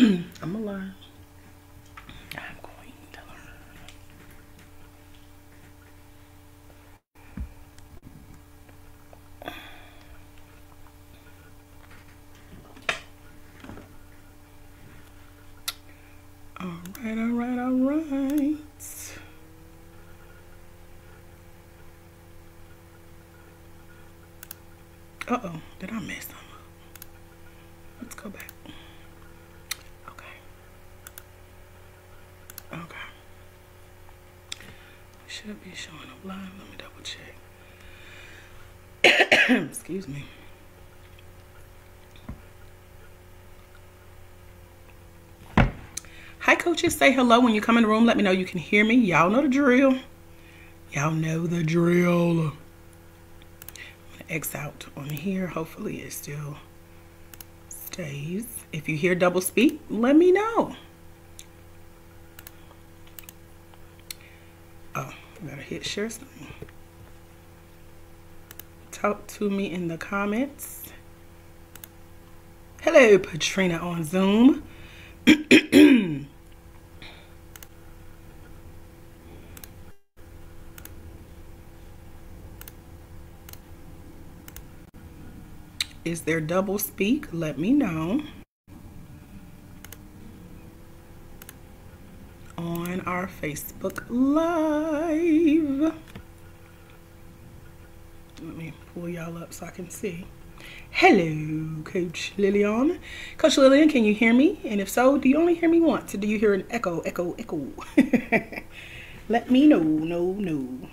I'm gonna learn. I'm going to learn. All right. Uh-oh, did I mess them up? Let's go back. Okay. Should be showing up live. Let me double check. Excuse me. Hi, coaches. Say hello when you come in the room. Let me know you can hear me. Y'all know the drill. Y'all know the drill. I'm gonna X out on here. Hopefully it still stays. If you hear double speak, let me know. Oh, I gotta hit share screen. Talk to me in the comments. Hello, Patrina on Zoom. Is there double speak? Let me know. On our Facebook Live. Let me pull y'all up so I can see. Hello, Coach Lillian. Coach Lillian, can you hear me? And if so, do you only hear me once? Or do you hear an echo, echo, echo? Let me know. No.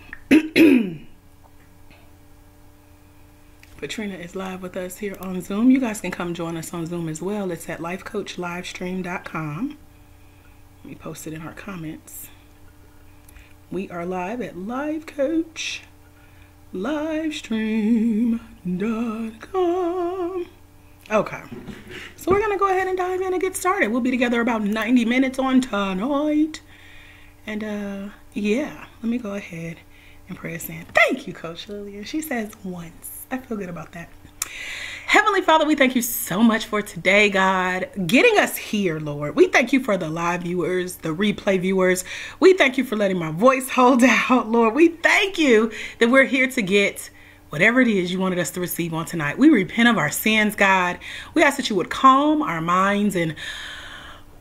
Patrina is live with us here on Zoom. You guys can come join us on Zoom as well. It's at lifecoachlivestream.com. Let me post it in our comments. We are live at lifecoachlivestream.com. Okay, so we're gonna go ahead and dive in and get started. We'll be together about 90 minutes on tonight. And yeah, let me go ahead and pray us in. Thank you, Coach Lillian. She says once. I feel good about that. Heavenly Father, we thank you so much for today, God, getting us here, Lord. We thank you for the live viewers, the replay viewers. We thank you for letting my voice hold out, Lord. We thank you that we're here to get whatever it is you wanted us to receive on tonight. We repent of our sins, God. We ask that you would calm our minds and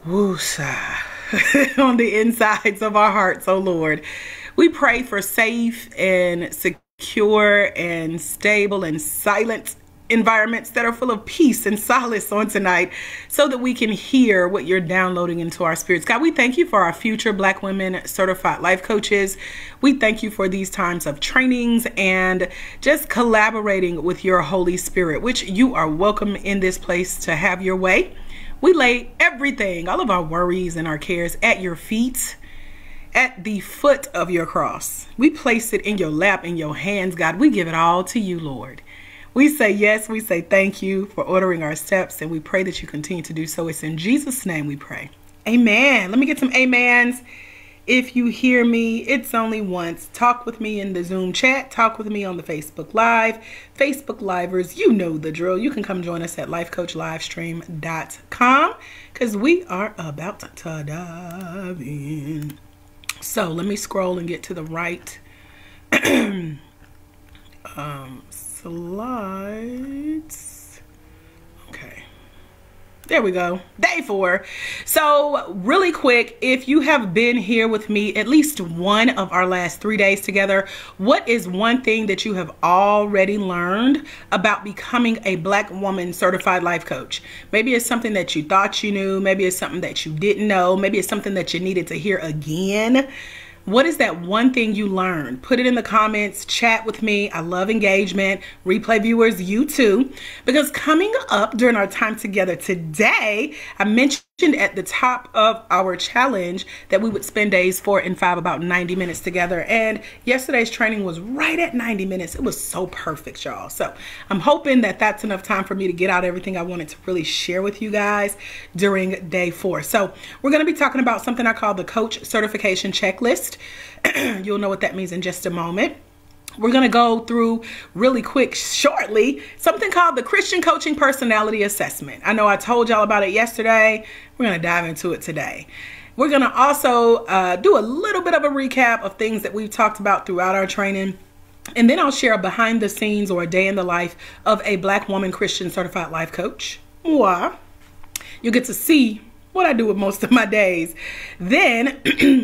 woosah on the insides of our hearts, oh Lord. We pray for safe and secure and stable and silent environments that are full of peace and solace on tonight so that we can hear what you're downloading into our spirits. God, we thank you for our future Black women certified life coaches. We thank you for these times of trainings and just collaborating with your Holy Spirit, which you are welcome in this place to have your way. We lay everything, all of our worries and our cares at your feet, at the foot of your cross. We place it in your lap, in your hands, God. We give it all to you, Lord. We say yes, we say thank you for ordering our steps, and we pray that you continue to do so. It's in Jesus' name we pray. Amen. Let me get some amens. If you hear me, it's only once. Talk with me in the Zoom chat. Talk with me on the Facebook Live. Facebook Livers, you know the drill. You can come join us at lifecoachlivestream.com because we are about to dive in. So let me scroll and get to the right slides. Okay. There we go. Day 4. So really quick, if you have been here with me at least one of our last 3 days together, what is one thing that you have already learned about becoming a Black woman certified life coach? Maybe it's something that you thought you knew. Maybe it's something that you didn't know. Maybe it's something that you needed to hear again. What is that one thing you learned? Put it in the comments, chat with me. I love engagement. Replay viewers, you too. Because coming up during our time together today, I mentioned at the top of our challenge that we would spend days 4 and 5 about 90 minutes together. And yesterday's training was right at 90 minutes. It was so perfect, y'all. So I'm hoping that that's enough time for me to get out everything I wanted to really share with you guys during day 4. So we're going to be talking about something I call the Coach Certification Checklist. You'll know what that means in just a moment. we're going to go through really quick, shortly, something called the Christian Coaching Personality Assessment. I know I told y'all about it yesterday. We're going to dive into it today. We're going to also do a little bit of a recap of things that we've talked about throughout our training. And then I'll share a behind the scenes or a day in the life of a Black woman Christian certified life coach. Mwah. You'll get to see what I do with most of my days. Then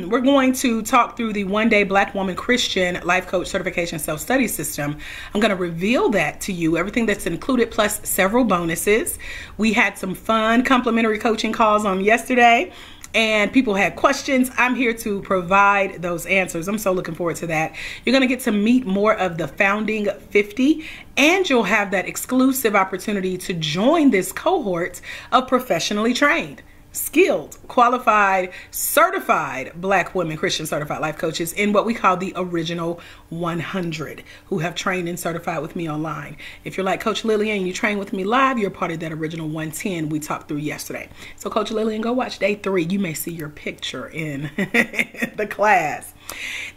we're going to talk through the one-day Black woman Christian life coach certification self-study system. I'm going to reveal that to you, everything that's included plus several bonuses. We had some fun complimentary coaching calls on yesterday, and people had questions. I'm here to provide those answers. I'm so looking forward to that. You're going to get to meet more of the founding 50, and you'll have that exclusive opportunity to join this cohort of professionally trained, skilled, qualified, certified Black women Christian certified life coaches in what we call the original 100 who have trained and certified with me online. If you're like Coach Lillian and you train with me live, you're part of that original 110 we talked through yesterday. So Coach Lillian, go watch day 3. You may see your picture in the class.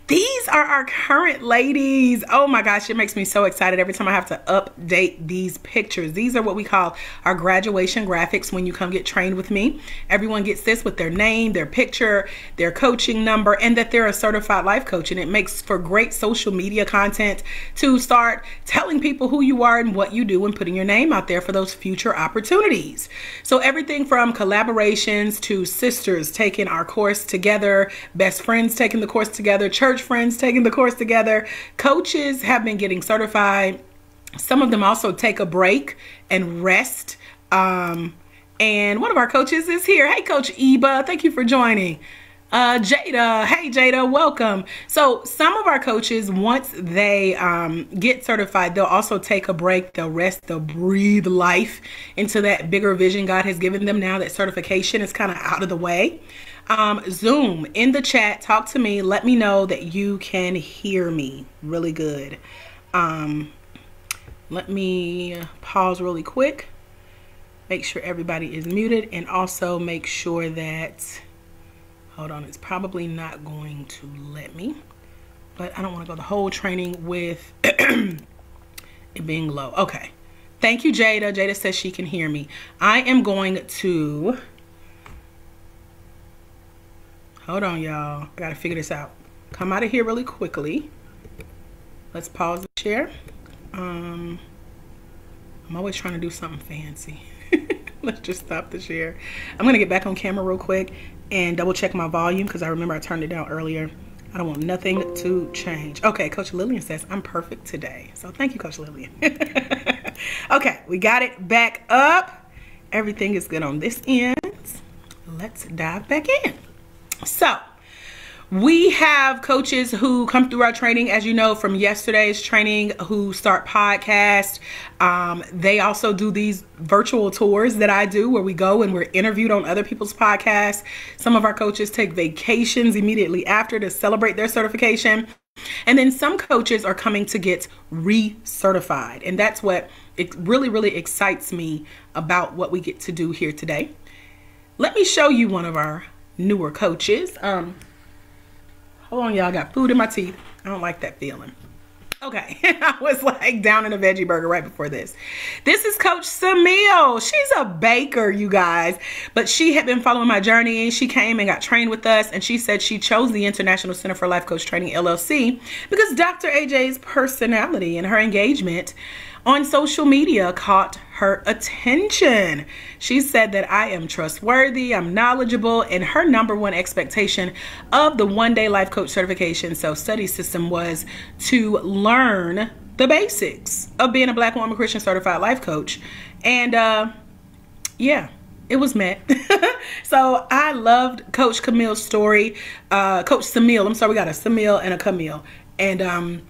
These are our current ladies. Oh my gosh, it makes me so excited every time I have to update these pictures. These are what we call our graduation graphics when you come get trained with me. Everyone gets this with their name, their picture, their coaching number, and that they're a certified life coach. And it makes for great social media content to start telling people who you are and what you do and putting your name out there for those future opportunities. So everything from collaborations to sisters taking our course together, best friends taking the course together, church friends taking the course together. Coaches have been getting certified. Some of them also take a break and rest. And one of our coaches is here. Hey, Coach Eba, thank you for joining. Jada, hey Jada, welcome. So some of our coaches, once they get certified, they'll also take a break, they'll rest, they'll breathe life into that bigger vision God has given them now that certification is kind of out of the way. Zoom in the chat, talk to me, let me know that you can hear me really good. Let me pause really quick, make sure everybody is muted, and also make sure that, hold on, it's probably not going to let me, but I don't want to go the whole training with it being low. Okay, thank you Jada. Jada says she can hear me. I am going to, hold on y'all, I gotta figure this out. Come out of here really quickly. Let's pause the share. I'm always trying to do something fancy. Let's just stop the share. I'm gonna get back on camera real quick and double check my volume because I remember I turned it down earlier. I don't want nothing to change. Okay, Coach Lillian says I'm perfect today. So thank you, Coach Lillian. Okay, we got it back up. Everything is good on this end. Let's dive back in. So we have coaches who come through our training, as you know, from yesterday's training, who start podcasts. They also do these virtual tours that I do where we go and we're interviewed on other people's podcasts. Some of our coaches take vacations immediately after to celebrate their certification. And then some coaches are coming to get recertified. And that's what it really, really excites me about what we get to do here today. Let me show you one of our newer coaches. Hold on, y'all, got food in my teeth. I don't like that feeling. Okay, I was like down in a veggie burger right before this. This is Coach Shanel. She's a baker, you guys, but she had been following my journey. She came and got trained with us, and she said she chose the International Center for Life Coach Training, LLC, because Dr. AJ's personality and her engagement on social media caught her attention. She said that I am trustworthy, I'm knowledgeable, and her #1 expectation of the one-day life coach certification self-study system was to learn the basics of being a Black woman Christian certified life coach. And yeah, it was met. So I loved Coach Camille's story. Coach Shanel, I'm sorry, we got a Shanel and a Camille. And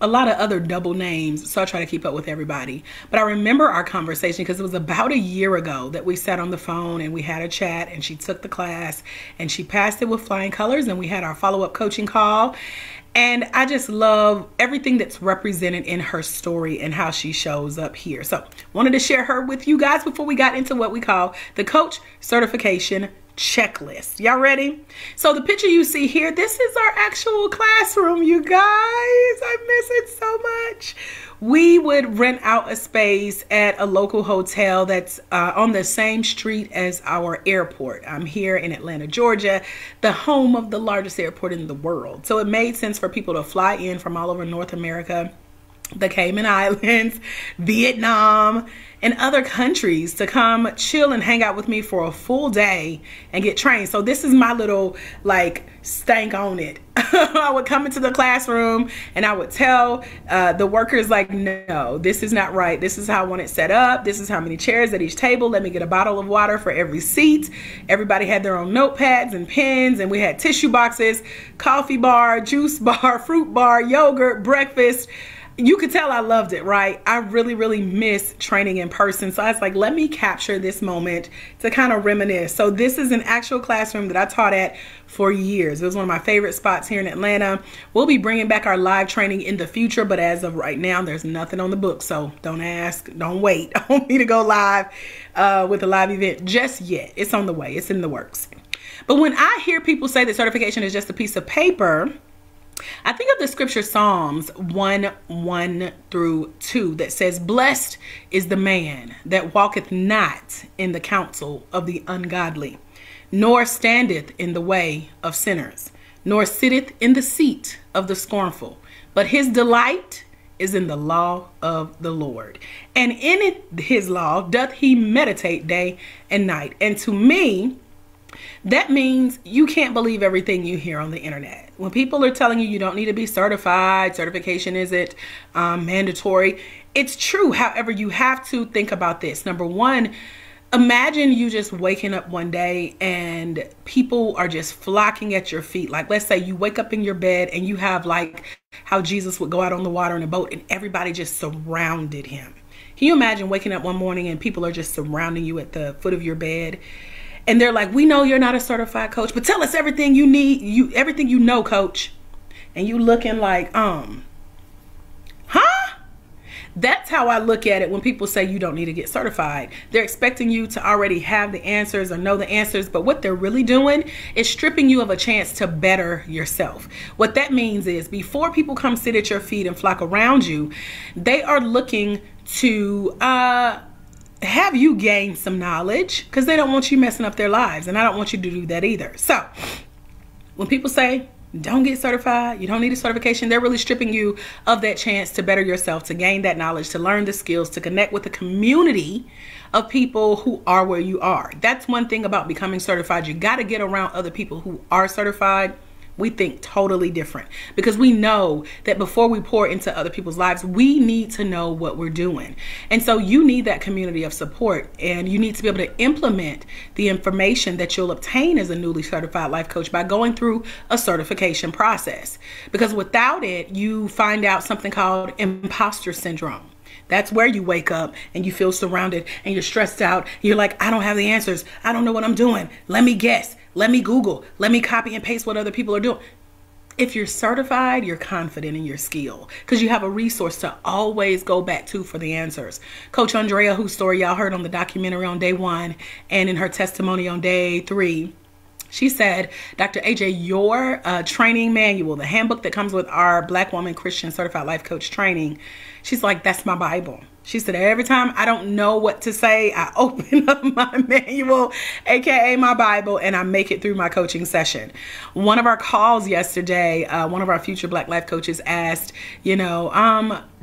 a lot of other double names, so I try to keep up with everybody. But I remember our conversation because it was about a year ago that we sat on the phone and we had a chat, and she took the class and she passed it with flying colors, and we had our follow-up coaching call. And I just love everything that's represented in her story and how she shows up here. So wanted to share her with you guys before we got into what we call the Coach Certification checklist. Y'all ready? So the picture you see here, this is our actual classroom, you guys. I miss it so much. We would rent out a space at a local hotel that's on the same street as our airport. I'm here in Atlanta, Georgia, the home of the largest airport in the world. So it made sense for people to fly in from all over North America, the Cayman Islands, Vietnam, and other countries to come chill and hang out with me for a full day and get trained. So this is my little like stank on it. I would come into the classroom and I would tell the workers like, no, this is not right. This is how I want it set up. This is how many chairs at each table. Let me get a bottle of water for every seat. Everybody had their own notepads and pens, and we had tissue boxes, coffee bar, juice bar, fruit bar, yogurt, breakfast. You could tell I loved it, right? I really, really miss training in person. So I was like, let me capture this moment to kind of reminisce. So this is an actual classroom that I taught at for years. It was one of my favorite spots here in Atlanta. We'll be bringing back our live training in the future, but as of right now, there's nothing on the book. So don't ask, don't wait on me to go live with a live event just yet. It's on the way, it's in the works. But when I hear people say that certification is just a piece of paper, I think of the scripture Psalms 1:1-2 that says, blessed is the man that walketh not in the counsel of the ungodly, nor standeth in the way of sinners, nor sitteth in the seat of the scornful, but his delight is in the law of the Lord. And in it, his law doth he meditate day and night. And to me, that means you can't believe everything you hear on the internet. When people are telling you you don't need to be certified, certification isn't mandatory, it's true. However, you have to think about this. Number one, imagine you just waking up one day and people are just flocking at your feet. Like, let's say you wake up in your bed and you have like how Jesus would go out on the water in a boat and everybody just surrounded him. Can you imagine waking up one morning and people are just surrounding you at the foot of your bed? And they're like, we know you're not a certified coach, but tell us everything you need, everything you know, coach. And you looking like, huh? That's how I look at it when people say you don't need to get certified. They're expecting you to already have the answers or know the answers, but what they're really doing is stripping you of a chance to better yourself. What that means is before people come sit at your feet and flock around you, they are looking to have you gain some knowledge because they don't want you messing up their lives, and I don't want you to do that either. So when people say don't get certified, you don't need a certification, they're really stripping you of that chance to better yourself, to gain that knowledge, to learn the skills, to connect with the community of people who are where you are. That's one thing about becoming certified. You got to get around other people who are certified. We think totally different because we know that before we pour into other people's lives, we need to know what we're doing. And so you need that community of support, and you need to be able to implement the information that you'll obtain as a newly certified life coach by going through a certification process. Because without it, you find out something called impostor syndrome. That's where you wake up and you feel surrounded and you're stressed out. You're like, I don't have the answers. I don't know what I'm doing. Let me guess. Let me Google. Let me copy and paste what other people are doing. If you're certified, you're confident in your skill because you have a resource to always go back to for the answers. Coach Andrieka, whose story y'all heard on the documentary on day 1 and in her testimony on day 3, she said, Dr. AJ, your training manual, the handbook that comes with our Black woman Christian certified life coach training, she's like, that's my Bible. She said, every time I don't know what to say, I open up my manual, AKA my Bible, and I make it through my coaching session. One of our calls yesterday, one of our future Black life coaches asked, do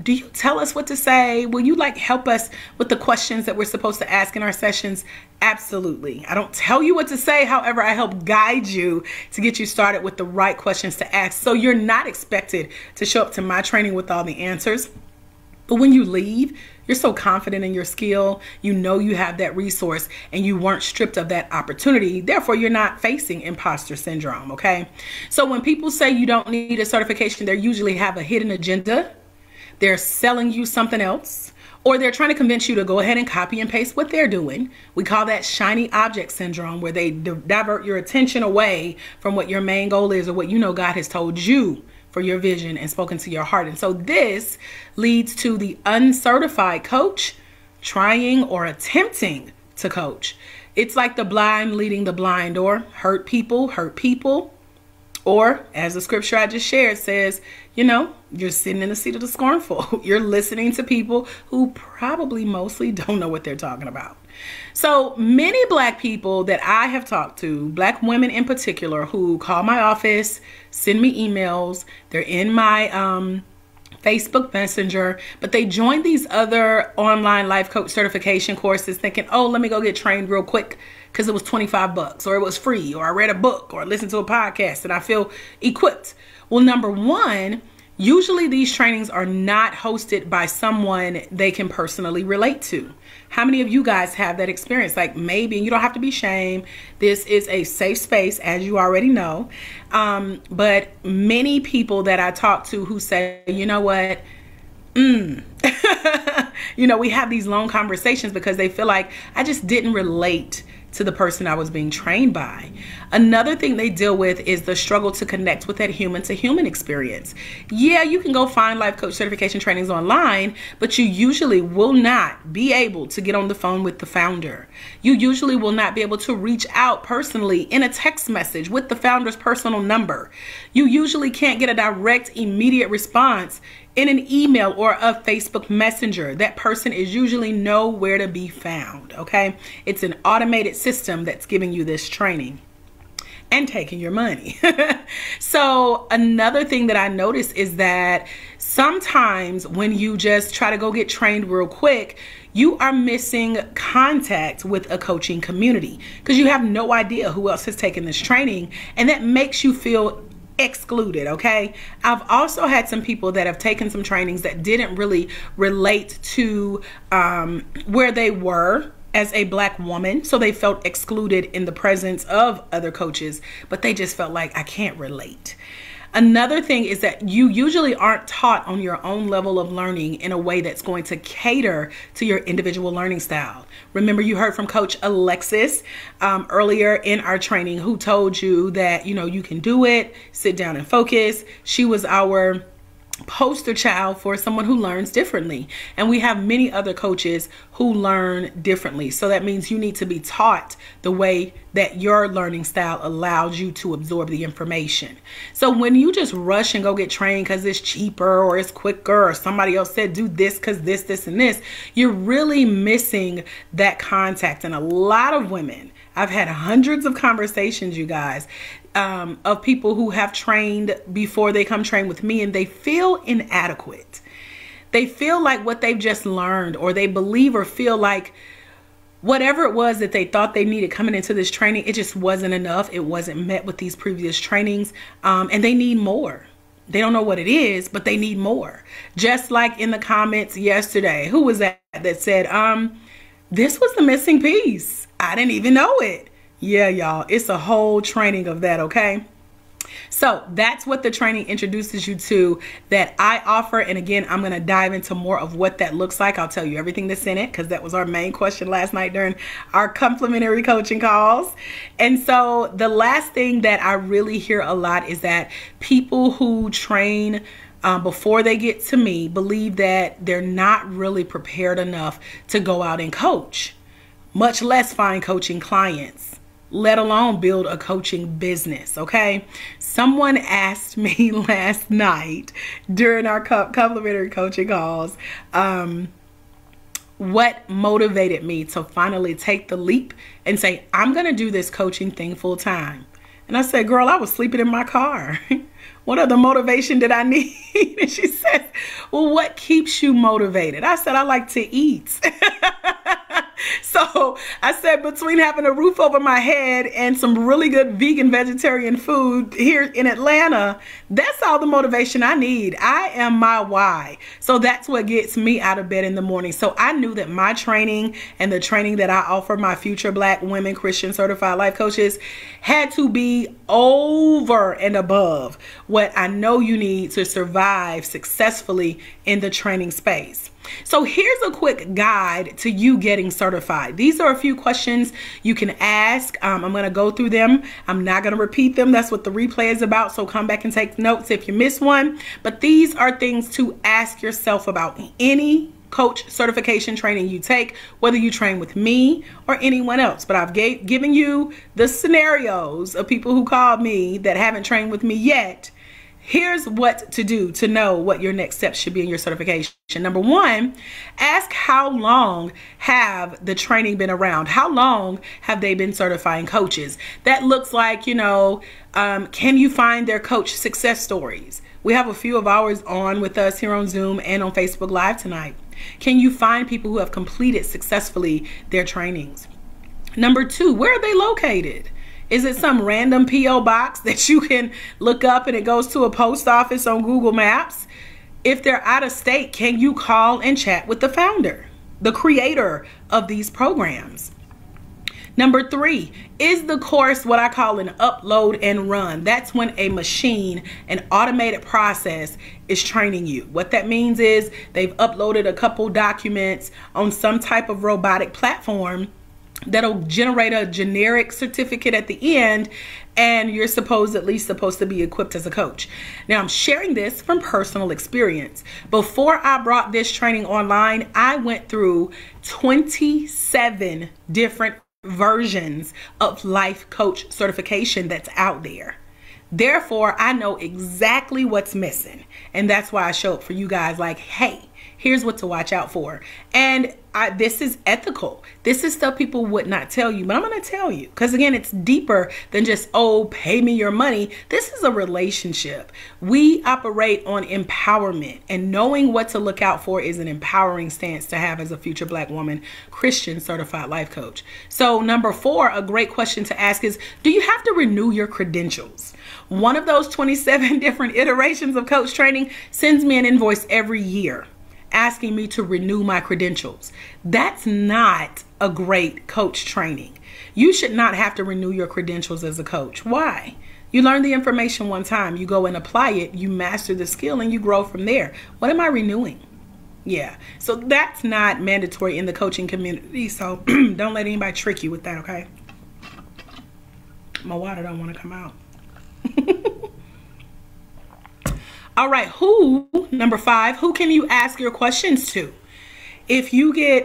you tell us what to say? Will you help us with the questions that we're supposed to ask in our sessions? Absolutely. I don't tell you what to say. However, I help guide you to get you started with the right questions to ask. So you're not expected to show up to my training with all the answers. But when you leave, you're so confident in your skill, you know you have that resource and you weren't stripped of that opportunity. Therefore, you're not facing imposter syndrome, okay? So when people say you don't need a certification, they usually have a hidden agenda. They're selling you something else, or they're trying to convince you to go ahead and copy and paste what they're doing. We call that shiny object syndrome, where they divert your attention away from what your main goal is or what you know God has told you for your vision and spoken to your heart. And so this leads to the uncertified coach trying or attempting to coach. It's like the blind leading the blind, or hurt people hurt people. Or, as the scripture I just shared says, you know, you're sitting in the seat of the scornful. You're listening to people who probably mostly don't know what they're talking about. So many Black people that I have talked to, Black women in particular, who call my office, send me emails, they're in my Facebook Messenger, but they joined these other online life coach certification courses thinking, oh, let me go get trained real quick because it was $25 or it was free, or I read a book or listened to a podcast and I feel equipped. Well, number one, usually these trainings are not hosted by someone they can personally relate to. How many of you guys have that experience? Like, maybe, and you don't have to be shamed. This is a safe space, as you already know. But many people that I talk to who say, you know what? You know, we have these long conversations because they feel like I just didn't relate to the person I was being trained by. Another thing they deal with is the struggle to connect with that human to human experience. Yeah, you can go find life coach certification trainings online, but you usually will not be able to get on the phone with the founder. You usually will not be able to reach out personally in a text message with the founder's personal number. You usually can't get a direct, immediate response in an email or a Facebook Messenger. That person is usually nowhere to be found, okay? It's an automated system that's giving you this training and taking your money. So another thing that I noticed is that sometimes when you just try to go get trained real quick, you are missing contact with a coaching community because you have no idea who else has taken this training, and that makes you feel excluded, okay? I've also had some people that have taken some trainings that didn't really relate to where they were as a Black woman, so they felt excluded in the presence of other coaches, but they just felt like, I can't relate. Another thing is that you usually aren't taught on your own level of learning in a way that's going to cater to your individual learning style. Remember, you heard from Coach Alexis earlier in our training, who told you that, you know, you can do it, sit down and focus. She was our poster child for someone who learns differently. And we have many other coaches who learn differently. So that means you need to be taught the way that your learning style allows you to absorb the information. So when you just rush and go get trained because it's cheaper or it's quicker, or somebody else said do this because this, and this, you're really missing that contact. And a lot of women, I've had hundreds of conversations, you guys, of people who have trained before they come train with me, and they feel inadequate. They feel like what they've just learned, or they believe or feel like whatever it was that they thought they needed coming into this training, it just wasn't enough. It wasn't met with these previous trainings, and they need more. They don't know what it is, but they need more. Just like in the comments yesterday, who was that said, this was the missing piece. I didn't even know it. Yeah, y'all, it's a whole training of that, okay? So that's what the training introduces you to that I offer. And again, I'm going to dive into more of what that looks like. I'll tell you everything that's in it, because that was our main question last night during our complimentary coaching calls. And so the last thing that I really hear a lot is that people who train before they get to me believe that they're not really prepared enough to go out and coach, much less find coaching clients, let alone build a coaching business, okay? Someone asked me last night during our complimentary coaching calls, what motivated me to finally take the leap and say, I'm going to do this coaching thing full time. And I said, girl, I was sleeping in my car. What other motivation did I need? And she said, well, what keeps you motivated? I said, I like to eat. So I said, between having a roof over my head and some really good vegan vegetarian food here in Atlanta, that's all the motivation I need. I am my why. So that's what gets me out of bed in the morning. So I knew that my training and the training that I offer my future Black women Christian certified life coaches had to be over and above what I know you need to survive successfully in the training space. So here's a quick guide to you getting certified. These are a few questions you can ask. I'm going to go through them. I'm not going to repeat them. That's what the replay is about. So come back and take notes if you miss one. But these are things to ask yourself about. Any coach certification training you take, whether you train with me or anyone else. But I've given you the scenarios of people who called me that haven't trained with me yet. Here's what to do to know what your next steps should be in your certification. Number one, ask how long have the training been around? How long have they been certifying coaches? That looks like, you know, can you find their coach success stories? We have a few of ours on with us here on Zoom and on Facebook Live tonight. Can you find people who have completed successfully their trainings? Number two, where are they located? Is it some random P.O. box that you can look up and it goes to a post office on Google Maps? If they're out of state, can you call and chat with the founder, the creator of these programs? Number three, is the course what I call an upload and run? That's when a machine, an automated process is training you. What that means is they've uploaded a couple documents on some type of robotic platform that'll generate a generic certificate at the end, and you're supposedly supposed to be equipped as a coach. Now, I'm sharing this from personal experience. Before I brought this training online, I went through 27 different versions of life coach certification that's out there. Therefore, I know exactly what's missing. And that's why I show up for you guys like, hey, here's what to watch out for. And this is ethical. This is stuff people would not tell you, but I'm going to tell you. Because again, it's deeper than just, oh, pay me your money. This is a relationship. We operate on empowerment, and knowing what to look out for is an empowering stance to have as a future Black woman, Christian certified life coach. So number four, a great question to ask is, do you have to renew your credentials? One of those 27 different iterations of coach training sends me an invoice every year asking me to renew my credentials. That's not a great coach training. You should not have to renew your credentials as a coach. Why? You learn the information one time, you go and apply it, you master the skill, and you grow from there. What am I renewing? Yeah, so that's not mandatory in the coaching community, so don't let anybody trick you with that, okay? My water don't want to come out. All right, number five, who can you ask your questions to? If you get,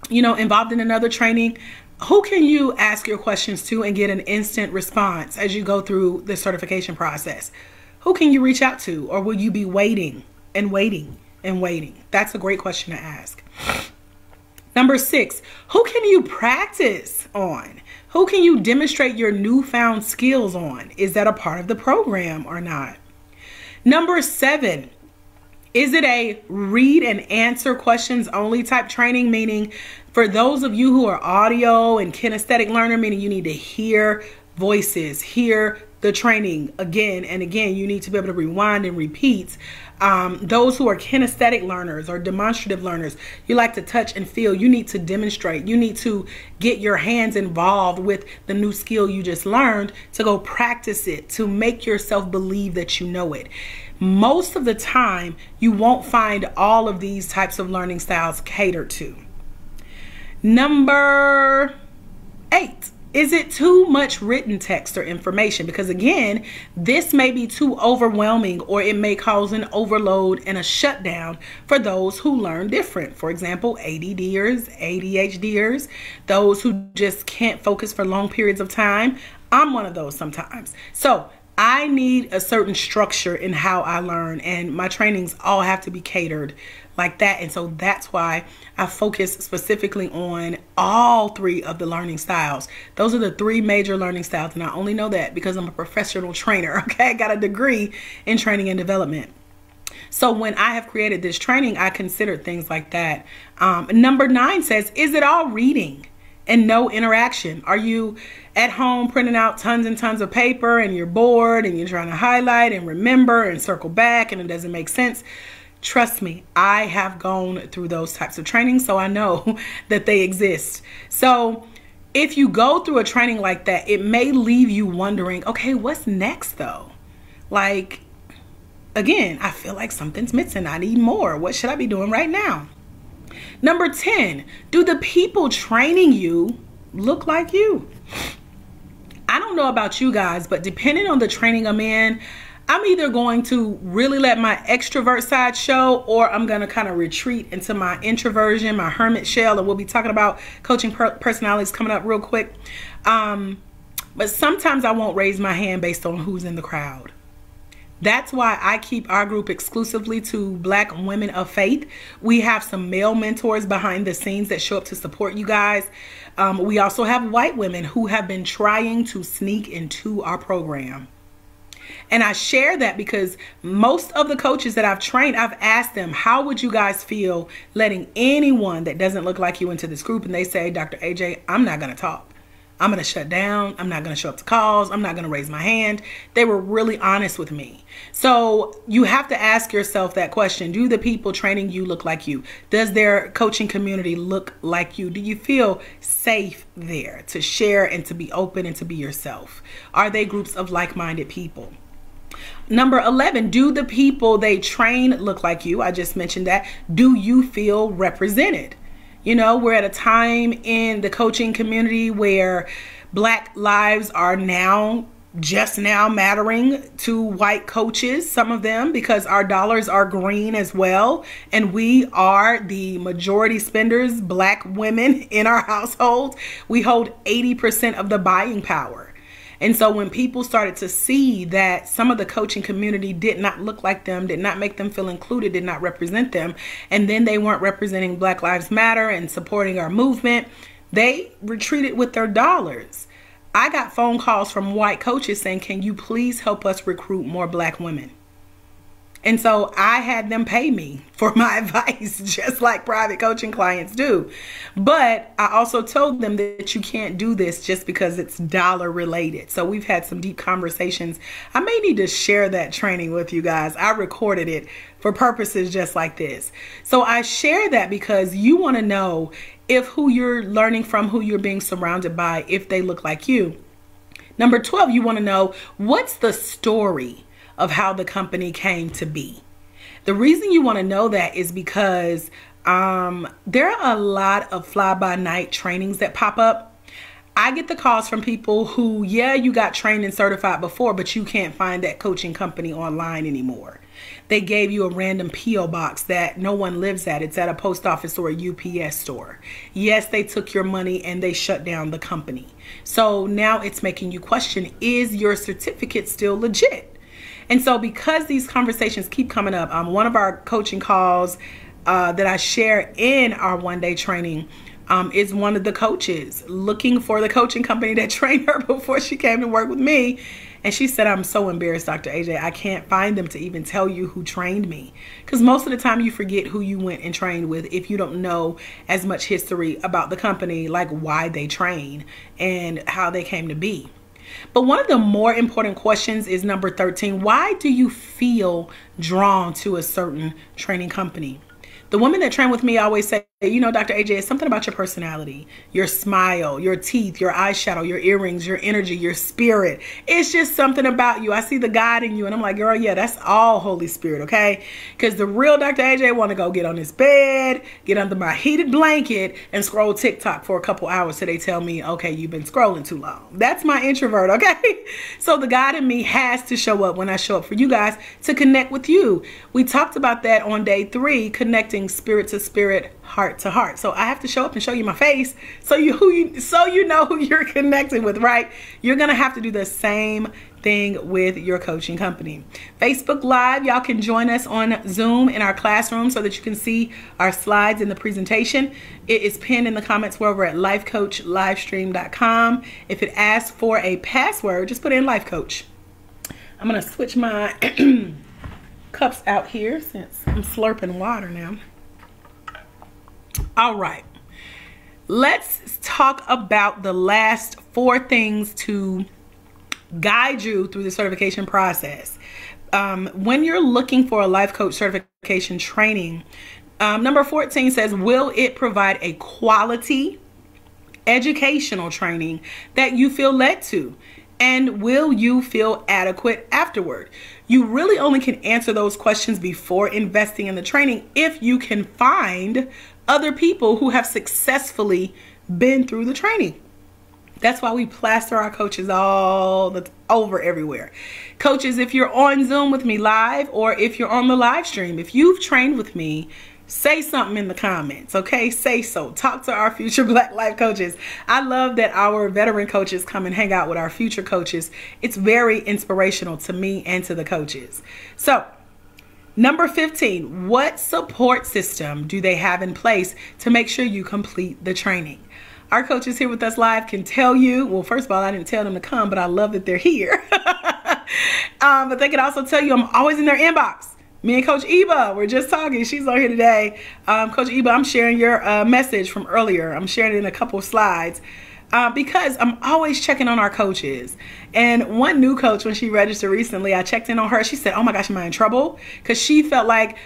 involved in another training, who can you ask your questions to and get an instant response as you go through the certification process? Who can you reach out to, or will you be waiting and waiting and waiting? That's a great question to ask. Number six, who can you practice on? Who can you demonstrate your newfound skills on? Is that a part of the program or not? Number seven, is it a read and answer questions only type training? Meaning for those of you who are audio and kinesthetic learner, meaning you need to hear voices, hear the training again and again. You need to be able to rewind and repeat. Those who are kinesthetic learners or demonstrative learners, you like to touch and feel. You need to demonstrate. You need to get your hands involved with the new skill you just learned to go practice it, to make yourself believe that you know it. Most of the time, you won't find all of these types of learning styles catered to. Number eight. Is it too much written text or information? Because again, this may be too overwhelming, or it may cause an overload and a shutdown for those who learn different. For example, ADDers, ADHDers, those who just can't focus for long periods of time. I'm one of those sometimes. So I need a certain structure in how I learn, and my trainings all have to be catered like that. And so that's why I focus specifically on all three of the learning styles. Those are the three major learning styles, and I only know that because I'm a professional trainer. Okay, I got a degree in training and development. So when I have created this training, I considered things like that. Number 9 says, is it all reading and no interaction? Are you at home printing out tons and tons of paper and you're bored and you're trying to highlight and remember and circle back and it doesn't make sense? Trust me, I have gone through those types of trainings, so I know that they exist. So if you go through a training like that, it may leave you wondering, okay, what's next though? Like, again, I feel like something's missing. I need more. What should I be doing right now? Number 10, do the people training you look like you? I don't know about you guys, but depending on the training I'm in, I'm either going to really let my extrovert side show, or I'm going to kind of retreat into my introversion, my hermit shell. And we'll be talking about coaching personalities coming up real quick. But sometimes I won't raise my hand based on who's in the crowd. That's why I keep our group exclusively to Black women of faith. We have some male mentors behind the scenes that show up to support you guys. We also have white women who have been trying to sneak into our program. And I share that because most of the coaches that I've trained, I've asked them, how would you guys feel letting anyone that doesn't look like you into this group? And they say, Dr. AJ, I'm not going to talk. I'm going to shut down. I'm not going to show up to calls. I'm not going to raise my hand. They were really honest with me. So you have to ask yourself that question. Do the people training you look like you? Does their coaching community look like you? Do you feel safe there to share and to be open and to be yourself? Are they groups of like-minded people? Number 11, do the people they train look like you? I just mentioned that. Do you feel represented? You know, we're at a time in the coaching community where Black lives are just now mattering to white coaches, some of them, because our dollars are green as well. And we are the majority spenders, Black women in our households. We hold 80% of the buying power. And so when people started to see that some of the coaching community did not look like them, did not make them feel included, did not represent them, and then they weren't representing Black Lives Matter and supporting our movement, they retreated with their dollars. I got phone calls from white coaches saying, can you please help us recruit more Black women? And so I had them pay me for my advice, just like private coaching clients do. But I also told them that you can't do this just because it's dollar related. So we've had some deep conversations. I may need to share that training with you guys. I recorded it for purposes just like this. So I share that because you want to know if who you're learning from, who you're being surrounded by, if they look like you. Number 12, you want to know what's the story of how the company came to be. The reason you want to know that is because there are a lot of fly-by-night trainings that pop up. I get the calls from people who, yeah, you got trained and certified before, but you can't find that coaching company online anymore. They gave you a random P.O. box that no one lives at. It's at a post office or a UPS store. Yes, they took your money and they shut down the company. So now it's making you question, is your certificate still legit? And so because these conversations keep coming up, one of our coaching calls that I share in our one-day training is one of the coaches looking for the coaching company that trained her before she came to work with me. And she said, I'm so embarrassed, Dr. AJ. I can't find them to even tell you who trained me. Because most of the time you forget who you went and trained with if you don't know as much history about the company, like why they train and how they came to be. But one of the more important questions is number 13. Why do you feel drawn to a certain training company? The women that train with me always say, you know, Dr. AJ, it's something about your personality, your smile, your teeth, your eyeshadow, your earrings, your energy, your spirit. It's just something about you. I see the God in you. And I'm like, girl, yeah, that's all Holy Spirit, okay? Because the real Dr. AJ want to go get on his bed, get under my heated blanket, and scroll TikTok for a couple hours till they tell me, okay, you've been scrolling too long. That's my introvert, okay? So the God in me has to show up when I show up for you guys to connect with you. We talked about that on day 3, connecting spirit to spirit, heart to heart. So I have to show up and show you my face so you know who you're connecting with, right? You're gonna have to do the same thing with your coaching company. Facebook Live, y'all can join us on Zoom in our classroom so that you can see our slides in the presentation. It is pinned in the comments where we're at lifecoachlivestream.com. If it asks for a password, just put in Life Coach. I'm gonna switch my cups out here since I'm slurping water now. All right, let's talk about the last 4 things to guide you through the certification process. When you're looking for a life coach certification training, number 14 says, will it provide a quality educational training that you feel led to? And will you feel adequate afterward? You really only can answer those questions before investing in the training if you can find other people who have successfully been through the training. That's why we plaster our coaches over everywhere. Coaches, if you're on Zoom with me live, or if you're on the live stream, if you've trained with me, say something in the comments, okay? Say so. Talk to our future Black Life coaches. I love that our veteran coaches come and hang out with our future coaches. It's very inspirational to me and to the coaches. So, number 15, what support system do they have in place to make sure you complete the training? Our coaches here with us live can tell you, well, first of all, I didn't tell them to come, but I love that they're here. But they can also tell you I'm always in their inbox. Me and Coach Eva, we're just talking. She's on here today. Coach Eva, I'm sharing your message from earlier. I'm sharing it in a couple of slides because I'm always checking on our coaches. And one new coach, when she registered recently, I checked in on her. She said, oh my gosh, am I in trouble? Because she felt like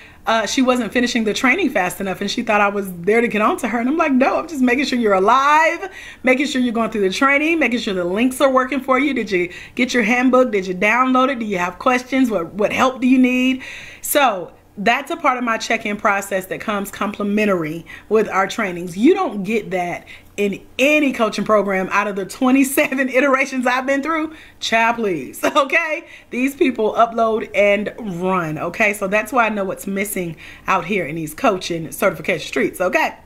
she wasn't finishing the training fast enough, and she thought I was there to get on to her. And I'm like, no, I'm just making sure you're alive, making sure you're going through the training, making sure the links are working for you. Did you get your handbook? Did you download it? Do you have questions? What help do you need? So that's a part of my check-in process that comes complimentary with our trainings. You don't get that in any coaching program out of the 27 iterations I've been through. Child, please. Okay? These people upload and run. Okay? So that's why I know what's missing out here in these coaching certification streets. Okay?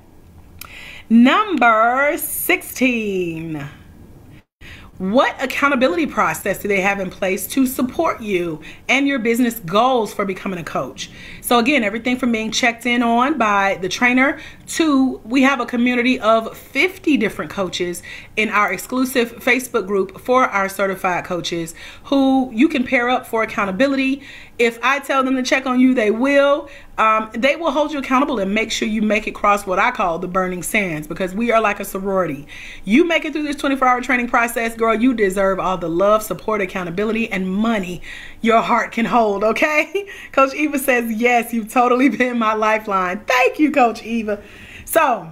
Number 16. What accountability process do they have in place to support you and your business goals for becoming a coach? So again, everything from being checked in on by the trainer to we have a community of 50 different coaches in our exclusive Facebook group for our certified coaches who you can pair up for accountability. If I tell them to check on you, they will. They will hold you accountable and make sure you make it cross what I call the burning sands, because we are like a sorority. You make it through this 24-hour training process, girl, you deserve all the love, support, accountability, and money your heart can hold, okay? Coach Eva says, yes, you've totally been my lifeline. Thank you, Coach Eva. So,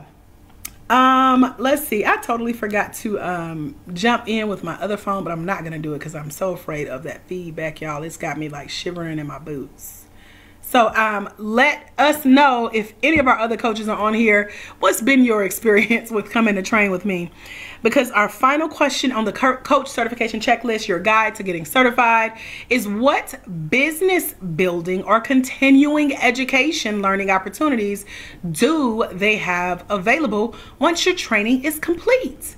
let's see. I totally forgot to jump in with my other phone, but I'm not going to do it because I'm so afraid of that feedback, y'all. It's got me like shivering in my boots. So let us know if any of our other coaches are on here. What's been your experience with coming to train with me? Because our final question on the coach certification checklist, your guide to getting certified, is what business building or continuing education learning opportunities do they have available once your training is complete?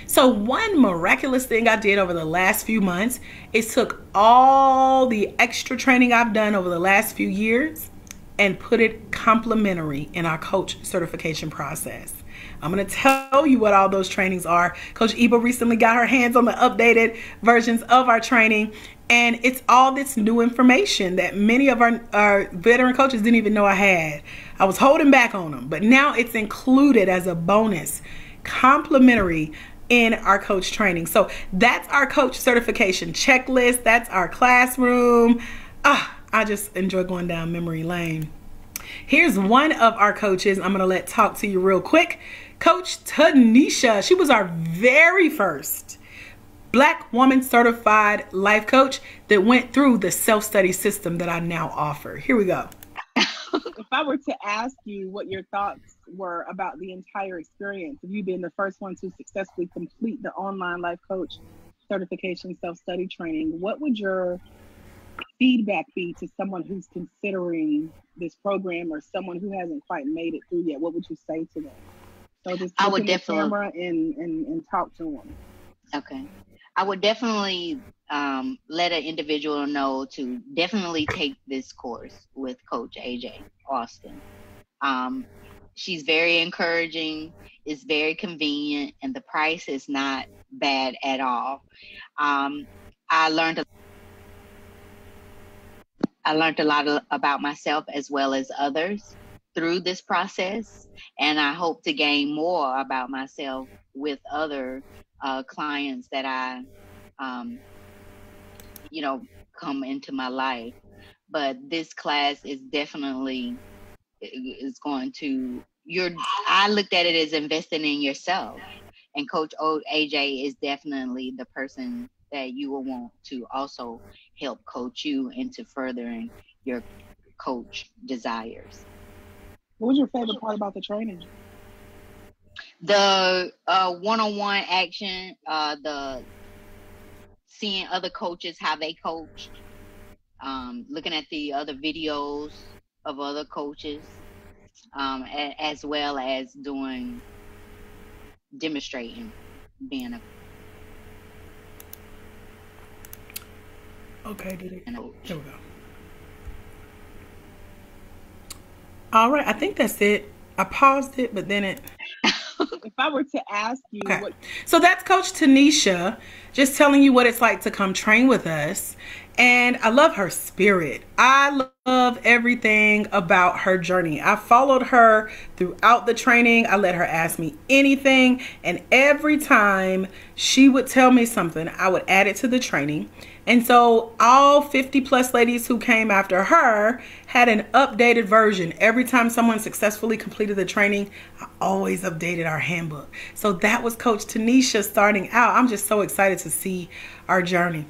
So one miraculous thing I did over the last few months is took all the extra training I've done over the last few years and put it complimentary in our coach certification process. I'm going to tell you what all those trainings are. Coach Eva recently got her hands on the updated versions of our training, and it's all this new information that many of our veteran coaches didn't even know I had. I was holding back on them, but now it's included as a bonus, complimentary in our coach training. So that's our coach certification checklist. That's our classroom. I just enjoy going down memory lane. Here's one of our coaches I'm going to let talk to you real quick. Coach Tanisha. She was our very first Black woman certified life coach that went through the self-study system that I now offer. Here we go. If I were to ask you what your thoughts were about the entire experience of you being the first one to successfully complete the online life coach certification self-study training, what would your feedback be to someone who's considering this program or someone who hasn't quite made it through yet? What would you say to them? So just look in the camera and talk to them. Okay. I would definitely let an individual know to definitely take this course with Coach AJ Austin. She's very encouraging, it's very convenient, and the price is not bad at all. I learned a lot about myself as well as others through this process, and I hope to gain more about myself with other clients that I, come into my life. But this class is definitely going to I looked at it as investing in yourself, and Coach AJ is definitely the person that you will want to also help coach you into furthering your coach desires. What was your favorite part about the training? The one-on-one action, the seeing other coaches, how they coach, looking at the other videos of other coaches, as well as demonstrating being a okay, did it? coach. Here we go. All right, I think that's it. I paused it, but then it... If I were to ask you Okay. what... So that's Coach Tanisha just telling you what it's like to come train with us. And I love her spirit. I love everything about her journey. I followed her throughout the training. I let her ask me anything. And every time she would tell me something, I would add it to the training. And so all 50 plus ladies who came after her had an updated version. Every time someone successfully completed the training, I always updated our handbook. So that was Coach Tanisha starting out. I'm just so excited to see our journey.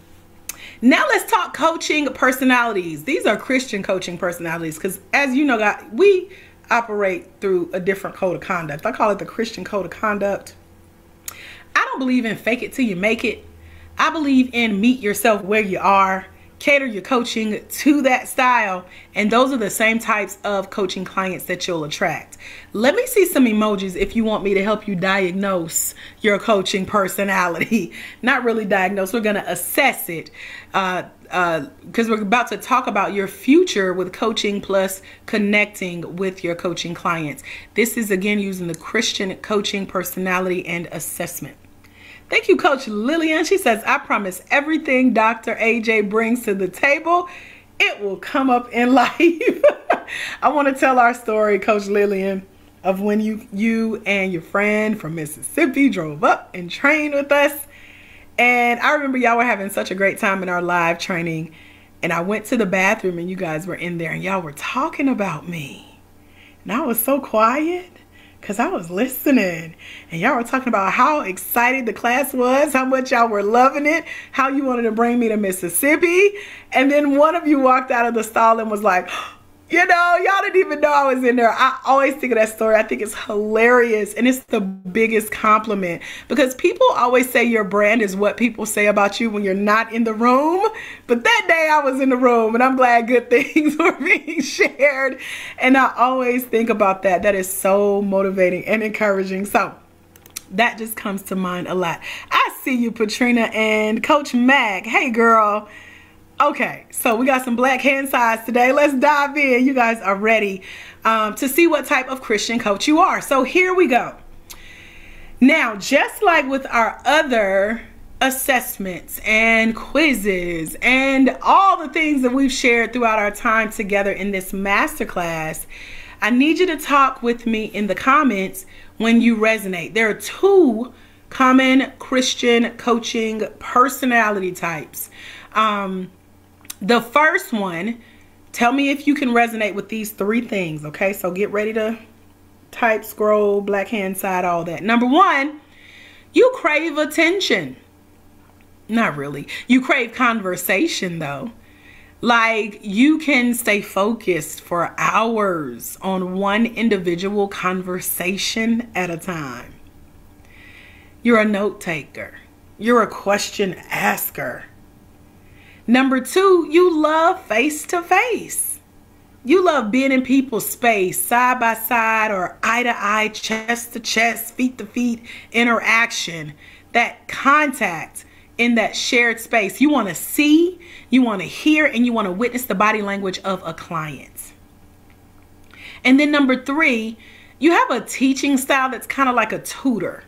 Now let's talk coaching personalities. These are Christian coaching personalities because, as you know, God, we operate through a different code of conduct. I call it the Christian code of conduct. I don't believe in fake it till you make it. I believe in meet yourself where you are, cater your coaching to that style, and those are the same types of coaching clients that you'll attract. Let me see some emojis if you want me to help you diagnose your coaching personality. Not really diagnose, we're going to assess it because we're about to talk about your future with coaching plus connecting with your coaching clients. This is again using the Christian coaching personality and assessment. Thank you, Coach Lillian. She says, I promise everything Dr. AJ brings to the table, it will come up in life. I want to tell our story, Coach Lillian, of when you and your friend from Mississippi drove up and trained with us. And I remember y'all were having such a great time in our live training. And I went to the bathroom and you guys were in there and y'all were talking about me. And I was so quiet, because I was listening and y'all were talking about how excited the class was, how much y'all were loving it, how you wanted to bring me to Mississippi. And then one of you walked out of the stall and was like, you know, y'all didn't even know I was in there. I always think of that story. I think it's hilarious. And it's the biggest compliment because people always say your brand is what people say about you when you're not in the room. But that day I was in the room and I'm glad good things were being shared. And I always think about that. That is so motivating and encouraging. So that just comes to mind a lot. I see you, Patrina and Coach Mac. Hey, girl. Okay, so we got some black hand size today. Let's dive in. You guys are ready to see what type of Christian coach you are. So here we go. Now, just like with our other assessments and quizzes and all the things that we've shared throughout our time together in this masterclass, I need you to talk with me in the comments when you resonate. There are two common Christian coaching personality types. The first one, tell me if you can resonate with these three things, okay? So get ready to type, scroll, black hand side, all that. Number one, you crave attention. Not really. You crave conversation, though. Like, you can stay focused for hours on one individual conversation at a time. You're a note taker. You're a question asker. Number two, you love face-to-face. You love being in people's space, side by side or eye to eye, chest to chest, feet to feet interaction, that contact in that shared space. You want to see, you want to hear, and you want to witness the body language of a client. And then number three, you have a teaching style that's kind of like a tutor.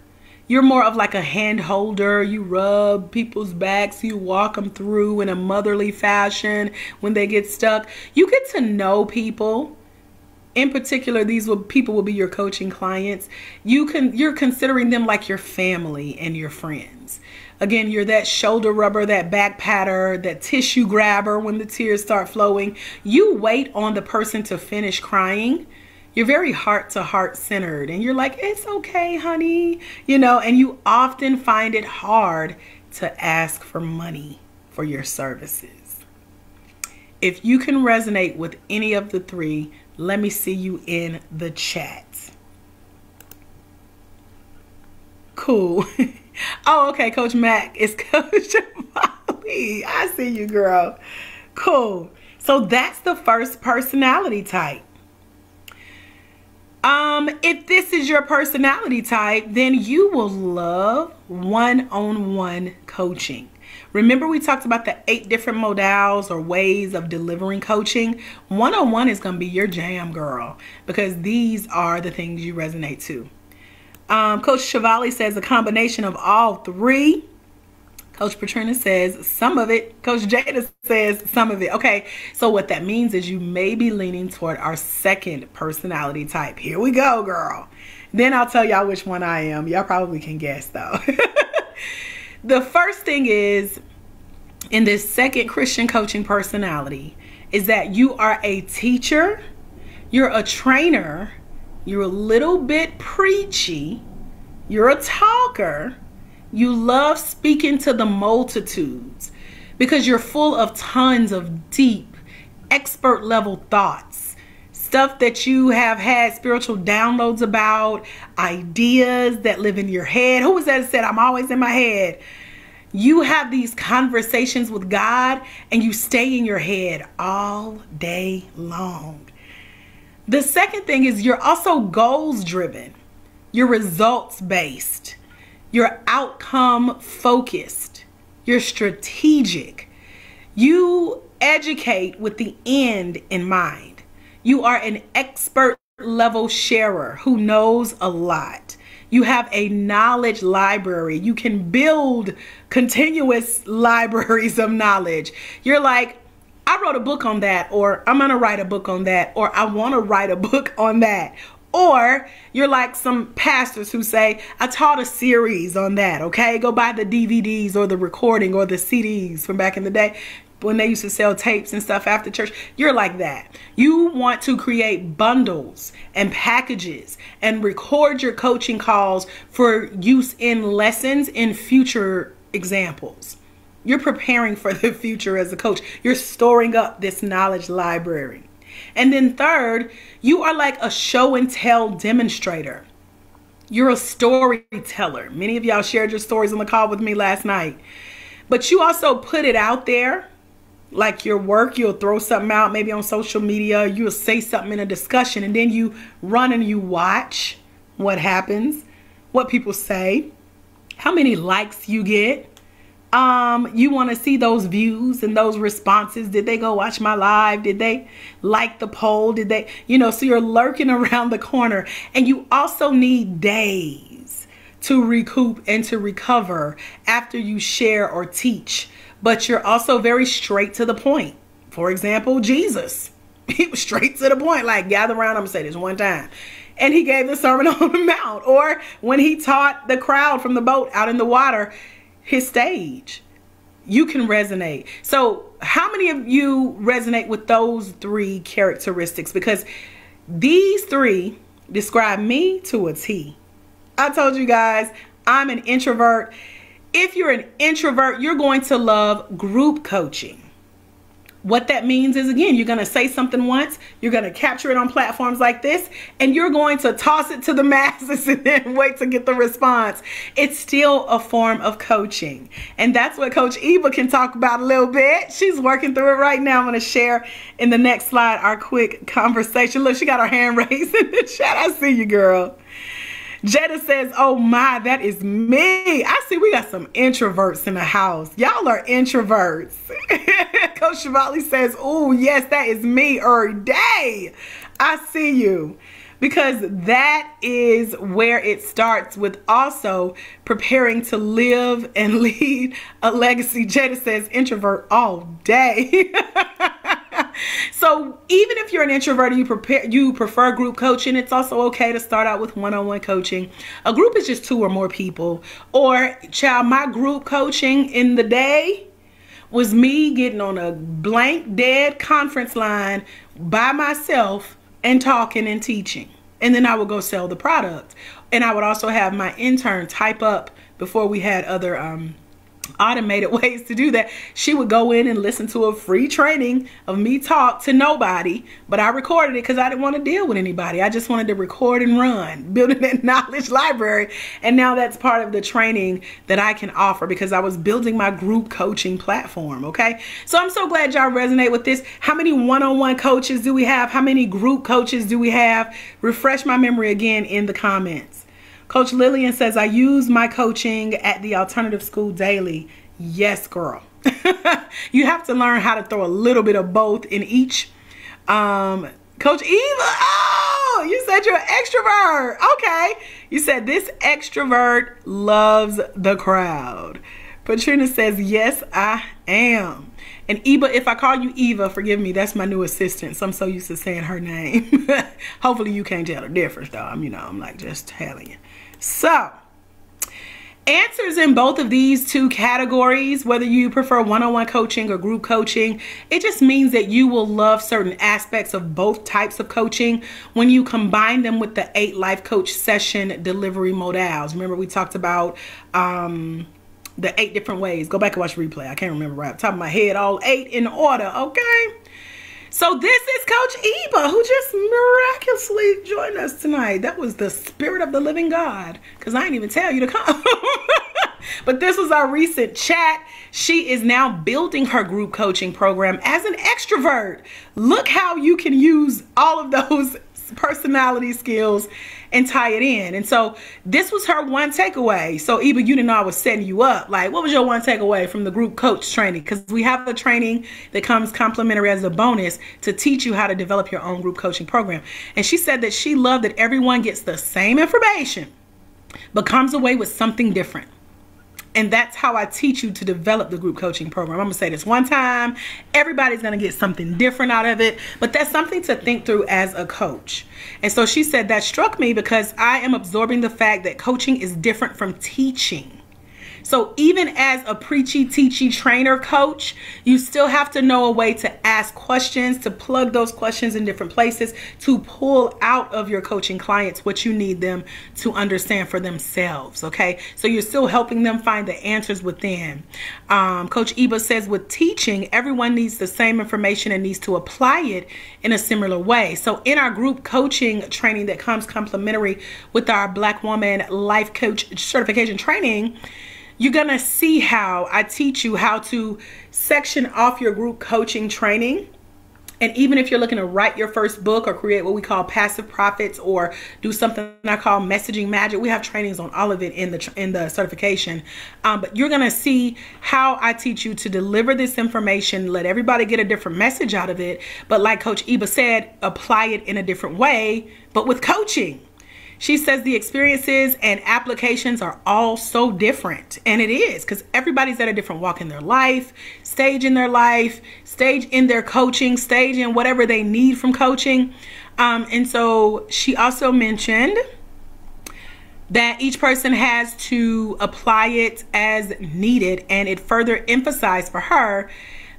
You're more of like a hand holder. You rub people's backs. You walk them through in a motherly fashion when they get stuck. You get to know people. In particular, people will be your coaching clients. You're considering them like your family and your friends. Again, you're that shoulder rubber, that back patter, that tissue grabber when the tears start flowing. You wait on the person to finish crying. You're very heart-to-heart centered and you're like, it's okay, honey, you know, and you often find it hard to ask for money for your services. If you can resonate with any of the three, let me see you in the chat. Cool. Oh, okay. Coach Mac is Coach Molly. I see you, girl. Cool. So that's the first personality type. If this is your personality type, then you will love one-on-one coaching. Remember we talked about the 8 different modals or ways of delivering coaching? One-on-one is going to be your jam, girl, because these are the things you resonate to. Coach Chevali says a combination of all 3. Coach Patrina says some of it. Coach Jada says some of it. Okay, so what that means is you may be leaning toward our second personality type. Here we go, girl. Then I'll tell y'all which one I am. Y'all probably can guess, though. The first thing is, in this second Christian coaching personality, is that you are a teacher, you're a trainer, you're a little bit preachy, you're a talker, you love speaking to the multitudes because you're full of tons of deep, expert level thoughts, stuff that you have had spiritual downloads about, ideas that live in your head. Who was that that said, I'm always in my head? You have these conversations with God and you stay in your head all day long. The second thing is you're also goals driven. You're results based. You're outcome focused. You're strategic. You educate with the end in mind. You are an expert level sharer who knows a lot. You have a knowledge library. You can build continuous libraries of knowledge. You're like, I wrote a book on that, or I'm going to write a book on that, or I want to write a book on that. Or you're like some pastors who say, I taught a series on that, okay? Go buy the DVDs or the recording or the CDs from back in the day when they used to sell tapes and stuff after church. You're like that. You want to create bundles and packages and record your coaching calls for use in lessons in future examples. You're preparing for the future as a coach. You're storing up this knowledge library. And then third, you are like a show and tell demonstrator. You're a storyteller. Many of y'all shared your stories on the call with me last night. But you also put it out there, like your work. You'll throw something out maybe on social media. You'll say something in a discussion, and then you run and you watch what happens, what people say, how many likes you get. You want to see those views and those responses. Did they go watch my live? Did they like the poll? Did they, so you're lurking around the corner, and you also need days to recoup and to recover after you share or teach. But you're also very straight to the point. For example, Jesus, he was straight to the point, like gather around. I'm gonna say this one time. And he gave the Sermon on the Mount. Or when he taught the crowd from the boat out in the water, his stage. You can resonate. So how many of you resonate with those 3 characteristics? Because these 3 describe me to a T. I told you guys, I'm an introvert. If you're an introvert, you're going to love group coaching. What that means is, again, you're going to say something once, you're going to capture it on platforms like this, and you're going to toss it to the masses and then wait to get the response. It's still a form of coaching. And that's what Coach Eva can talk about a little bit. She's working through it right now. I'm going to share in the next slide our quick conversation. Look, she got her hand raised in the chat. I see you, girl. Jetta says, oh my, that is me. I see we got some introverts in the house. Y'all are introverts. Coach Chevali says, oh yes, that is me every day. I see you. Because that is where it starts, with also preparing to live and lead a legacy. Jetta says introvert all day. So even if you're an introvert and you prefer group coaching, it's also okay to start out with one-on-one coaching. A group is just 2 or more people. Or, child, my group coaching in the day was me getting on a blank, dead conference line by myself and talking and teaching. And then I would go sell the product. And I would also have my intern type up before we had other automated ways to do that. She would go in and listen to a free training of me talk to nobody, but I recorded it because I didn't want to deal with anybody. I just wanted to record and run, building that knowledge library. And now that's part of the training that I can offer because I was building my group coaching platform. Okay, so I'm so glad y'all resonate with this. How many one-on-one coaches do we have? How many group coaches do we have? Refresh my memory again in the comments. Coach Lillian says, I use my coaching at the alternative school daily. Yes, girl. You have to learn how to throw a little bit of both in each. Coach Eva, oh, you said you're an extrovert. Okay. You said this extrovert loves the crowd. Patrina says, yes, I am. And Eva, if I call you Eva, forgive me. That's my new assistant. So I'm so used to saying her name. Hopefully you can't tell the difference, though. I'm like just telling you. So, answers in both of these two categories, whether you prefer one-on-one coaching or group coaching, it just means that you will love certain aspects of both types of coaching when you combine them with the 8 life coach session delivery modals. Remember we talked about the 8 different ways. Go back and watch the replay. I can't remember right off the top of my head, all 8 in order, okay? So this is Coach Eva, who just miraculously joined us tonight. That was the spirit of the living God, because I didn't even tell you to come. But this was our recent chat. She is now building her group coaching program as an extrovert. Look how you can use all of those personality skills and tie it in. And so this was her one takeaway. So Eva, you didn't know I was setting you up. Like, what was your one takeaway from the group coach training? Because we have a training that comes complimentary as a bonus to teach you how to develop your own group coaching program. And she said that she loved that everyone gets the same information but comes away with something different. And that's how I teach you to develop the group coaching program. I'm going to say this one time. Everybody's going to get something different out of it. But that's something to think through as a coach. And so she said that struck me because I am absorbing the fact that coaching is different from teaching. So even as a preachy, teachy trainer coach, you still have to know a way to ask questions, to plug those questions in different places, to pull out of your coaching clients what you need them to understand for themselves. Okay, so you're still helping them find the answers within. Coach Eva says with teaching, everyone needs the same information and needs to apply it in a similar way. So in our group coaching training that comes complimentary with our Black Woman Life Coach certification training, you're going to see how I teach you how to section off your group coaching training. And even if you're looking to write your first book or create what we call passive profits or do something I call messaging magic, we have trainings on all of it in the certification. But you're going to see how I teach you to deliver this information, let everybody get a different message out of it. But like Coach Eva said, apply it in a different way, but with coaching. She says the experiences and applications are all so different. And it is, because everybody's at a different walk in their life, stage in their life, stage in their coaching, stage in whatever they need from coaching. And so she also mentioned that each person has to apply it as needed. And it further emphasized for her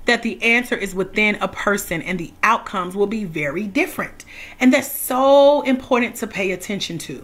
that the answer is within a person and the outcomes will be very different. And that's so important to pay attention to.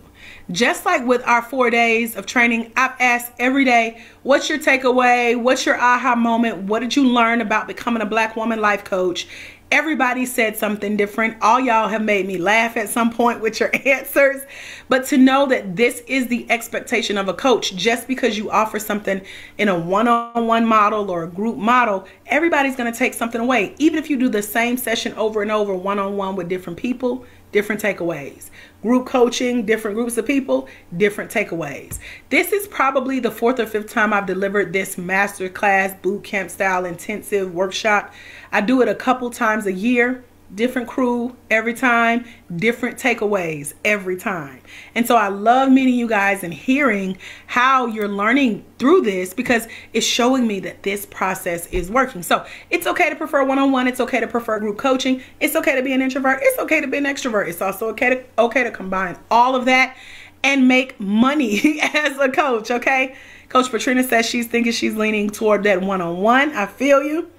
Just like with our 4 days of training, I've asked every day, what's your takeaway? What's your aha moment? What did you learn about becoming a Black woman life coach? Everybody said something different. All y'all have made me laugh at some point with your answers. But to know that this is the expectation of a coach, just because you offer something in a one-on-one model or a group model, everybody's going to take something away. Even if you do the same session over and over, one-on-one with different people, different takeaways. Group coaching, different groups of people, different takeaways. This is probably the 4th or 5th time I've delivered this masterclass, boot camp style intensive workshop. I do it a couple times a year, different crew every time, different takeaways every time. And so I love meeting you guys and hearing how you're learning through this, because it's showing me that this process is working. So it's okay to prefer one-on-one. It's okay to prefer group coaching. It's okay to be an introvert. It's okay to be an extrovert. It's also okay to combine all of that and make money as a coach. Okay. Coach Patrina says she's thinking she's leaning toward that one-on-one. I feel you.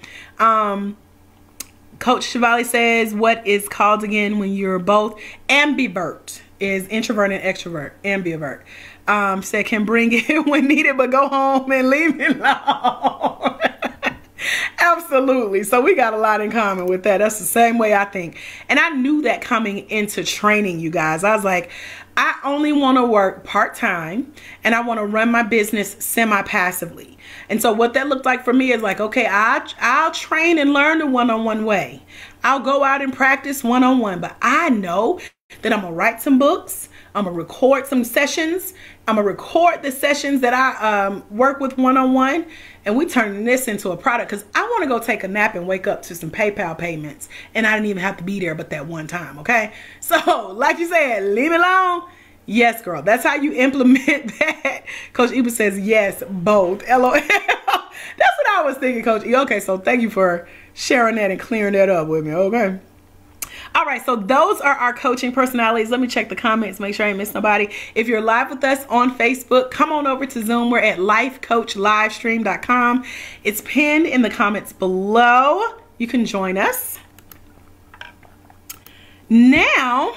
Coach Shivali says, what is called again when you're both? Ambivert is introvert and extrovert. Ambivert. Said can bring it when needed, but go home and leave me alone. Absolutely. So we got a lot in common with that. That's the same way I think. And I knew that coming into training, you guys. I was like, I only want to work part-time and I want to run my business semi-passively. And so what that looked like for me is like, okay, I'll train and learn the one-on-one way. I'll go out and practice one-on-one, but I know that I'm going to write some books. I'm going to record some sessions. I'm going to record the sessions that I work with one-on-one, and we turning this into a product because I want to go take a nap and wake up to some PayPal payments, and I didn't even have to be there but that one time, okay? So, like you said, leave it alone. Yes, girl. That's how you implement that. Coach Eva says yes, both. LOL. That's what I was thinking, Coach E. Okay, so thank you for sharing that and clearing that up with me, okay? All right, so those are our coaching personalities. Let me check the comments, make sure I ain't missed nobody. If you're live with us on Facebook, come on over to Zoom. We're at lifecoachlivestream.com. It's pinned in the comments below. You can join us. Now,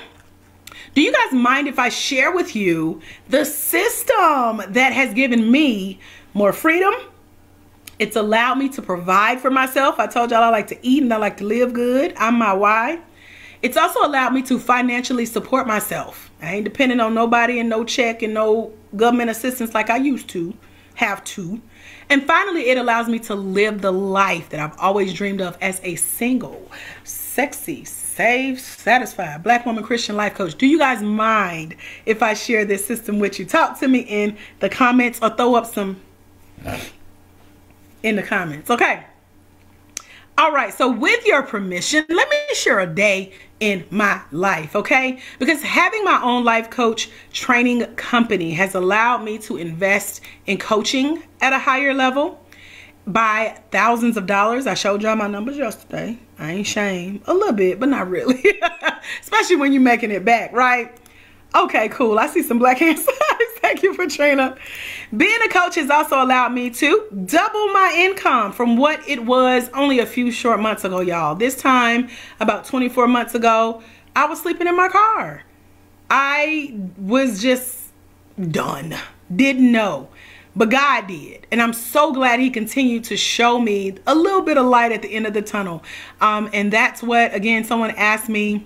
do you guys mind if I share with you the system that has given me more freedom? It's allowed me to provide for myself. I told y'all I like to eat and I like to live good. I'm my why. It's also allowed me to financially support myself. I ain't depending on nobody and no check and no government assistance like I used to have to. And finally, it allows me to live the life that I've always dreamed of as a single, sexy, saved, satisfied Black woman Christian life coach. Do you guys mind if I share this system with you? Talk to me in the comments or throw up some in the comments, okay? All right, so with your permission, let me share a day in my life, okay? Because having my own life coach training company has allowed me to invest in coaching at a higher level by thousands of dollars. I showed y'all my numbers yesterday. I ain't ashamed. A little bit, but not really. Especially when you're making it back, right? Okay, cool. I see some black hands. Thank you for training. Being a coach has also allowed me to double my income from what it was only a few short months ago, y'all. This time, about 24 months ago, I was sleeping in my car. I was just done. Didn't know. But God did. And I'm so glad he continued to show me a little bit of light at the end of the tunnel. And that's what, again, someone asked me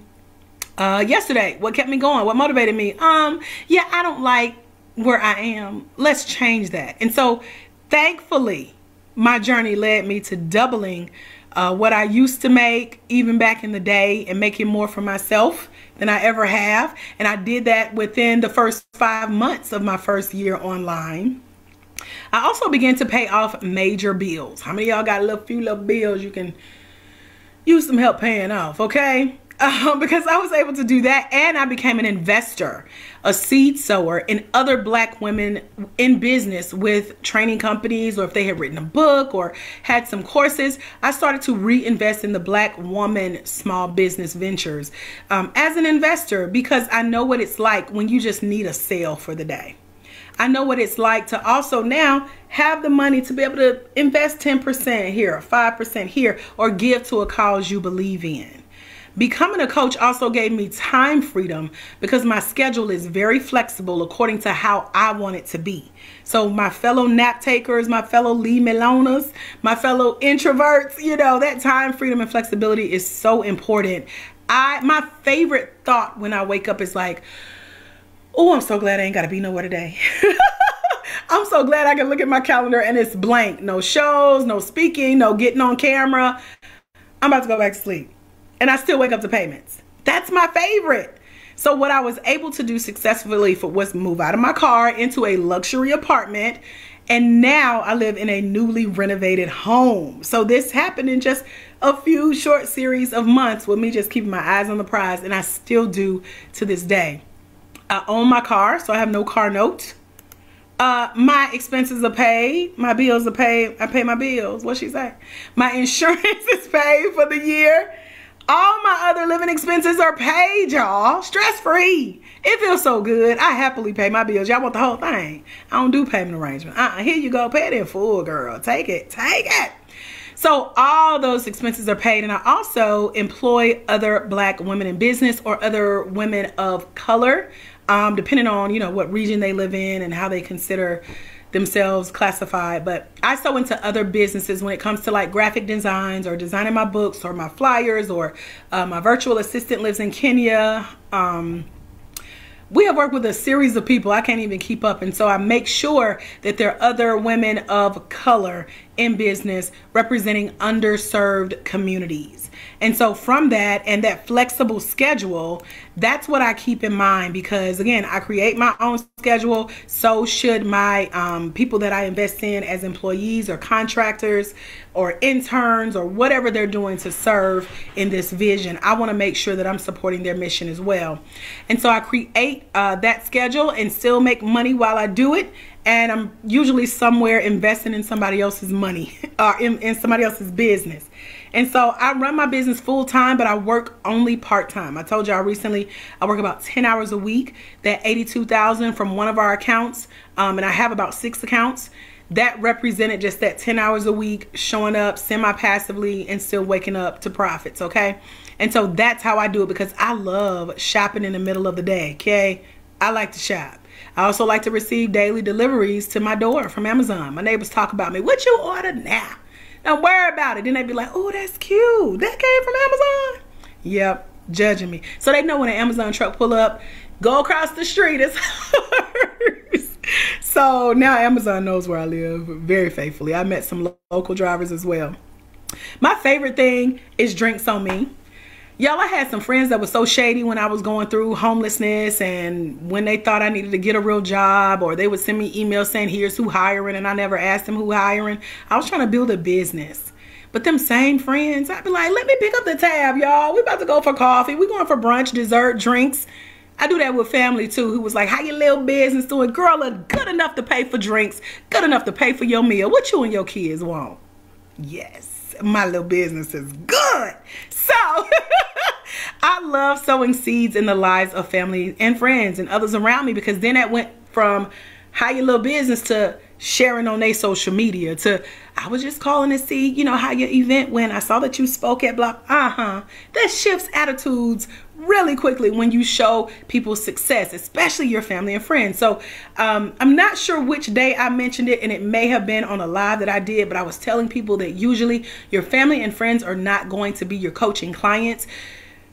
yesterday, what kept me going? What motivated me? Yeah, I don't like where I am. Let's change that. And so thankfully, my journey led me to doubling what I used to make even back in the day and making more for myself than I ever have. And I did that within the first 5 months of my first year online. I also began to pay off major bills. How many of y'all got a few little bills you can use some help paying off, okay? Because I was able to do that, and I became an investor, a seed sower in other Black women in business with training companies, or if they had written a book or had some courses. I started to reinvest in the Black woman small business ventures as an investor, because I know what it's like when you just need a sale for the day. I know what it's like to also now have the money to be able to invest 10% here, 5% here, or give to a cause you believe in. Becoming a coach also gave me time freedom because my schedule is very flexible according to how I want it to be. So my fellow nap takers, my fellow leave me aloners, my fellow introverts, you know, that time freedom and flexibility is so important. My favorite thought when I wake up is like, oh, I'm so glad I ain't got to be nowhere today. I'm so glad I can look at my calendar and it's blank. No shows, no speaking, no getting on camera. I'm about to go back to sleep. And I still wake up to payments. That's my favorite. So what I was able to do successfully was move out of my car into a luxury apartment. And now I live in a newly renovated home. So this happened in just a few short series of months with me just keeping my eyes on the prize. And I still do to this day. I own my car, so I have no car note. My expenses are paid. My bills are paid. I pay my bills. What'd she say? My insurance is paid for the year. All my other living expenses are paid, y'all. Stress-free. It feels so good. I happily pay my bills. Y'all want the whole thing. I don't do payment arrangement. Here you go. Pay it in full, girl. Take it. Take it. So all those expenses are paid. And I also employ other Black women in business or other women of color depending on, you know, what region they live in and how they consider themselves classified. But I sew into other businesses when it comes to like graphic designs or designing my books or my flyers, or my virtual assistant lives in Kenya. We have worked with a series of people I can't even keep up. And so I make sure that there are other women of color in business representing underserved communities. And so from that and that flexible schedule, that's what I keep in mind, because again, I create my own schedule. So should my people that I invest in as employees or contractors or interns or whatever they're doing to serve in this vision. I want to make sure that I'm supporting their mission as well. And so I create that schedule and still make money while I do it. And I'm usually somewhere investing in somebody else's money or in somebody else's business. And so I run my business full time, but I work only part time. I told y'all recently I work about 10 hours a week. That $82,000 from one of our accounts, and I have about 6 accounts. That represented just that 10 hours a week, showing up semi-passively and still waking up to profits, okay? And so that's how I do it, because I love shopping in the middle of the day, okay? I like to shop. I also like to receive daily deliveries to my door from Amazon. My neighbors talk about me. What you order now? Don't worry about it. Then they be like, oh, that's cute. That came from Amazon? Yep, judging me. So they know when an Amazon truck pull up, go across the street, it's hers. So now Amazon knows where I live very faithfully. I met some local drivers as well. My favorite thing is Drinks on Me. Y'all, I had some friends that were so shady when I was going through homelessness, and when they thought I needed to get a real job, or they would send me emails saying, here's who hiring, and I never asked them who hiring. I was trying to build a business. But them same friends, I'd be like, let me pick up the tab, y'all. We about to go for coffee. We going for brunch, dessert, drinks. I do that with family too, who was like, how your little business doing? Girl, look good enough to pay for drinks, good enough to pay for your meal. What you and your kids want? Yes, my little business is good. So I love sowing seeds in the lives of family and friends and others around me, because then that went from how your little business to sharing on their social media to, I was just calling to see, you know, how your event went. I saw that you spoke at blah. That shifts attitudes really quickly when you show people success, especially your family and friends. So I'm not sure which day I mentioned it, and it may have been on a live that I did, but I was telling people that usually your family and friends are not going to be your coaching clients.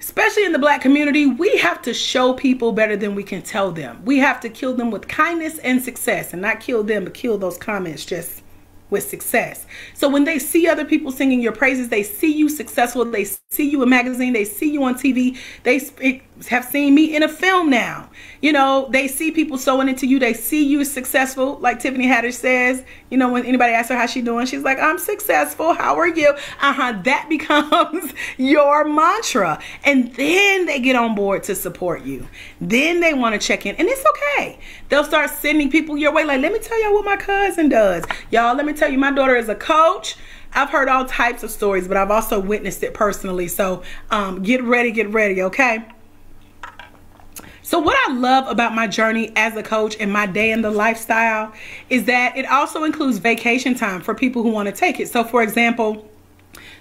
Especially in the Black community, we have to show people better than we can tell them. We have to kill them with kindness and success, and not kill them, but kill those comments just with success. So when they see other people singing your praises, they see you successful, they see you in magazine, they see you on TV, they have seen me in a film now. You know, they see people sewing into you, they see you successful. Like Tiffany Haddish says, you know, when anybody asks her how she's doing, she's like, I'm successful, how are you? That becomes your mantra. And then they get on board to support you. Then they want to check in, and it's okay. They'll start sending people your way, like, let me tell y'all what my cousin does. Y'all, let me tell you, my daughter is a coach. I've heard all types of stories, but I've also witnessed it personally. So get ready, okay? So what I love about my journey as a coach and my day in the lifestyle is that it also includes vacation time for people who want to take it. So for example,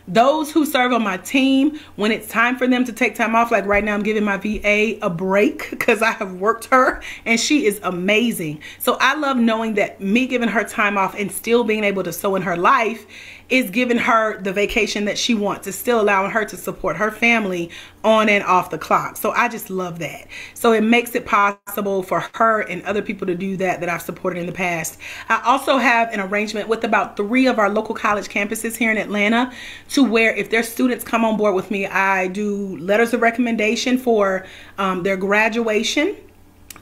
those who serve on my team, when it's time for them to take time off, like right now I'm giving my VA a break because I have worked her and she is amazing. So I love knowing that me giving her time off and still being able to sow in her life is giving her the vacation that she wants. It's still allowing her to support her family on and off the clock. So I just love that. So it makes it possible for her and other people to do that I've supported in the past. I also have an arrangement with about 3 of our local college campuses here in Atlanta, to where if their students come on board with me, I do letters of recommendation for their graduation.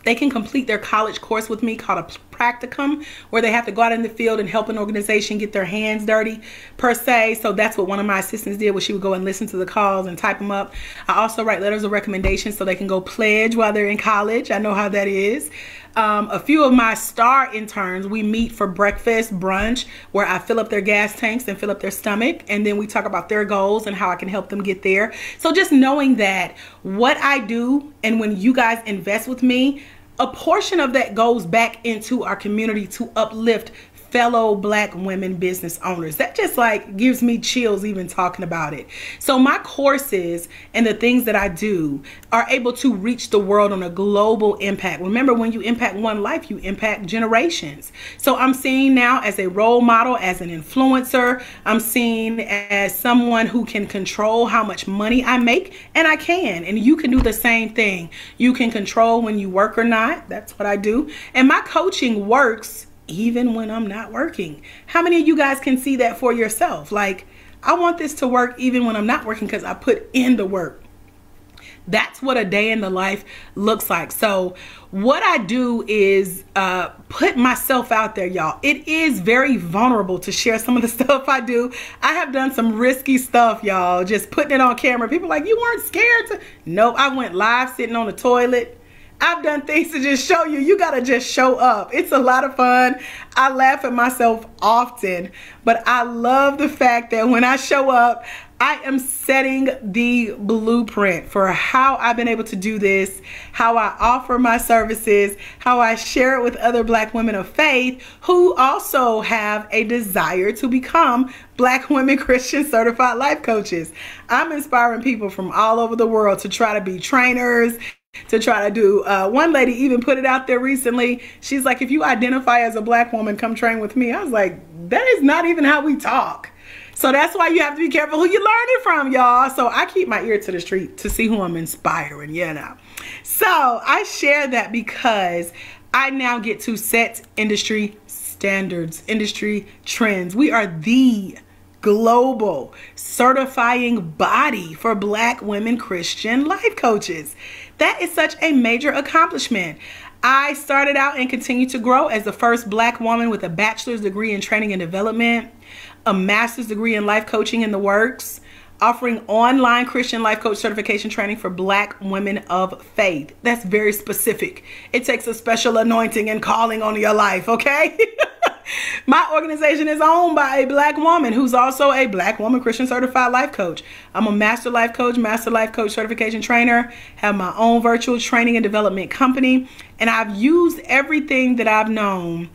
They can complete their college course with me called a practicum, where they have to go out in the field and help an organization get their hands dirty per se. So that's what one of my assistants did, where she would go and listen to the calls and type them up. I also write letters of recommendation so they can go pledge while they're in college. I know how that is. A few of my star interns, we meet for breakfast, brunch, where I fill up their gas tanks and fill up their stomach. And then we talk about their goals and how I can help them get there. So just knowing that what I do, and when you guys invest with me, a portion of that goes back into our community to uplift fellow Black women business owners. That just like gives me chills even talking about it. So my courses and the things that I do are able to reach the world on a global impact. Remember, when you impact one life, you impact generations. So I'm seen now as a role model, as an influencer. I'm seen as someone who can control how much money I make, and I can. And you can do the same thing. You can control when you work or not. That's what I do. And my coaching works even when I'm not working. How many of you guys can see that for yourself? Like, I want this to work even when I'm not working because I put in the work. That's what a day in the life looks like. So what I do is put myself out there, y'all. It is very vulnerable to share some of the stuff I do. I have done some risky stuff, y'all, just putting it on camera. People are like, you weren't scared to? Nope, I went live sitting on the toilet. I've done things to just show you. You got to just show up. It's a lot of fun. I laugh at myself often, but I love the fact that when I show up, I am setting the blueprint for how I've been able to do this, how I offer my services, how I share it with other Black women of faith who also have a desire to become Black women Christian certified life coaches. I'm inspiring people from all over the world to try to be trainers, to try to do, one lady even put it out there recently. She's like, if you identify as a Black woman, come train with me. I was like, that is not even how we talk. So that's why you have to be careful who you learn it from, y'all. So I keep my ear to the street to see who I'm inspiring, you know. So I share that because I now get to set industry standards, industry trends. We are the global certifying body for Black women Christian life coaches. That is such a major accomplishment. I started out and continue to grow as the first Black woman with a bachelor's degree in training and development, a master's degree in life coaching in the works, offering online Christian life coach certification training for Black women of faith. That's very specific. It takes a special anointing and calling on your life, okay? My organization is owned by a Black woman who's also a Black woman Christian certified life coach. I'm a master life coach certification trainer, have my own virtual training and development company, and I've used everything that I've known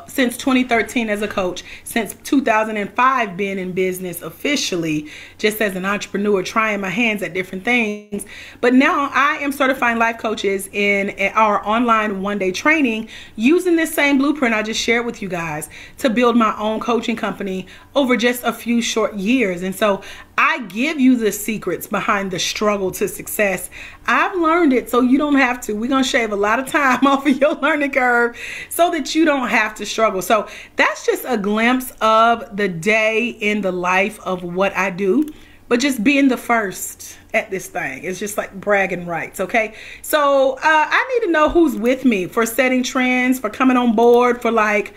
since 2013 as a coach, since 2005 being in business officially, just as an entrepreneur, trying my hands at different things. But now I am certifying life coaches in our online one-day training using this same blueprint I just shared with you guys to build my own coaching company over just a few short years. And so I give you the secrets behind the struggle to success. I've learned it so you don't have to. We're going to shave a lot of time off of your learning curve so that you don't have to struggle. So that's just a glimpse of the day in the life of what I do. But just being the first at this thing is just like bragging rights, okay? So I need to know who's with me for setting trends, for coming on board, for like,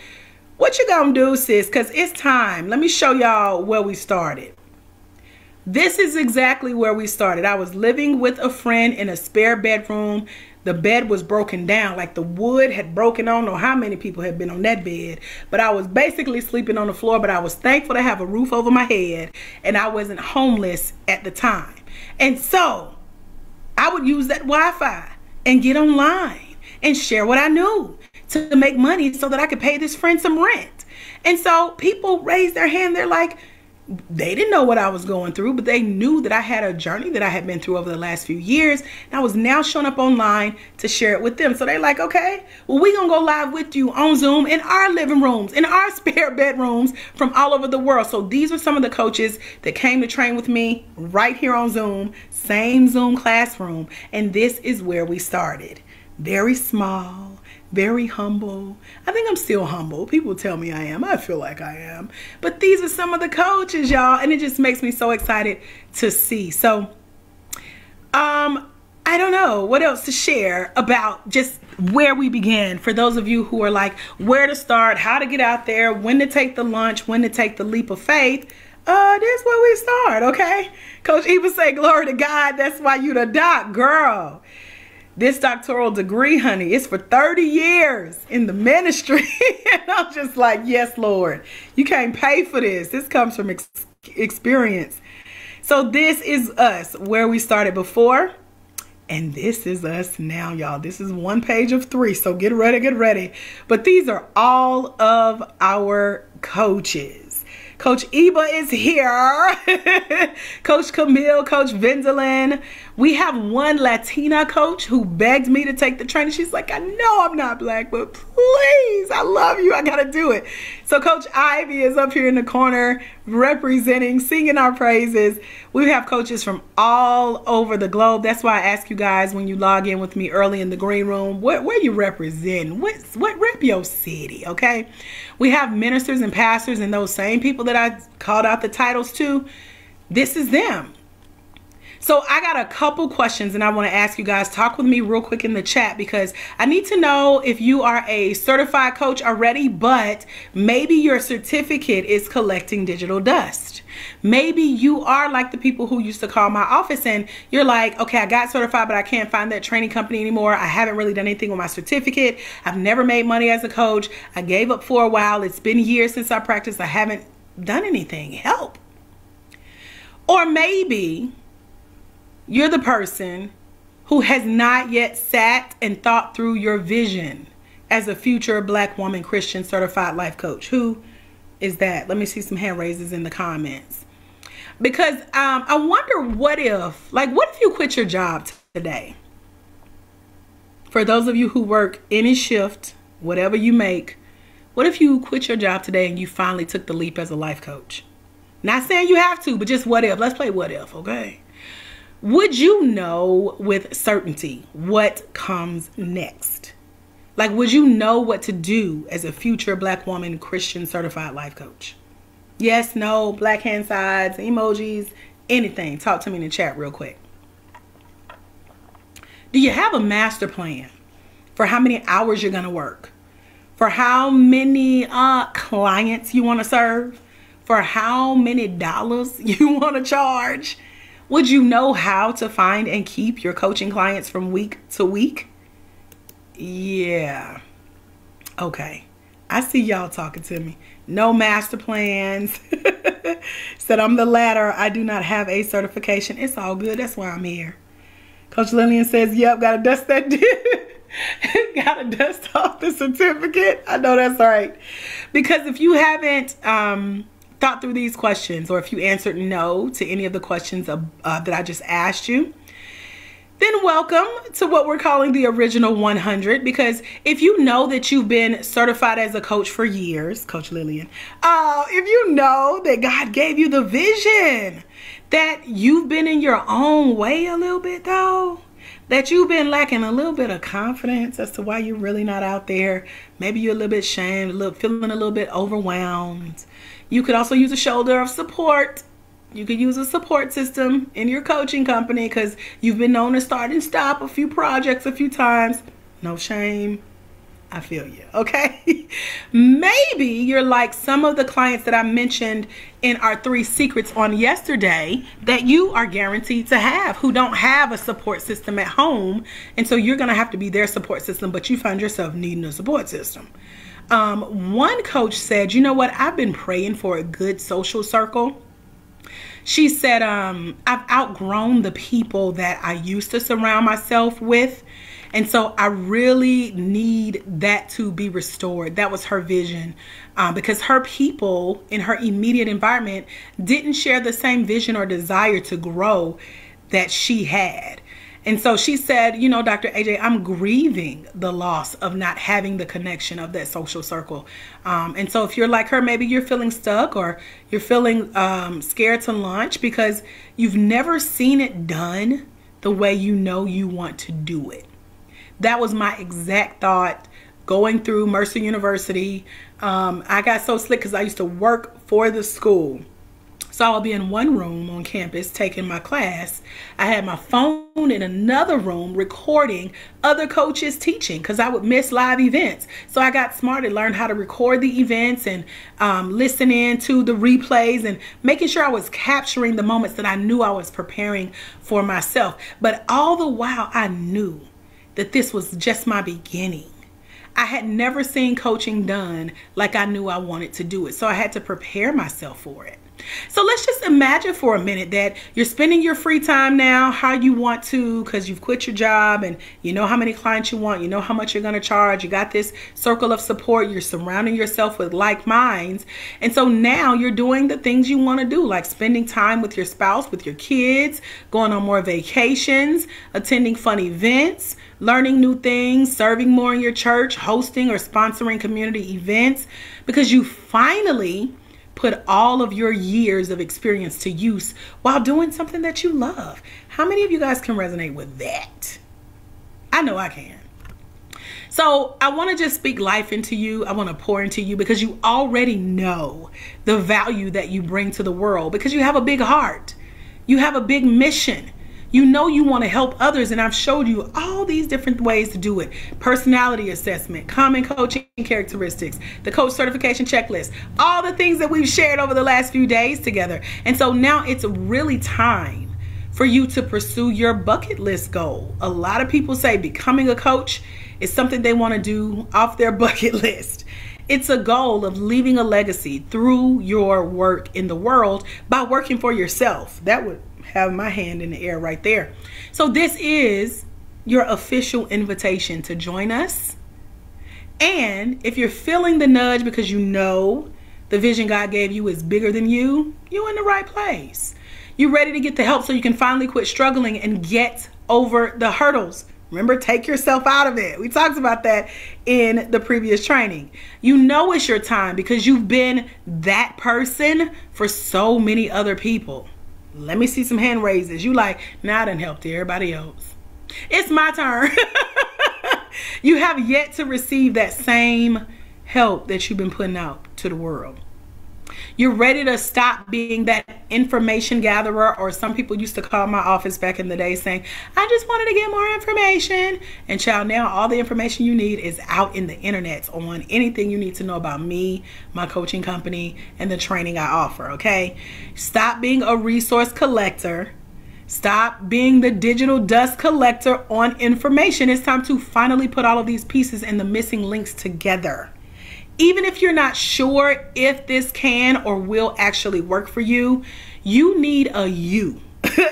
what you gonna do, sis? Because it's time. Let me show y'all where we started. This is exactly where we started. I was living with a friend in a spare bedroom. The bed was broken down, like the wood had broken. I don't know how many people had been on that bed, but I was basically sleeping on the floor. But I was thankful to have a roof over my head, and I wasn't homeless at the time. And so I would use that Wi-Fi and get online and share what I knew to make money so that I could pay this friend some rent. And so people raised their hand. They're like, they didn't know what I was going through, but they knew that I had a journey that I had been through over the last few years. And I was now showing up online to share it with them. So they're like, okay, well, we're going to go live with you on Zoom in our living rooms, in our spare bedrooms from all over the world. So these are some of the coaches that came to train with me right here on Zoom, same Zoom classroom. And this is where we started. Very small, very humble. I think I'm still humble. People tell me I am. I feel like I am. But these are some of the coaches, y'all. And it just makes me so excited to see. So, I don't know what else to share about just where we began. For those of you who are like, where to start, how to get out there, when to take the lunch, when to take the leap of faith. This is where we start, okay? Coach Eva say, glory to God. That's why you the doc, girl. This doctoral degree, honey, it's for 30 years in the ministry. And I'm just like, yes, Lord, you can't pay for this. This comes from experience. So this is us, where we started before And this is us now, y'all. This is 1 page of 3. So get ready, get ready. But these are all of our coaches. Coach Eba is here. Coach Camille, Coach Vindelin. We have one Latina coach who begged me to take the training. She's like, I know I'm not black, but please, I love you. I got to do it. So Coach Ivy is up here in the corner representing, singing our praises. We have coaches from all over the globe. That's why I ask you guys when you log in with me early in the green room, where you represent, what rep your city, okay? We have ministers and pastors and those same people that I called out the titles to. This is them. So I got a couple questions and I want to ask you guys. Talk with me real quick in the chat because I need to know if you are a certified coach already, but maybe your certificate is collecting digital dust. Maybe you are like the people who used to call my office and you're like, okay, I got certified, but I can't find that training company anymore. I haven't really done anything with my certificate. I've never made money as a coach. I gave up for a while. It's been years since I practiced. I haven't done anything. Help. Or maybe you're the person who has not yet sat and thought through your vision as a future Black woman Christian certified life coach. Who is that? Let me see some hand raises in the comments. Because I wonder what if you quit your job today? For those of you who work any shift, whatever you make, what if you quit your job today and you finally took the leap as a life coach? Not saying you have to, but just what if. Let's play what if, okay? Would you know with certainty what comes next? Like, would you know what to do as a future Black woman Christian certified life coach? Yes, no, black hand sides, emojis, anything. Talk to me in the chat real quick. Do you have a master plan for how many hours you're going to work? For how many clients you want to serve? For how many dollars you want to charge? Would you know how to find and keep your coaching clients from week to week? Yeah. Okay. I see y'all talking to me. No master plans. Said I'm the latter. I do not have a certification. It's all good. That's why I'm here. Coach Lillian says, yep, gotta dust that gotta dust off the certificate. I know that's right. Because if you haven't thought through these questions, or if you answered no to any of the questions that I just asked you, then welcome to what we're calling the original 100. Because if you know that you've been certified as a coach for years, Coach Lillian, if you know that God gave you the vision, that you've been in your own way a little bit though, that you've been lacking a little bit of confidence as to why you're really not out there. Maybe you're a little bit ashamed, feeling a little bit overwhelmed. You could also use a shoulder of support. You could use a support system in your coaching company because you've been known to start and stop a few projects a few times. No shame. I feel you, okay? Maybe you're like some of the clients that I mentioned in our 3 secrets on yesterday that you are guaranteed to have, who don't have a support system at home. And so you're going to have to be their support system, but you find yourself needing a support system. One coach said, you know what? I've been praying for a good social circle. She said, I've outgrown the people that I used to surround myself with. And so I really need that to be restored. That was her vision, because her people in her immediate environment didn't share the same vision or desire to grow that she had. And so she said, you know, Dr. AJ, I'm grieving the loss of not having the connection of that social circle. And so if you're like her, maybe you're feeling stuck or you're feeling scared to launch because you've never seen it done the way you know you want to do it. That was my exact thought going through Mercer University. I got so slick because I used to work for the school. So I'll be in one room on campus taking my class. I had my phone in another room recording other coaches teaching because I would miss live events. So I got smart and learned how to record the events and listen in to the replays and making sure I was capturing the moments that I knew I was preparing for myself. But all the while I knew that this was just my beginning. I had never seen coaching done like I knew I wanted to do it. So I had to prepare myself for it. So let's just imagine for a minute that you're spending your free time now how you want to, because you've quit your job and you know how many clients you want, you know how much you're going to charge, you got this circle of support, you're surrounding yourself with like minds. And so now you're doing the things you want to do, like spending time with your spouse, with your kids, going on more vacations, attending fun events, learning new things, serving more in your church, hosting or sponsoring community events, because you finally put all of your years of experience to use while doing something that you love. How many of you guys can resonate with that? I know I can. So I want to just speak life into you. I want to pour into you because you already know the value that you bring to the world, because you have a big heart. You have a big mission. You know you want to help others, and I've showed you all these different ways to do it. Personality assessment, common coaching characteristics, the coach certification checklist, all the things that we've shared over the last few days together. And so now it's really time for you to pursue your bucket list goal. A lot of people say becoming a coach is something they want to do off their bucket list. It's a goal of leaving a legacy through your work in the world by working for yourself. That would have my hand in the air right there. So this is your official invitation to join us. And if you're feeling the nudge because you know the vision God gave you is bigger than you, you're in the right place. You're ready to get the help so you can finally quit struggling and get over the hurdles. Remember, take yourself out of it. We talked about that in the previous training. You know it's your time because you've been that person for so many other people. Let me see some hand raises. You like, nah, I done helped everybody else. It's my turn. You have yet to receive that same help that you've been putting out to the world. You're ready to stop being that information gatherer, or some people used to call my office back in the day saying, I just wanted to get more information. And child, now all the information you need is out in the internet on anything you need to know about me, my coaching company, and the training I offer, okay? Stop being a resource collector. Stop being the digital dust collector on information. It's time to finally put all of these pieces and the missing links together. Even if you're not sure if this can or will actually work for you, you need a you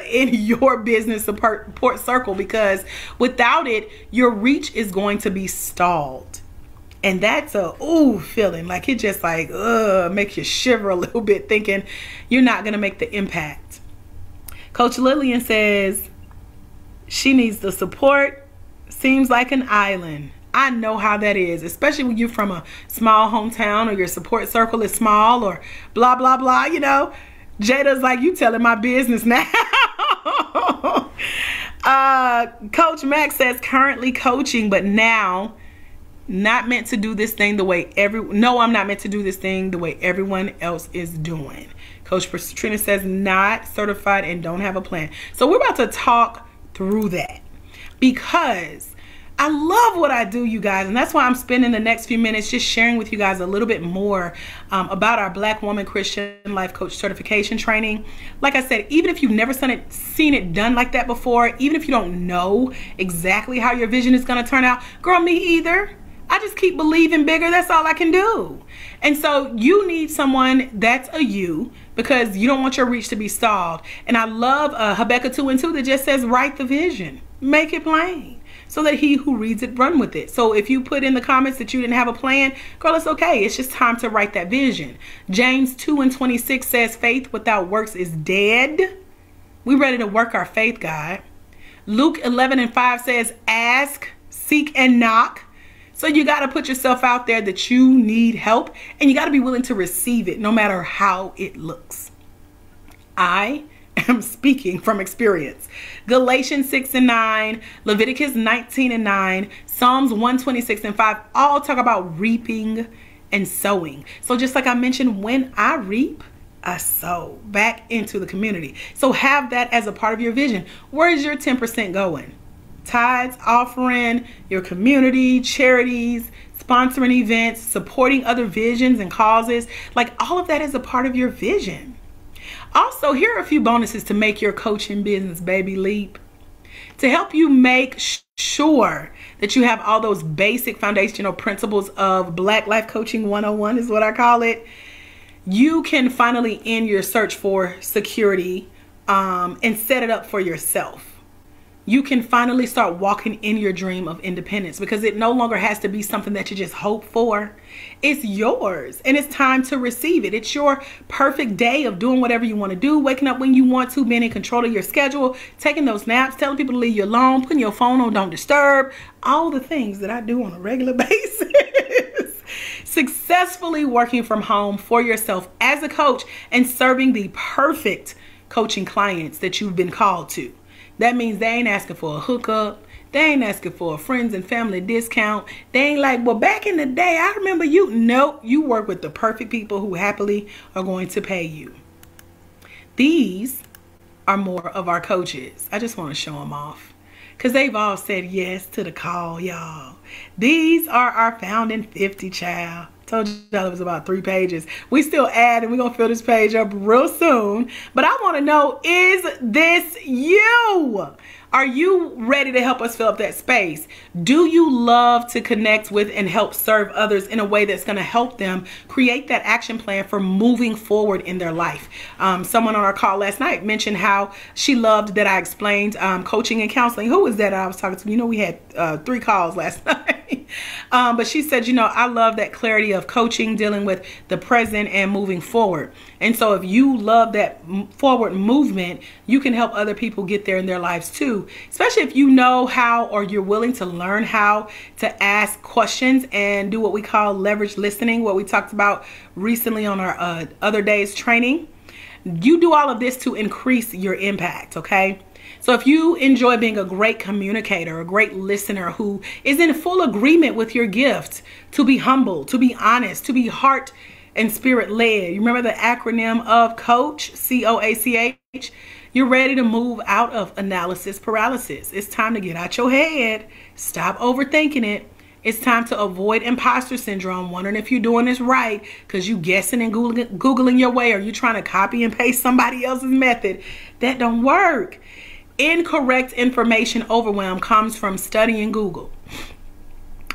in your business support circle, because without it, your reach is going to be stalled. And that's a feeling, like it just like makes you shiver a little bit, thinking you're not going to make the impact. Coach Lillian says she needs the support. Seems like an island. I know how that is, especially when you're from a small hometown or your support circle is small or blah, blah, blah, you know. Jada's like, you telling my business now. Coach Max says currently coaching, but now not meant to do this thing the way I'm not meant to do this thing the way everyone else is doing. Coach Trina says not certified and don't have a plan. So we're about to talk through that, because I love what I do, you guys, and that's why I'm spending the next few minutes just sharing with you guys a little bit more about our Black Woman Christian Life Coach Certification Training. Like I said, even if you've never seen it done like that before, even if you don't know exactly how your vision is going to turn out, girl, me either. I just keep believing bigger. That's all I can do. And so you need someone that's a you, because you don't want your reach to be stalled. And I love Habakkuk 2:2 that just says, write the vision, make it plain, so that he who reads it run with it. So if you put in the comments that you didn't have a plan, girl, it's okay. It's just time to write that vision. James 2:26 says faith without works is dead. We ready to work our faith, God. Luke 11:5 says ask, seek, and knock. So you got to put yourself out there that you need help, and you got to be willing to receive it no matter how it looks. I am speaking from experience. Galatians 6:9, Leviticus 19:9, Psalms 126:5 all talk about reaping and sowing. So just like I mentioned, when I reap, I sow back into the community. So have that as a part of your vision. Where is your 10% going? Tithes, offering, your community, charities, sponsoring events, supporting other visions and causes. Like all of that is a part of your vision. Also, here are a few bonuses to make your coaching business baby leap. To help you make sure that you have all those basic foundational principles of Black Life Coaching 101 is what I call it. you can finally end your search for security and set it up for yourself. You can finally start walking in your dream of independence, because it no longer has to be something that you just hope for. It's yours, and it's time to receive it. It's your perfect day of doing whatever you want to do, waking up when you want to, being in control of your schedule, taking those naps, telling people to leave you alone, putting your phone on don't disturb, all the things that I do on a regular basis. Successfully working from home for yourself as a coach and serving the perfect coaching clients that you've been called to. That means they ain't asking for a hookup. They ain't asking for a friends and family discount. They ain't like, well, back in the day, I remember you. Nope, you work with the perfect people who happily are going to pay you. These are more of our coaches. I just want to show them off, because they've all said yes to the call, y'all. These are our founding 50, child. Told y'all it was about 3 pages. We still add, and we're going to fill this page up real soon. But I want to know, is this you? Are you ready to help us fill up that space? Do you love to connect with and help serve others in a way that's going to help them create that action plan for moving forward in their life? Someone on our call last night mentioned how she loved that I explained coaching and counseling. Who was that I was talking to? You know, we had 3 calls last night. But she said, you know, I love that clarity of coaching, dealing with the present and moving forward. And so if you love that forward movement, you can help other people get there in their lives too. Especially if you know how, or you're willing to learn how to ask questions and do what we call leverage listening, what we talked about recently on our other day's training. You do all of this to increase your impact, okay? So if you enjoy being a great communicator, a great listener who is in full agreement with your gift, to be humble, to be honest, to be heart and spirit led. You remember the acronym of COACH, COACH? You're ready to move out of analysis paralysis. It's time to get out your head. Stop overthinking it. It's time to avoid imposter syndrome, wondering if you're doing this right because you guessing and Googling your way, or you trying to copy and paste somebody else's method. That don't work. Incorrect information overwhelm comes from studying Google.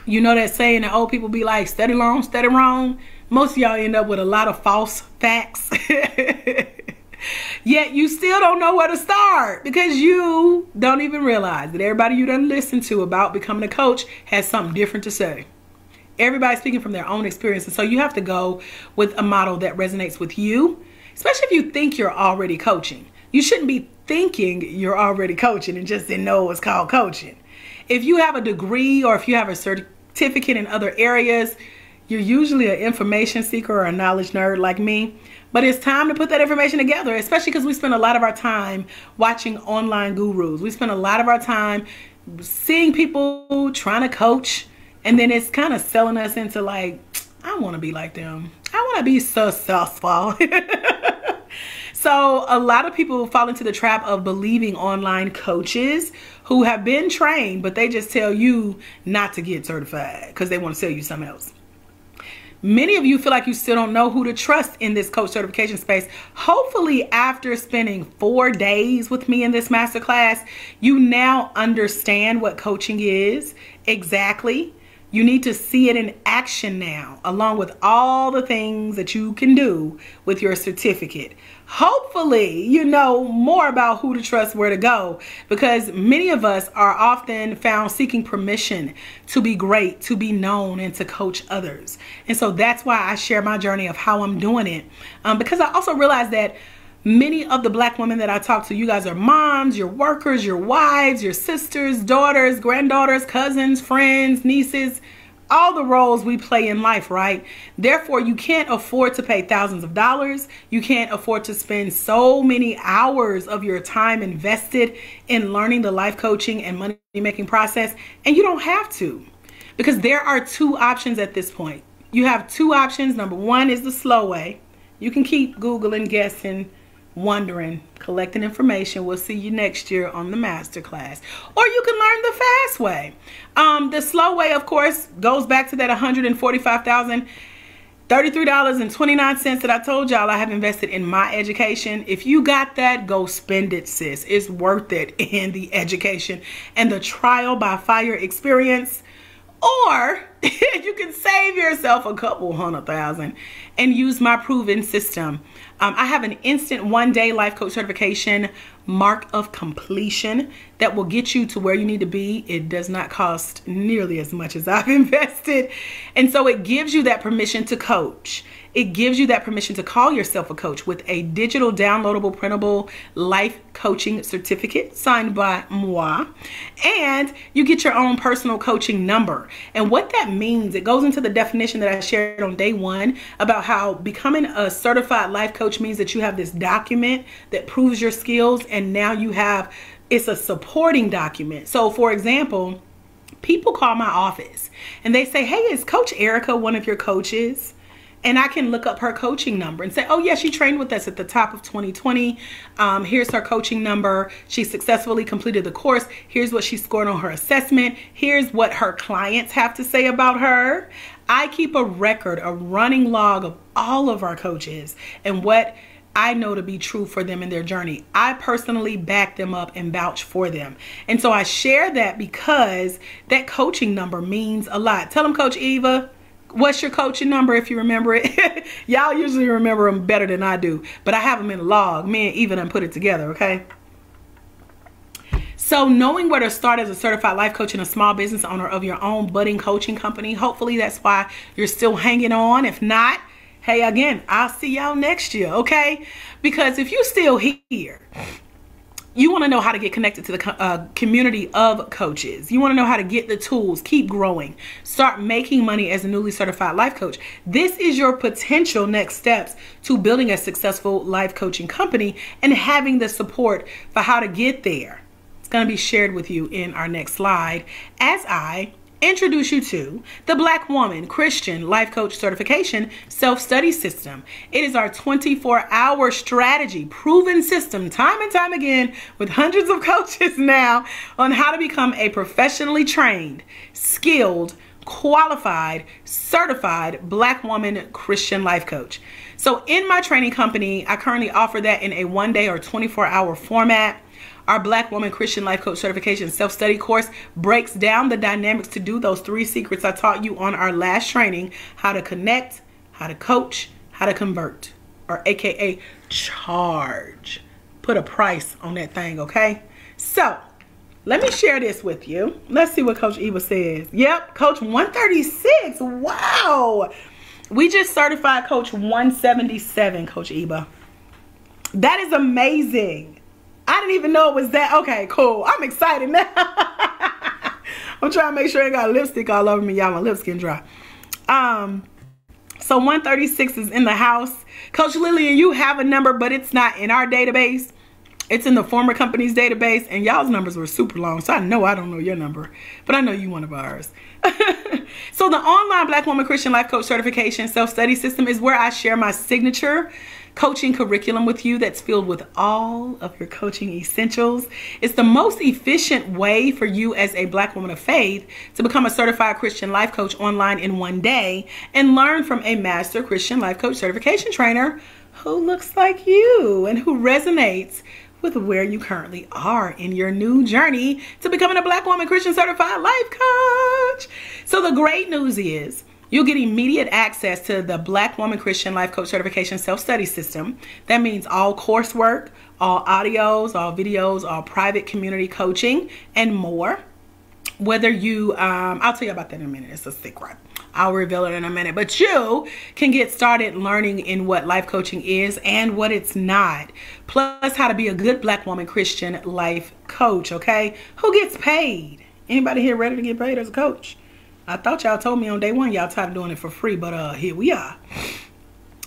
You know that saying that old people be like, study long, study wrong? Most of y'all end up with a lot of false facts. Yet you still don't know where to start, because you don't even realize that everybody you done listened to about becoming a coach has something different to say. Everybody's speaking from their own experience. And so you have to go with a model that resonates with you, especially if you think you're already coaching. You shouldn't be thinking you're already coaching and just didn't know it's called coaching. If you have a degree or if you have a certificate in other areas, you're usually an information seeker or a knowledge nerd like me. But it's time to put that information together, especially because we spend a lot of our time watching online gurus. We spend a lot of our time seeing people trying to coach, and then it's kind of selling us into like, I want to be like them. I want to be successful. So a lot of people fall into the trap of believing online coaches who have been trained, but they just tell you not to get certified because they want to sell you something else. Many of you feel like you still don't know who to trust in this coach certification space. Hopefully, after spending 4 days with me in this masterclass, you now understand what coaching is exactly. You need to see it in action now, along with all the things that you can do with your certificate. Hopefully, you know more about who to trust, where to go, because many of us are often found seeking permission to be great, to be known, and to coach others. And so that's why I share my journey of how I'm doing it, because I also realize that many of the Black women that I talk to, you guys are moms, your workers, your wives, your sisters, daughters, granddaughters, cousins, friends, nieces, all the roles we play in life, right? Therefore, you can't afford to pay thousands of dollars. You can't afford to spend so many hours of your time invested in learning the life coaching and money making process. And you don't have to, because there are 2 options at this point. You have 2 options. Number 1 is the slow way. You can keep Googling, guessing, wondering, collecting information. We'll see you next year on the masterclass. Or you can learn the fast way. The slow way, of course, goes back to that $145,033.29 that I told y'all I have invested in my education. If you got that, go spend it, sis. It's worth it in the education and the trial by fire experience. Or you can save yourself a couple $100,000 and use my proven system. I have an instant one-day life coach certification mark of completion that will get you to where you need to be. It does not cost nearly as much as I've invested. And so it gives you that permission to coach. It gives you that permission to call yourself a coach with a digital downloadable printable life coaching certificate signed by moi. And you get your own personal coaching number. And what that means, it goes into the definition that I shared on day one about how becoming a certified life coach means that you have this document that proves your skills, and now you have, it's a supporting document. So for example, people call my office and they say, hey, is Coach Erica one of your coaches? And I can look up her coaching number and say, oh yeah, she trained with us at the top of 2020. Here's her coaching number. She successfully completed the course. Here's what she scored on her assessment. Here's what her clients have to say about her. I keep a record, a running log of all of our coaches and what I know to be true for them in their journey. I personally back them up and vouch for them. And so I share that because that coaching number means a lot. Tell them, Coach Eva, what's your coaching number if you remember it? Y'all usually remember them better than I do, but I have them in a log. Me and Eva done put it together, okay? So knowing where to start as a certified life coach and a small business owner of your own budding coaching company, hopefully that's why you're still hanging on. If not, hey, again, I'll see y'all next year, okay? Because if you're still here, you want to know how to get connected to the community of coaches. You want to know how to get the tools, keep growing, start making money as a newly certified life coach. This is your potential next steps to building a successful life coaching company and having the support for how to get there. It's going to be shared with you in our next slide as I introduce you to the Black Woman Christian Life Coach Certification Self-Study System. It is our 24-hour strategy, proven system time and time again with hundreds of coaches now on how to become a professionally trained, skilled, qualified, certified Black woman Christian life coach. So in my training company, I currently offer that in a 1-day or 24-hour format. Our Black Woman Christian Life Coach Certification Self-Study course breaks down the dynamics to do those 3 secrets I taught you on our last training: how to connect, how to coach, how to convert, or AKA charge. Put a price on that thing, okay? So let me share this with you. Let's see what Coach Eva says. Yep, Coach 136. Wow. We just certified Coach 177, Coach Eva. That is amazing. I didn't even know it was that. Okay, cool. I'm excited now. I'm trying to make sure I got lipstick all over me. Y'all, my lips getting dry. So 136 is in the house. Coach Lillian, you have a number, but it's not in our database. It's in the former company's database, and y'all's numbers were super long, so I know I don't know your number, but I know you one of ours. So the online Black Woman Christian Life Coach Certification Self-Study System is where I share my signature coaching curriculum with you that's filled with all of your coaching essentials. It's the most efficient way for you as a Black woman of faith to become a certified Christian life coach online in 1 day and learn from a master Christian life coach certification trainer who looks like you and who resonates with where you currently are in your new journey to becoming a Black woman Christian certified life coach. So the great news is you'll get immediate access to the Black Woman Christian Life Coach Certification Self-Study System. That means all coursework, all audios, all videos, all private community coaching, and more. Whether you, I'll tell you about that in a minute. It's a secret. I'll reveal it in a minute. But you can get started learning in what life coaching is and what it's not. Plus how to be a good Black woman Christian life coach, okay? Who gets paid? Anybody here ready to get paid as a coach? I thought y'all told me on day one y'all tired of doing it for free, but here we are.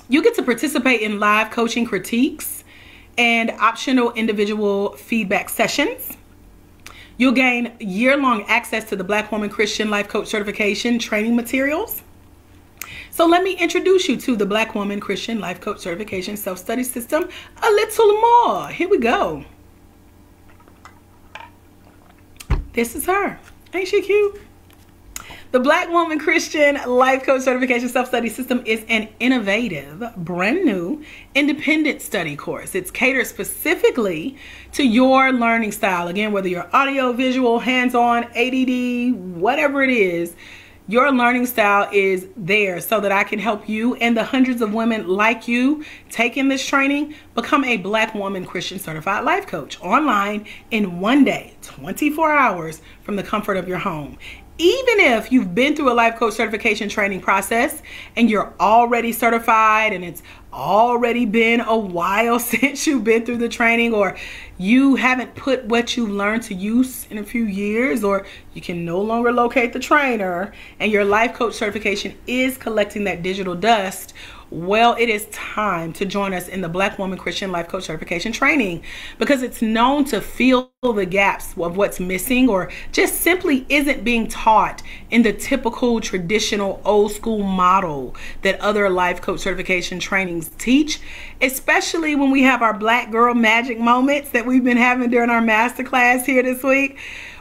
You get to participate in live coaching critiques and optional individual feedback sessions. You'll gain year-long access to the Black Woman Christian Life Coach Certification training materials. So let me introduce you to the Black Woman Christian Life Coach Certification Self-Study System a little more. Here we go. This is her. Ain't she cute? The Black Woman Christian Life Coach Certification Self-Study System is an innovative, brand new, independent study course. It's catered specifically to your learning style. Again, whether you're audio, visual, hands-on, ADD, whatever it is, Your learning style is there so that I can help you and the hundreds of women like you taking this training become a Black woman Christian certified life coach online in one day, 24 hours from the comfort of your home. Even if you've been through a life coach certification training process and you're already certified and it's already been a while since you've been through the training, or you haven't put what you learned to use in a few years, or you can no longer locate the trainer and your life coach certification is collecting that digital dust, well, it is time to join us in the Black Woman Christian Life Coach Certification Training, because it's known to fill the gaps of what's missing or just simply isn't being taught in the typical traditional old school model that other life coach certification trainings teach, especially when we have our Black girl magic moments that we've been having during our masterclass here this week,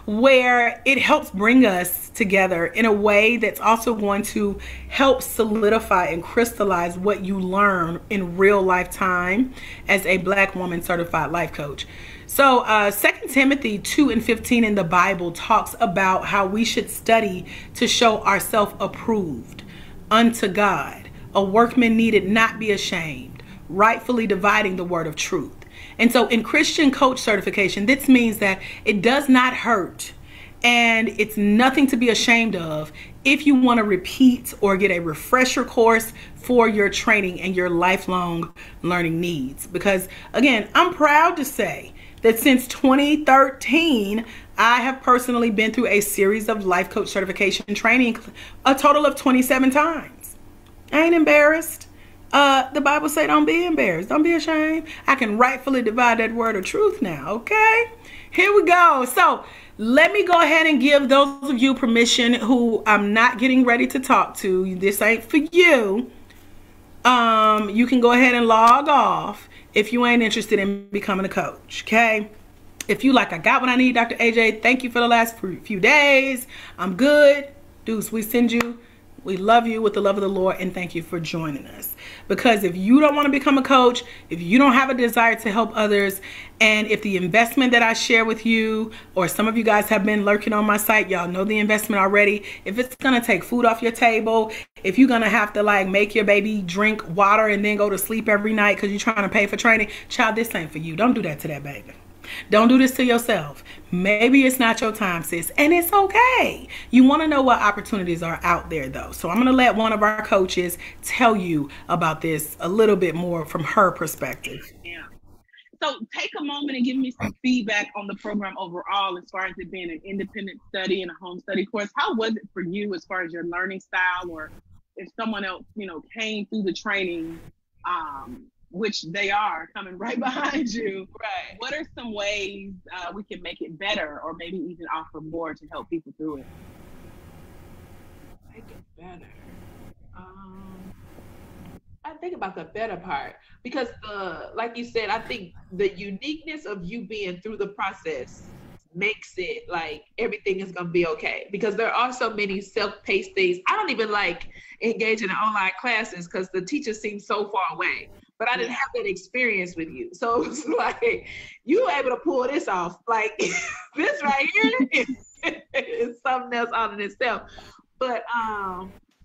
where it helps bring us together in a way that's also going to help solidify and crystallize what you learn in real life time as a Black woman certified life coach. So 2 Timothy 2:15 in the Bible talks about how we should study to show ourselves approved unto God, a workman needed not be ashamed, rightfully dividing the word of truth. And so in Christian coach certification, this means that it does not hurt and it's nothing to be ashamed of if you want to repeat or get a refresher course for your training and your lifelong learning needs. Because again, I'm proud to say that since 2013, I have personally been through a series of life coach certification training, a total of 27 times. I ain't embarrassed. The Bible say don't be embarrassed. Don't be ashamed. I can rightfully divide that word of truth now, okay? Here we go. So let me go ahead and give those of you permission who I'm not getting ready to talk to. This ain't for you. You can go ahead and log off if you ain't interested in becoming a coach, okay? If you like, I got what I need, Dr. AJ. Thank you for the last few days. I'm good. Deuce, we send you. We love you with the love of the Lord, and thank you for joining us. Because if you don't want to become a coach, if you don't have a desire to help others, and if the investment that I share with you, or some of you guys have been lurking on my site, y'all know the investment already. If it's going to take food off your table, if you're going to have to like make your baby drink water and then go to sleep every night because you're trying to pay for training, child, this ain't for you. Don't do that to that baby. Don't do this to yourself. Maybe it's not your time, sis, and it's okay. You want to know what opportunities are out there, though. So I'm going to let one of our coaches tell you about this a little bit more from her perspective. Yeah. So take a moment and give me some feedback on the program overall, as far as it being an independent study and a home study course. How was it for you as far as your learning style, or if someone else, came through the training, which they are coming right behind you. Right. What are some ways we can make it better, or maybe even offer more to help people through it? Make it better. I think about the better part, because like you said, I think the uniqueness of you being through the process makes it like everything is going to be okay, because there are so many self-paced things. I don't even like engaging in online classes because the teachers seem so far away. But I didn't have that experience with you. So it's like, you were able to pull this off. Like, this right here is something else out in itself. But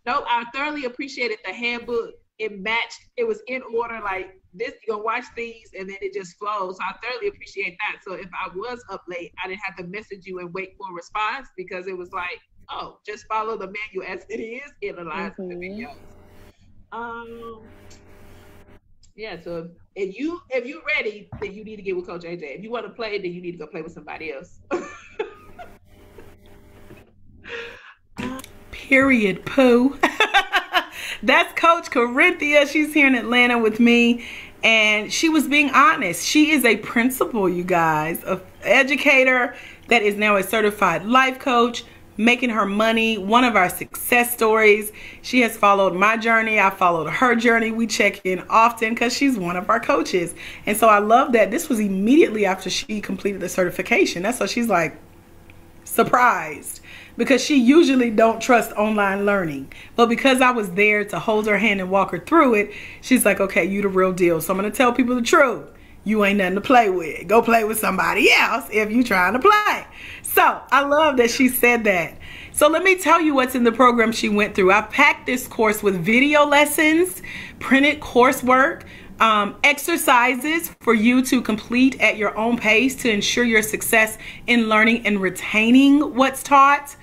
no, I thoroughly appreciated the handbook. It matched, it was in order, like this, you're gonna watch these and then it just flows. So I thoroughly appreciate that. So if I was up late, I didn't have to message you and wait for a response, because it was like, oh, just follow the menu as it is. It aligns with the videos. Yeah, so if you're ready, then you need to get with Coach AJ. If you want to play, then you need to go play with somebody else. Period, Pooh. That's Coach Corinthia. She's here in Atlanta with me, and she was being honest. She is a principal, you guys, an educator that is now a certified life coach, making her money. One of our success stories. She has followed my journey. I followed her journey. We check in often because she's one of our coaches. And so I love that this was immediately after she completed the certification. That's why she's like surprised, because she usually don't trust online learning. But because I was there to hold her hand and walk her through it, she's like, okay, you the real deal. So I'm going to tell people the truth. you ain't nothing to play with. Go play with somebody else if you trying to play. So I love that she said that. So let me tell you what's in the program she went through. I packed this course with video lessons, printed coursework, exercises for you to complete at your own pace to ensure your success in learning and retaining what's taught.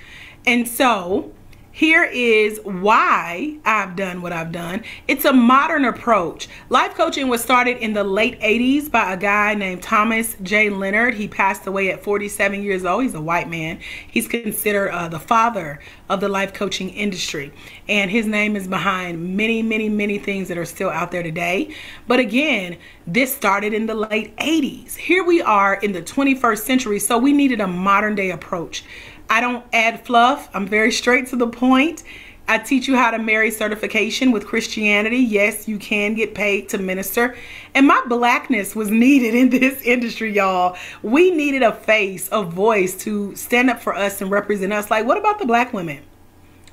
And so here is why I've done what I've done. It's a modern approach. Life coaching was started in the late 80s by a guy named Thomas J. Leonard. He passed away at 47 years old. He's a white man. He's considered the father of the life coaching industry. And his name is behind many, many, many things that are still out there today. But again, this started in the late 80s. Here we are in the 21st century. So we needed a modern day approach. I don't add fluff. I'm very straight to the point. I teach you how to marry certification with Christianity. Yes, you can get paid to minister. And my blackness was needed in this industry, y'all. We needed a face, a voice to stand up for us and represent us. Like, what about the black women?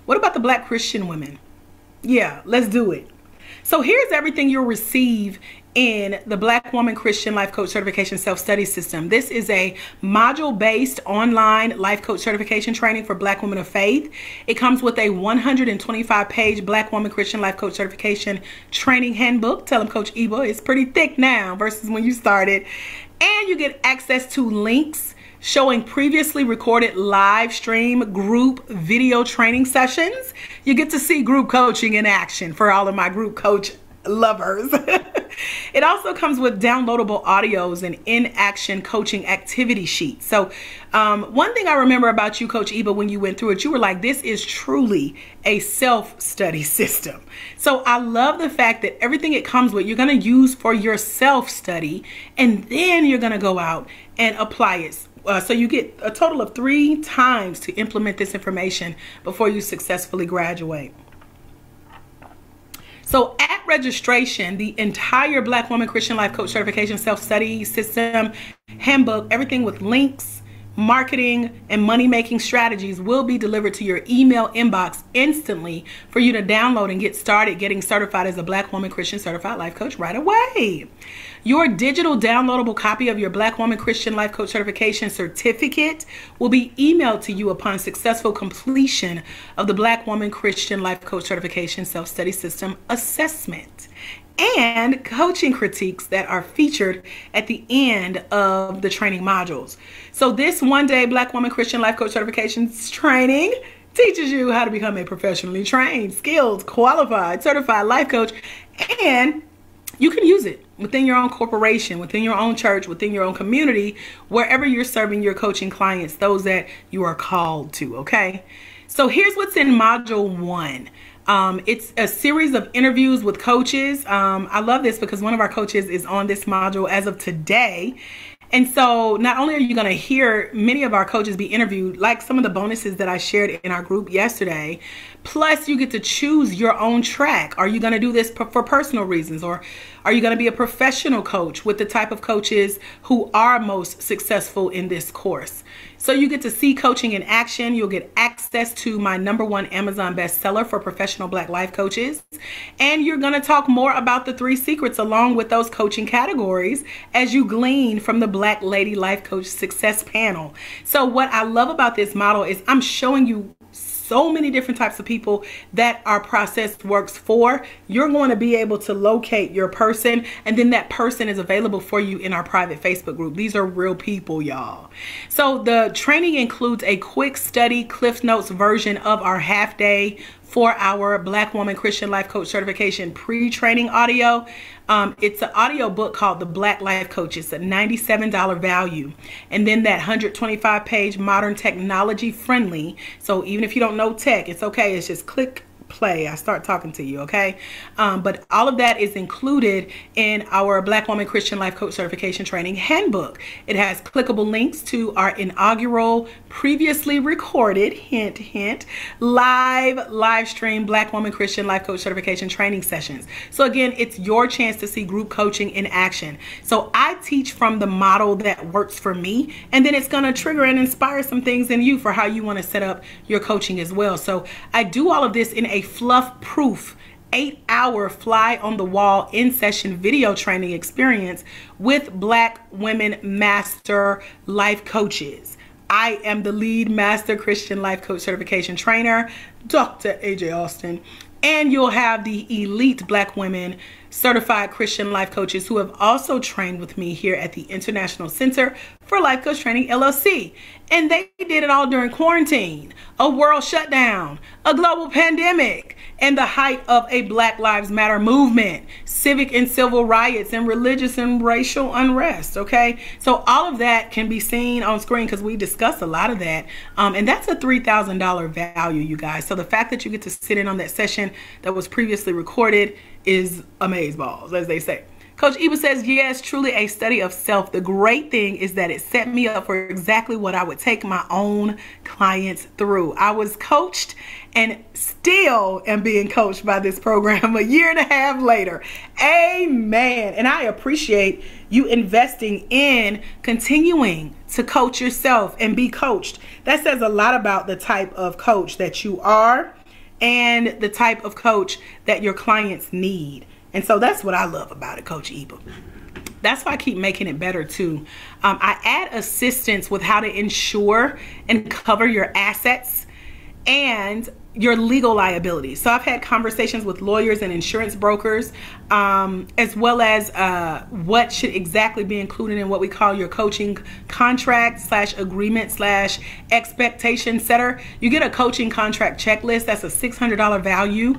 What about the black Christian women? Yeah, let's do it. So here's everything you'll receive in the Black Woman Christian Life Coach Certification Self-Study System. This is a module-based online life coach certification training for Black women of faith. It comes with a 125-page Black Woman Christian Life Coach Certification training handbook. Tell them Coach Eba, it's pretty thick now versus when you started. And you get access to links showing previously recorded live stream group video training sessions. You get to see group coaching in action for all of my group coach lovers. It also comes with downloadable audios and in-action coaching activity sheets. So one thing I remember about you, Coach Eba, when you went through it, you were like, this is truly a self-study system. So I love the fact that everything it comes with, you're going to use for your self-study, and then you're going to go out and apply it. So you get a total of 3 times to implement this information before you successfully graduate. So at registration, the entire Black Woman Christian Life Coach Certification Self-Study System handbook, everything with links, marketing, and money-making strategies will be delivered to your email inbox instantly for you to download and get started getting certified as a Black Woman Christian Certified Life Coach right away. Your digital downloadable copy of your Black Woman Christian Life Coach Certification certificate will be emailed to you upon successful completion of the Black Woman Christian Life Coach Certification Self-Study System assessment and coaching critiques that are featured at the end of the training modules. So this one-day Black Woman Christian Life Coach Certification training teaches you how to become a professionally trained, skilled, qualified, certified life coach, and you can use it within your own corporation, within your own church, within your own community, wherever you're serving your coaching clients, those that you are called to, okay? So here's what's in Module 1. It's a series of interviews with coaches. I love this because one of our coaches is on this module as of today. And so not only are you going to hear many of our coaches be interviewed, like some of the bonuses that I shared in our group yesterday, plus you get to choose your own track. Are you going to do this for personal reasons, or are you going to be a professional coach with the type of coaches who are most successful in this course? So you get to see coaching in action. You'll get access to my #1 Amazon bestseller for professional Black life coaches. And you're going to talk more about the 3 secrets along with those coaching categories as you glean from the Black Lady Life Coach Success Panel. So what I love about this model is I'm showing you so many different types of people that our process works for. You're going to be able to locate your person, and then that person is available for you in our private Facebook group. These are real people, y'all. So the training includes a quick study Cliff Notes version of our half-day 4-hour Black Woman Christian Life Coach Certification pre-training audio. It's an audio book called The Black Life Coach. It's a $97 value. And then that 125-page modern technology friendly. So even if you don't know tech, it's okay. It's just click play. I start talking to you, okay? But all of that is included in our Black Woman Christian Life Coach Certification Training Handbook. It has clickable links to our inaugural, previously recorded, hint, hint, live stream Black Woman Christian Life Coach Certification training sessions. So again, it's your chance to see group coaching in action. So I teach from the model that works for me, and then it's going to trigger and inspire some things in you for how you want to set up your coaching as well. So I do all of this in a fluff-proof 8-hour fly on the wall in-session video training experience with Black women master life coaches. I am the lead master Christian life coach certification trainer, Dr. AJ Austin, and you'll have the elite Black women certified Christian life coaches who have also trained with me here at the International Center for Life Coach Training, LLC. And they did it all during quarantine, a world shutdown, a global pandemic, and the height of a Black Lives Matter movement, civic and civil riots, and religious and racial unrest, okay? So all of that can be seen on screen because we discussed a lot of that. And that's a $3,000 value, you guys. So the fact that you get to sit in on that session that was previously recorded is amazeballs, as they say. Coach Eva says, yes, truly a study of self. The great thing is that it set me up for exactly what I would take my own clients through. I was coached and still am being coached by this program a year and a half later. Amen. And I appreciate you investing in continuing to coach yourself and be coached. That says a lot about the type of coach that you are and the type of coach that your clients need. And so that's what I love about it, Coach Eva. That's why I keep making it better too. I add assistance with how to insure and cover your assets and your legal liability. So I've had conversations with lawyers and insurance brokers, as well as what should exactly be included in what we call your coaching contract / agreement / expectation setter. You get a coaching contract checklist. That's a $600 value.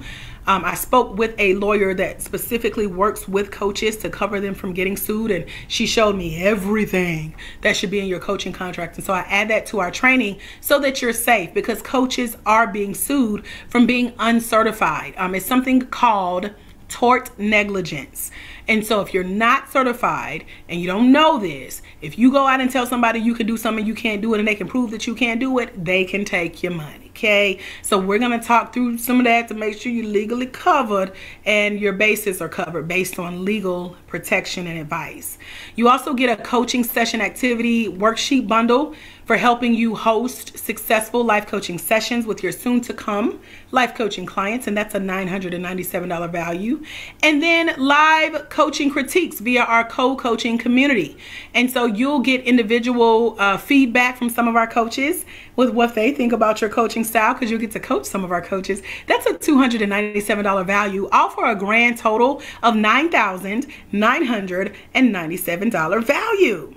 I spoke with a lawyer that specifically works with coaches to cover them from getting sued, and she showed me everything that should be in your coaching contract. And so I add that to our training so that you're safe, because coaches are being sued from being uncertified. It's something called tort negligence. And so if you're not certified and you don't know this, if you go out and tell somebody you can do something you can't do it and they can prove that you can't do it, they can take your money. Okay, so we're going to talk through some of that to make sure you're legally covered and your bases are covered based on legal protection and advice. You also get a coaching session activity worksheet bundle for helping you host successful life coaching sessions with your soon to come life coaching clients, and that's a $997 value. And then live coaching critiques via our co-coaching community. And so you'll get individual feedback from some of our coaches with what they think about your coaching style, because you'll get to coach some of our coaches. That's a $297 value, all for a grand total of $9,997 value.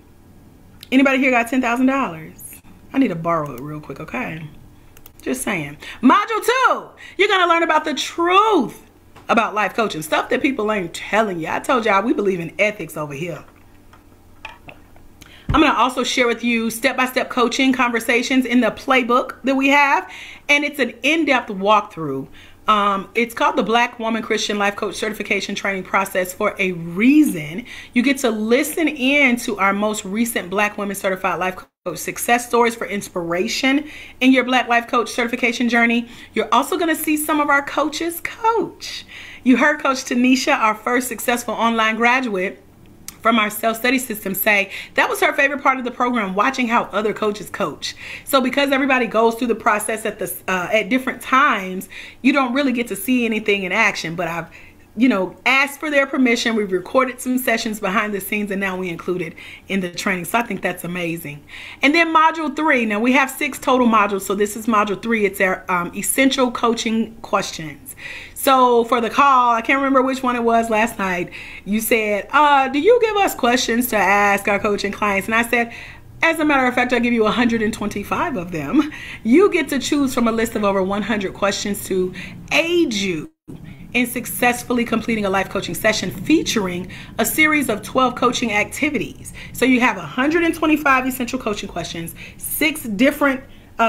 Anybody here got $10,000? I need to borrow it real quick, okay? Just saying. Module 2, you're going to learn about the truth about life coaching, stuff that people ain't telling you. I told y'all we believe in ethics over here. I'm going to also share with you step-by-step coaching conversations in the playbook that we have, and it's an in-depth walkthrough. It's called the Black Woman Christian Life Coach Certification Training Process for a reason. You get to listen in to our most recent Black Women Certified Life Coach success stories for inspiration in your Black Life Coach certification journey. You're also going to see some of our coaches coach. You heard Coach Tanisha, our first successful online graduate from our self-study system, say that was her favorite part of the program, watching how other coaches coach. So because everybody goes through the process at different times, you don't really get to see anything in action. But I've asked for their permission. We've recorded some sessions behind the scenes, and now we include it in the training. So I think that's amazing. And then module 3, now we have 6 total modules. So this is module 3. It's our essential coaching questions. So for the call, I can't remember which one it was last night. You said, do you give us questions to ask our coaching clients? And I said, as a matter of fact, I'll give you 125 of them. You get to choose from a list of over 100 questions to aid you in successfully completing a life coaching session featuring a series of 12 coaching activities. So you have 125 essential coaching questions, 6 different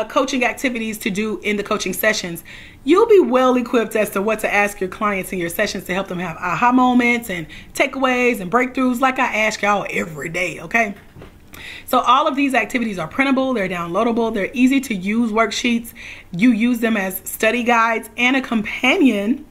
coaching activities to do in the coaching sessions. You'll be well equipped as to what to ask your clients in your sessions to help them have aha moments and takeaways and breakthroughs like I ask y'all every day, okay? So all of these activities are printable, they're downloadable, they're easy to use worksheets. You use them as study guides and a companion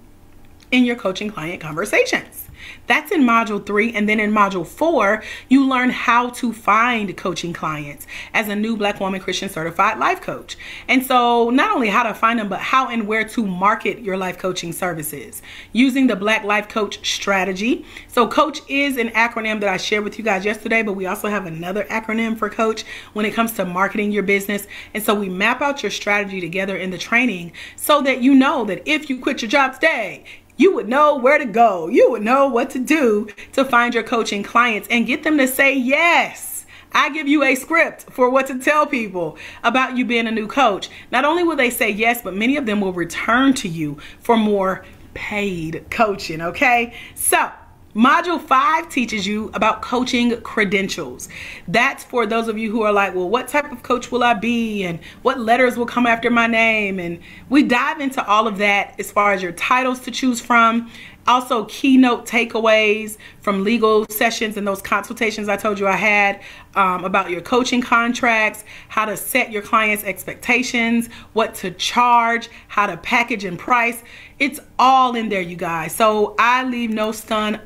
in your coaching client conversations. That's in module 3. And then in module 4, you learn how to find coaching clients as a new Black woman Christian certified life coach. And so not only how to find them, but how and where to market your life coaching services using the Black Life Coach strategy. So coach is an acronym that I shared with you guys yesterday, but we also have another acronym for coach when it comes to marketing your business. And so we map out your strategy together in the training so that you know that if you quit your job today, you would know where to go. You would know what to do to find your coaching clients and get them to say yes. I give you a script for what to tell people about you being a new coach. Not only will they say yes, but many of them will return to you for more paid coaching, okay? So module 5 teaches you about coaching credentials. That's for those of you who are like, well, what type of coach will I be? And what letters will come after my name? And we dive into all of that as far as your titles to choose from. Also, keynote takeaways from legal sessions and those consultations I told you I had about your coaching contracts, how to set your clients' expectations, what to charge, how to package and price. It's all in there, you guys. So I leave no stone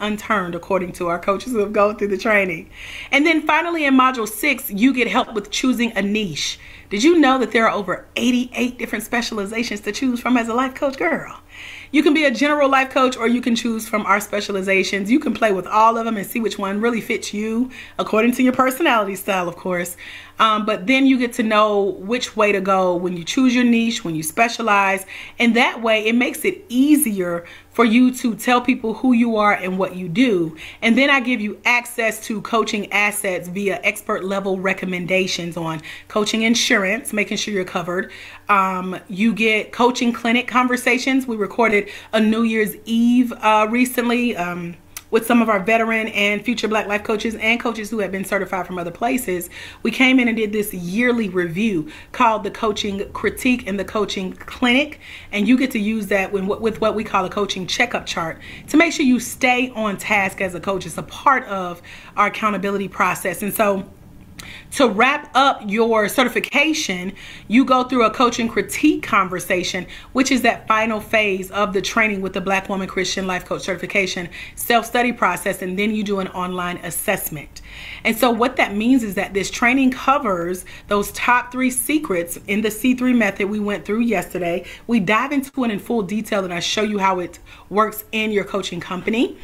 unturned, according to our coaches who have gone through the training. And then finally, in module 6, you get help with choosing a niche. Did you know that there are over 88 different specializations to choose from as a life coach, girl? You can be a general life coach, or you can choose from our specializations. You can play with all of them and see which one really fits you according to your personality style, of course. But then you get to know which way to go when you choose your niche, when you specialize. And that way it makes it easier for you to tell people who you are and what you do. And then I give you access to coaching assets via expert level recommendations on coaching insurance, making sure you're covered. You get coaching clinic conversations. We recorded a New Year's Eve recently with some of our veteran and future Black life coaches and coaches who have been certified from other places. We came in and did this yearly review called the Coaching Critique and the Coaching Clinic. And you get to use that with what we call a coaching checkup chart to make sure you stay on task as a coach. It's a part of our accountability process. And so to wrap up your certification, you go through a coaching critique conversation, which is that final phase of the training with the Black Woman Christian Life Coach Certification self-study process, and then you do an online assessment. And so what that means is that this training covers those top 3 secrets in the C3 method we went through yesterday. We dive into it in full detail and I show you how it works in your coaching company.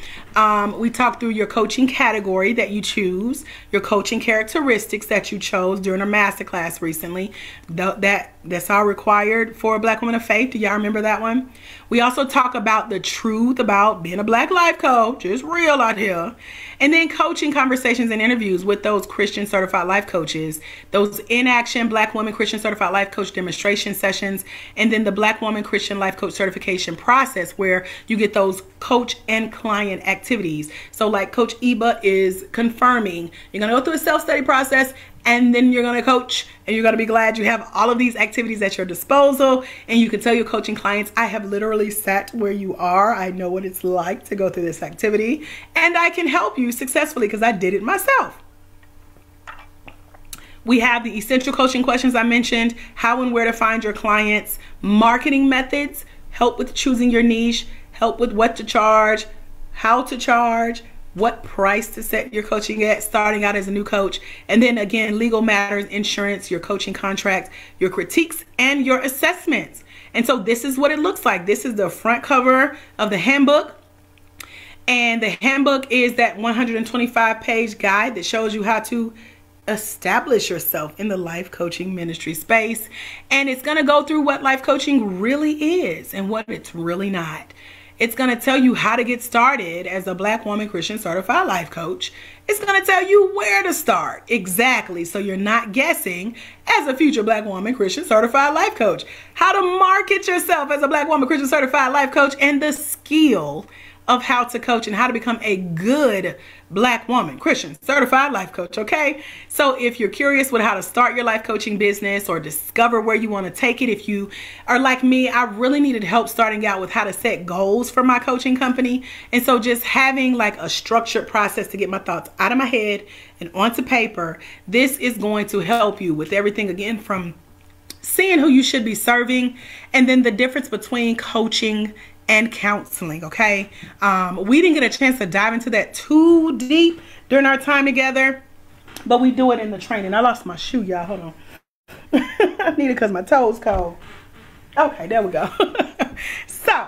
We talk through your coaching category that you choose, your coaching characteristics that you chose during a masterclass recently. That's all required for a Black woman of faith. Do y'all remember that one? We also talk about the truth about being a Black life coach. It's real out here. And then coaching conversations and interviews with those Christian certified life coaches, those in action Black woman Christian certified life coach demonstration sessions, and then the Black woman Christian life coach certification process where you get those coach and client activities. So like Coach Eba is confirming, you're going to go through a self-study process, and then you're going to coach, and you're going to be glad you have all of these activities at your disposal. And you can tell your coaching clients, I have literally sat where you are. I know what it's like to go through this activity, and I can help you successfully because I did it myself. We have the essential coaching questions I mentioned, how and where to find your clients, marketing methods, help with choosing your niche, help with what to charge, how to charge, what price to set your coaching at starting out as a new coach, and then again, legal matters, insurance, your coaching contract, your critiques, and your assessments. And so this is what it looks like. This is the front cover of the handbook. And the handbook is that 125-page guide that shows you how to establish yourself in the life coaching ministry space. And it's going to go through what life coaching really is and what it's really not. It's going to tell you how to get started as a Black woman Christian certified life coach. It's going to tell you where to start exactly, so you're not guessing as a future Black woman Christian certified life coach. How to market yourself as a Black woman Christian certified life coach, and the skill of how to coach and how to become a good Black woman Christian certified life coach. Okay, so if you're curious with how to start your life coaching business or discover where you want to take it, if you are like me, I really needed help starting out with how to set goals for my coaching company. And so just having like a structured process to get my thoughts out of my head and onto paper, this is going to help you with everything, again, from seeing who you should be serving, and then the difference between coaching and counseling. Okay. We didn't get a chance to dive into that too deep during our time together, but we do it in the training. I lost my shoe, y'all. Hold on. I need it because my toes cold. Okay, there we go. So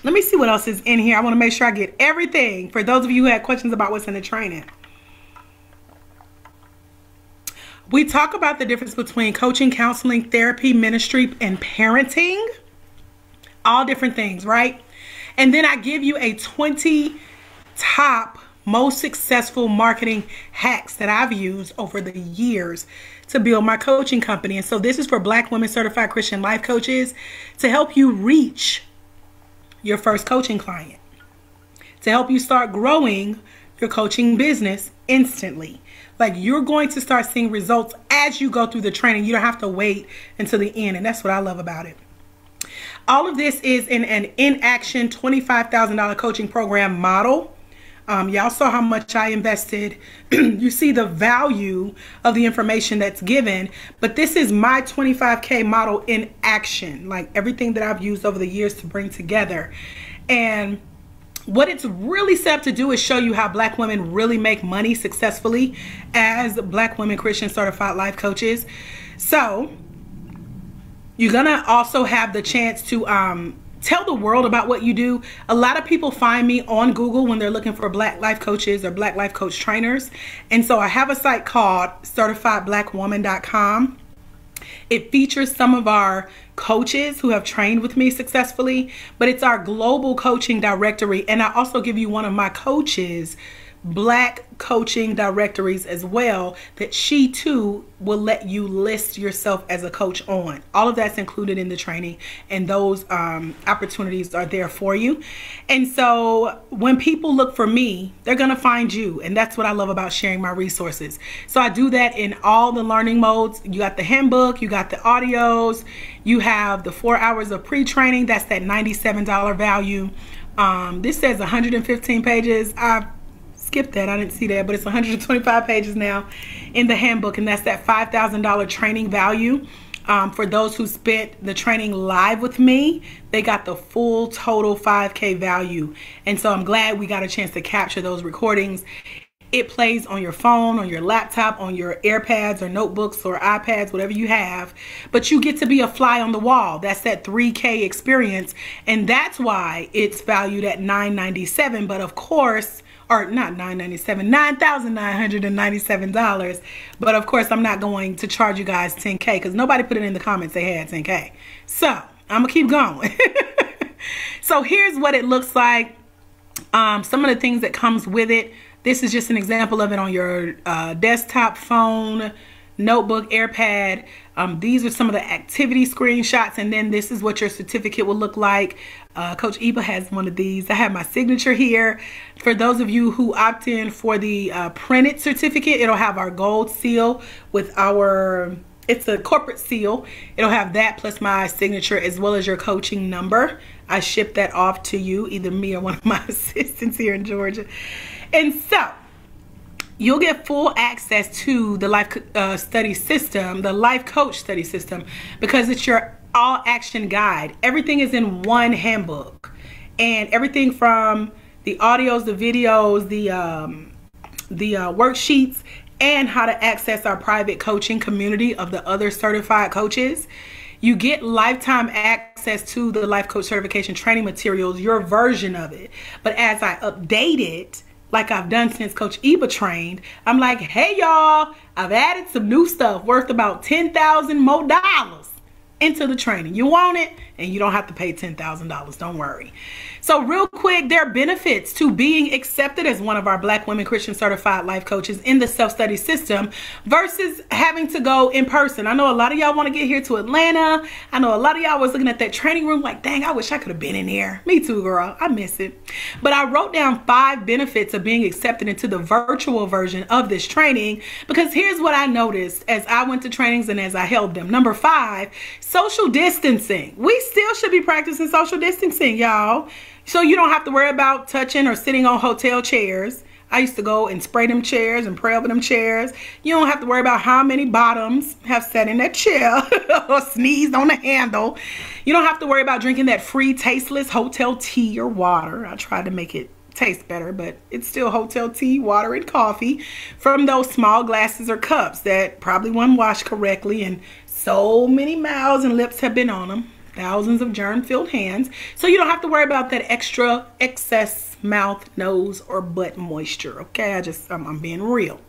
let me see what else is in here. I want to make sure I get everything for those of you who had questions about what's in the training. We talk about the difference between coaching, counseling, therapy, ministry, and parenting. All different things, right? And then I give you a 20 top most successful marketing hacks that I've used over the years to build my coaching company. And so this is for Black women certified Christian life coaches to help you reach your first coaching client, to help you start growing your coaching business instantly. Like, you're going to start seeing results as you go through the training. You don't have to wait until the end. And that's what I love about it. All of this is in an in-action $25,000 coaching program model. Y'all saw how much I invested. You see the value of the information that's given. But this is my 25K model in action. Like, everything that I've used over the years to bring together. And what it's really set up to do is show you how Black women really make money successfully as Black women Christian certified life coaches. So you're gonna also have the chance to tell the world about what you do. A lot of people find me on Google when they're looking for Black life coaches or Black life coach trainers. And so I have a site called certifiedblackwoman.com. It features some of our coaches who have trained with me successfully, but it's our global coaching directory. And I also give you one of my coaches' Black coaching directories as well, that she too will let you list yourself as a coach on. All of that's included in the training, and those opportunities are there for you. And so when people look for me, they're gonna find you, and that's what I love about sharing my resources. So I do that in all the learning modes. You got the handbook, you got the audios, you have the 4 hours of pre-training. That's that $97 value. This says 115 pages. I skipped that, I didn't see that, but it's 125 pages now in the handbook, and that's that $5,000 training value. For those who spent the training live with me, they got the full total 5K value. And so I'm glad we got a chance to capture those recordings. It plays on your phone, on your laptop, on your AirPads or notebooks or iPads, whatever you have. But you get to be a fly on the wall. That's that 3K experience. And that's why it's valued at $997. But of course, or not $997, $9,997. But of course, I'm not going to charge you guys $10K because nobody put it in the comments they had $10K. So I'm gonna keep going. So here's what it looks like. Some of the things that comes with it. This is just an example of it on your desktop, phone, notebook, AirPad. These are some of the activity screenshots, and then this is what your certificate will look like. Coach Eba has one of these. I have my signature here. For those of you who opt in for the printed certificate, it'll have our gold seal with our, it's a corporate seal. It'll have that plus my signature as well as your coaching number. I ship that off to you, either me or one of my assistants here in Georgia. And so you'll get full access to the life study system, the life coach study system, because it's your all action guide. Everything is in one handbook, and everything from the audios, the videos, the worksheets, and how to access our private coaching community of the other certified coaches. You get lifetime access to the life coach certification training materials, your version of it. But as I update it, like I've done since Coach Eba trained, I'm like, hey y'all, I've added some new stuff worth about $10,000 more into the training. You want it, and you don't have to pay $10,000. Don't worry. So real quick, there are benefits to being accepted as one of our Black women Christian certified life coaches in the self-study system versus having to go in person. I know a lot of y'all want to get here to Atlanta. I know a lot of y'all was looking at that training room like, dang, I wish I could have been in there. Me too, girl. I miss it. But I wrote down 5 benefits of being accepted into the virtual version of this training, because here's what I noticed as I went to trainings and as I held them. Number 5, social distancing. We still should be practicing social distancing, y'all. So you don't have to worry about touching or sitting on hotel chairs. I used to go and spray them chairs and pray over them chairs. You don't have to worry about how many bottoms have sat in that chair or sneezed on the handle. You don't have to worry about drinking that free tasteless hotel tea or water. I tried to make it taste better, but it's still hotel tea, water, and coffee from those small glasses or cups that probably weren't washed correctly, and so many mouths and lips have been on them. Thousands of germ-filled hands. So you don't have to worry about that extra excess mouth, nose, or butt moisture. Okay, I'm being real.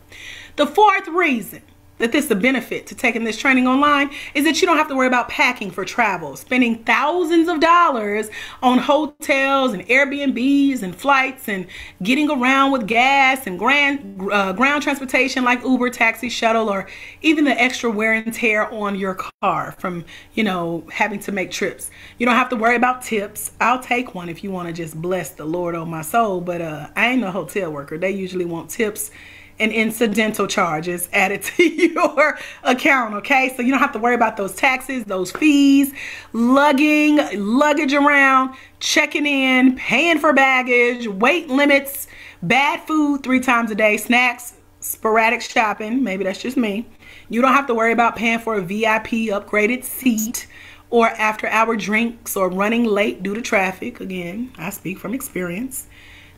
The fourth reason that this is a benefit to taking this training online is that you don't have to worry about packing for travel, spending thousands of dollars on hotels and Airbnbs and flights and getting around with gas and ground transportation like Uber, taxi, shuttle, or even the extra wear and tear on your car from, having to make trips. You don't have to worry about tips. I'll take one if you want to just bless the Lord on my soul, but I ain't no hotel worker. They usually want tips and incidental charges added to your account, okay? So you don't have to worry about those taxes, those fees, luggage around, checking in, paying for baggage, weight limits, bad food 3 times a day, snacks, sporadic shopping. Maybe that's just me. You don't have to worry about paying for a VIP upgraded seat or after-hour drinks or running late due to traffic. Again, I speak from experience.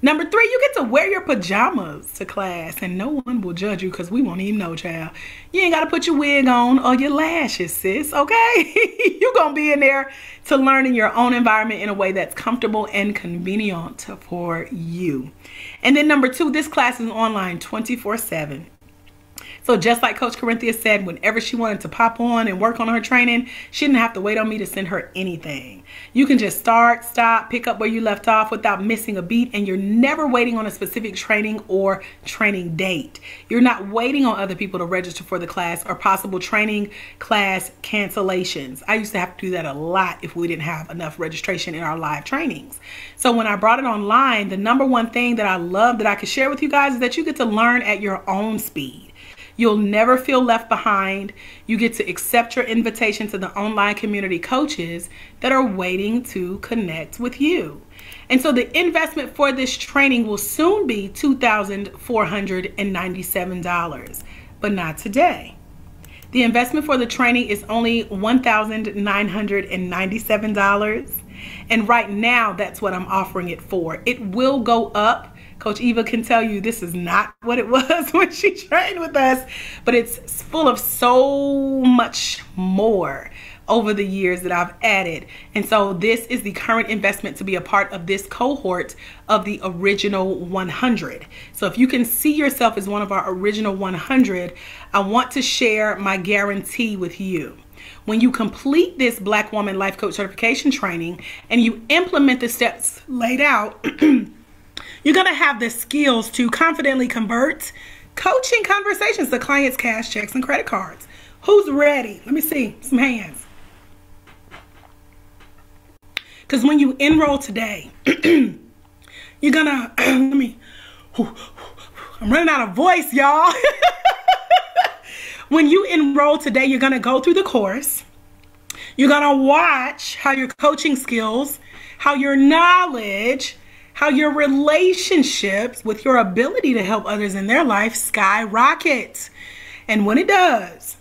Number 3, you get to wear your pajamas to class and no one will judge you because we won't even know, child. You ain't got to put your wig on or your lashes, sis, okay? You're going to be in there to learn in your own environment in a way that's comfortable and convenient for you. And then number 2, this class is online 24/7. So just like Coach Corinthia said, whenever she wanted to pop on and work on her training, she didn't have to wait on me to send her anything. You can just start, stop, pick up where you left off without missing a beat, and you're never waiting on a specific training or training date. You're not waiting on other people to register for the class or possible training class cancellations. I used to have to do that a lot if we didn't have enough registration in our live trainings. So when I brought it online, the number one thing that I love that I could share with you guys is that you get to learn at your own speed. You'll never feel left behind. You get to accept your invitation to the online community coaches that are waiting to connect with you. And so the investment for this training will soon be $2,497, but not today. The investment for the training is only $1,997. And right now, that's what I'm offering it for. It will go up. Coach Eva can tell you this is not what it was when she trained with us, but it's full of so much more over the years that I've added. And so this is the current investment to be a part of this cohort of the original 100. So if you can see yourself as one of our original 100, I want to share my guarantee with you. When you complete this Black Woman Life Coach Certification training and you implement the steps laid out, you're going to have the skills to confidently convert coaching conversations to clients' cash checks and credit cards. Who's ready? Let me see some hands. Because when you enroll today, you're going to, I'm running out of voice, y'all. When you enroll today, you're going to go through the course. You're going to watch how your coaching skills, how your knowledge, how your relationships with your ability to help others in their life skyrocket. And when it does,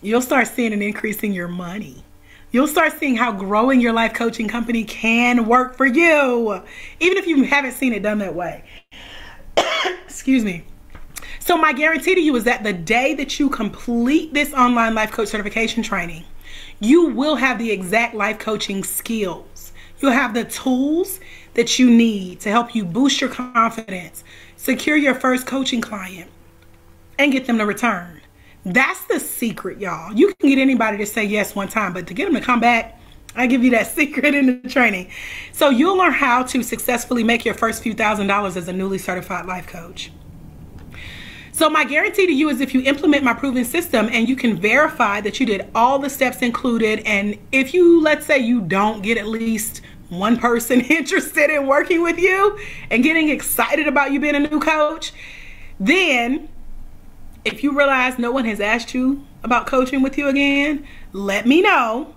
you'll start seeing an increase in your money. You'll start seeing how growing your life coaching company can work for you, even if you haven't seen it done that way. Excuse me. So my guarantee to you is that the day that you complete this online life coach certification training, you will have the exact life coaching skills. You'll have the tools that you need to help you boost your confidence, secure your first coaching client, and get them to return. That's the secret, y'all. You can get anybody to say yes one time, but to get them to come back, I give you that secret in the training. So you'll learn how to successfully make your first few $1,000s as a newly certified life coach. So my guarantee to you is if you implement my proven system and you can verify that you did all the steps included, and if you, let's say you don't get at least one person interested in working with you and getting excited about you being a new coach, then if you realize no one has asked you about coaching with you again, let me know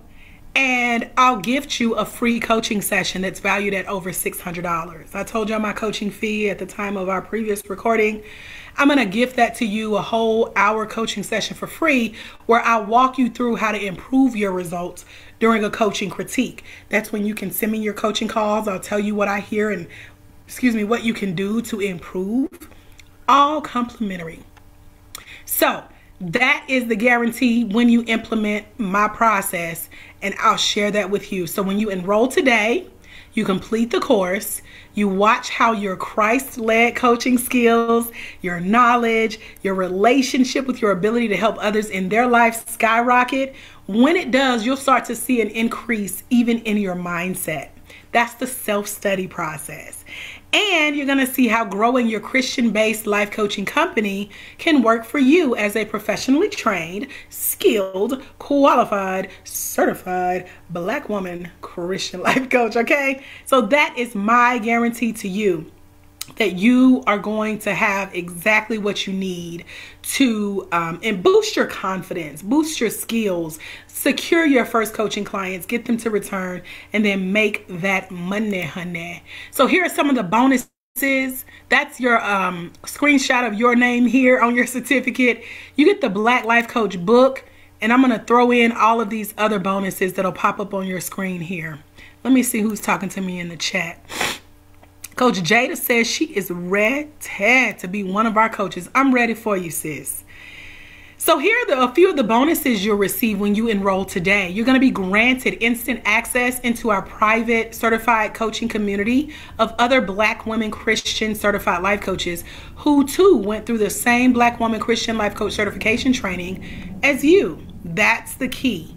And I'll gift you a free coaching session that's valued at over $600. I told y'all my coaching fee at the time of our previous recording. I'm going to gift that to you, a whole hour coaching session for free, where I'll walk you through how to improve your results during a coaching critique. That's when you can send me your coaching calls. I'll tell you what I hear and, what you can do to improve. All complimentary. So that is the guarantee when you implement my process, and I'll share that with you. So when you enroll today, you complete the course, you watch how your Christ-led coaching skills, your knowledge, your relationship with your ability to help others in their life skyrocket. When it does, you'll start to see an increase even in your mindset. That's the self-study process. And you're going to see how growing your Christian-based life coaching company can work for you as a professionally trained, skilled, qualified, certified Black woman Christian life coach, okay? So that is my guarantee to you, that you are going to have exactly what you need to and boost your confidence, boost your skills, secure your first coaching clients, get them to return, and then make that money, honey. So here are some of the bonuses. That's your screenshot of your name here on your certificate. You get the Black Life Coach book, and I'm going to throw in all of these other bonuses that'll pop up on your screen here. Let me see who's talking to me in the chat. Coach Jada says she is ready to be one of our coaches. I'm ready for you, sis. So here are a few of the bonuses you'll receive when you enroll today. You're going to be granted instant access into our private certified coaching community of other Black women Christian certified life coaches who too went through the same Black woman Christian life coach certification training as you. That's the key.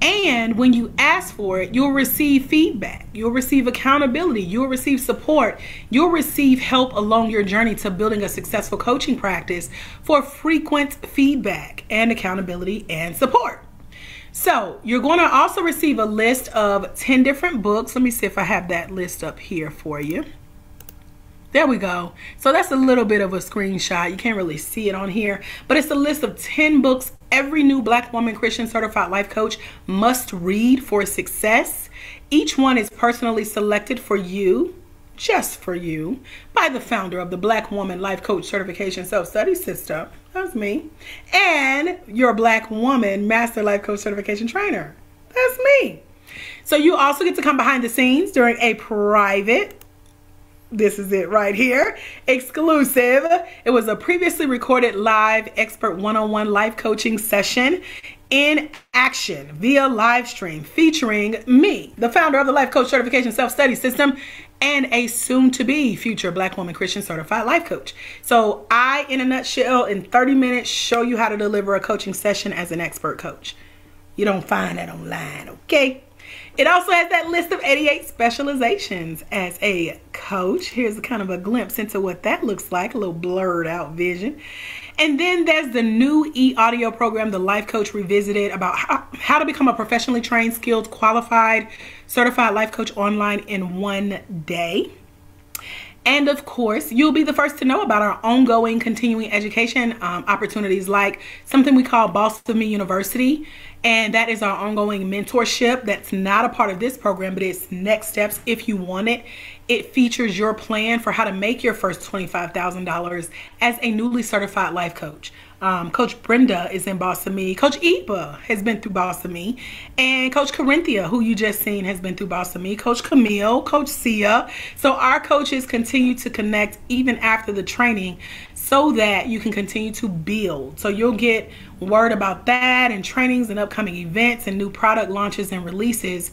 And when you ask for it, you'll receive feedback, you'll receive accountability, you'll receive support, you'll receive help along your journey to building a successful coaching practice for frequent feedback and accountability and support. So you're going to also receive a list of 10 different books. Let me see if I have that list up here for you. There we go. So that's a little bit of a screenshot. You can't really see it on here, but it's a list of 10 books every new Black woman Christian certified life coach must read for success. Each one is personally selected for you, just for you, by the founder of the Black Woman Life Coach Certification Self-Study System. That's me. And your Black Woman Master Life Coach Certification Trainer. That's me. So you also get to come behind the scenes during a private, this is it right here, exclusive. It was a previously recorded live expert one-on-one life coaching session in action via live stream featuring me, the founder of the Life Coach Certification Self-Study System, and a soon-to-be future Black woman Christian certified life coach. So I, in a nutshell, in 30 minutes, show you how to deliver a coaching session as an expert coach. You don't find that online, okay? It also has that list of 88 specializations as a coach. Here's kind of a glimpse into what that looks like, a little blurred out vision. And then there's the new e-audio program, The Life Coach Revisited, about how to become a professionally trained, skilled, qualified, certified life coach online in one day. And of course, you'll be the first to know about our ongoing continuing education opportunities, like something we call Boss of Me University. And that is our ongoing mentorship. That's not a part of this program, but it's next steps if you want it. It features your plan for how to make your first $25,000 as a newly certified life coach. Coach Brenda is in Boss of Me. Coach Ipa has been through Boss of Me. And Coach Corinthia, who you just seen, has been through Boss of Me. Coach Camille, Coach Sia. So our coaches continue to connect even after the training so that you can continue to build. So you'll get word about that and trainings and upcoming events and new product launches and releases,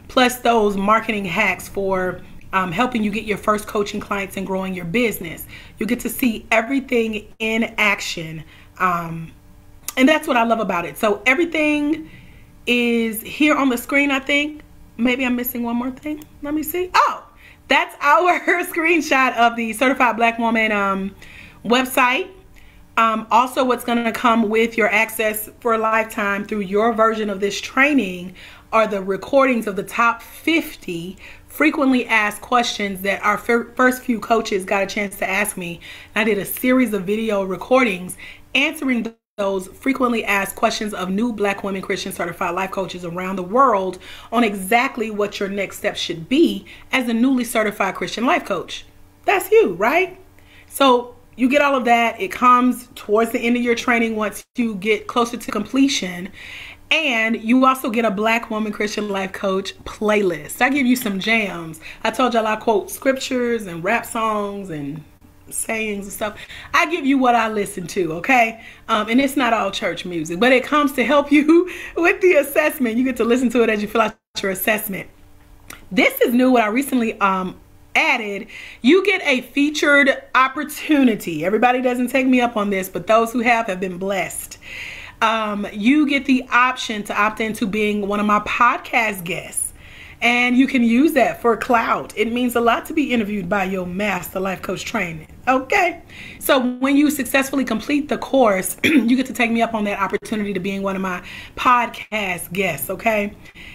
plus those marketing hacks for helping you get your first coaching clients and growing your business. You get to see everything in action. And that's what I love about it. So everything is here on the screen, I think. Maybe I'm missing one more thing. Let me see. Oh, that's our screenshot of the Certified Black Woman website. Also, what's going to come with your access for a lifetime through your version of this training are the recordings of the top 50 frequently asked questions that our first few coaches got a chance to ask me. I did a series of video recordings answering those frequently asked questions of new Black women Christian certified life coaches around the world on exactly what your next step should be as a newly certified Christian life coach. That's you, right? So you get all of that. It comes towards the end of your training once you get closer to completion. And you also get a Black woman Christian life coach playlist. I give you some jams. I told y'all I quote scriptures and rap songs and sayings and stuff. I give you what I listen to, okay? And it's not all church music, but it comes to help you with the assessment. You get to listen to it as you fill out your assessment. This is new, what I recently added. You get a featured opportunity. Everybody doesn't take me up on this, but those who have been blessed. You get the option to opt into being one of my podcast guests. And you can use that for clout. It means a lot to be interviewed by your master life coach training. Okay. So when you successfully complete the course, you get to take me up on that opportunity to being one of my podcast guests. Okay.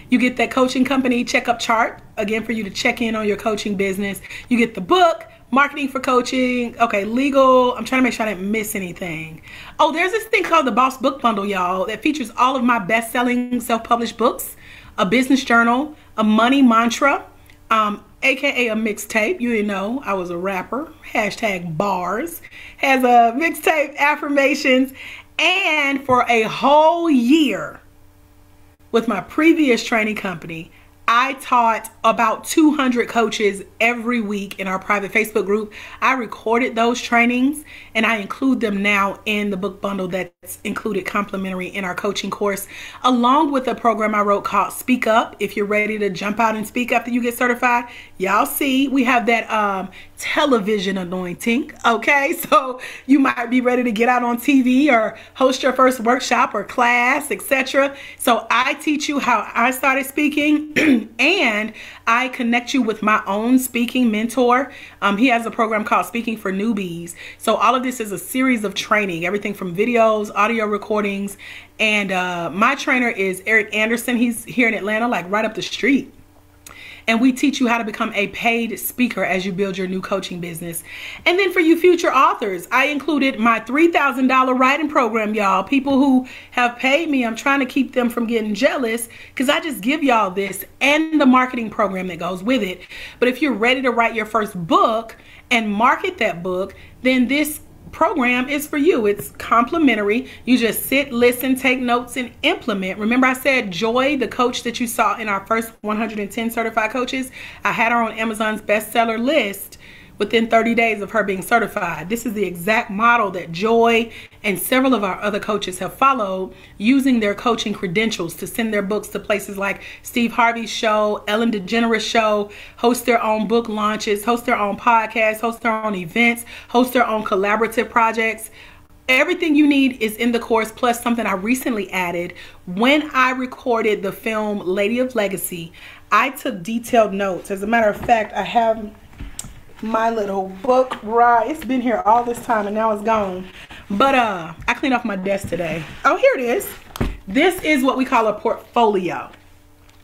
You get that coaching company checkup chart, again, for you to check in on your coaching business. You get the book, Marketing for Coaching. Okay. Legal. I'm trying to make sure I didn't miss anything. Oh, there's this thing called the Boss Book Bundle, y'all, that features all of my best-selling self-published books, a business journal, a money mantra, aka a mixtape. You didn't know I was a rapper. Hashtag bars. Has a mixtape, affirmations, and for a whole year with my previous training company, I taught about 200 coaches every week in our private Facebook group. I recorded those trainings and I include them now in the book bundle that's included complimentary in our coaching course, along with a program I wrote called Speak Up. If you're ready to jump out and speak after you get certified, y'all see we have that television anointing. Okay, so you might be ready to get out on TV or host your first workshop or class, etc. So I teach you how I started speaking. And I connect you with my own speaking mentor. He has a program called Speaking for Newbies. So all of this is a series of training, everything from videos, audio recordings. And my trainer is Eric Anderson. He's here in Atlanta, like right up the street. And we teach you how to become a paid speaker as you build your new coaching business. And then for you future authors, I included my $3,000 writing program, y'all. People who have paid me, I'm trying to keep them from getting jealous because I just give y'all this and the marketing program that goes with it. But if you're ready to write your first book and market that book, then this program is for you. It's complimentary. You just sit, listen, take notes, and implement. Remember I said Joy, the coach that you saw in our first 110 certified coaches, I had her on Amazon's bestseller list within 30 days of her being certified. This is the exact model that Joy and several of our other coaches have followed, using their coaching credentials to send their books to places like Steve Harvey's show, Ellen DeGeneres' show, host their own book launches, host their own podcasts, host their own events, host their own collaborative projects. Everything you need is in the course, plus something I recently added. When I recorded the film Lady of Legacy, I took detailed notes. As a matter of fact, I have my little book, right? It's been here all this time and now it's gone. But I cleaned off my desk today. Oh, here it is. This is what we call a portfolio.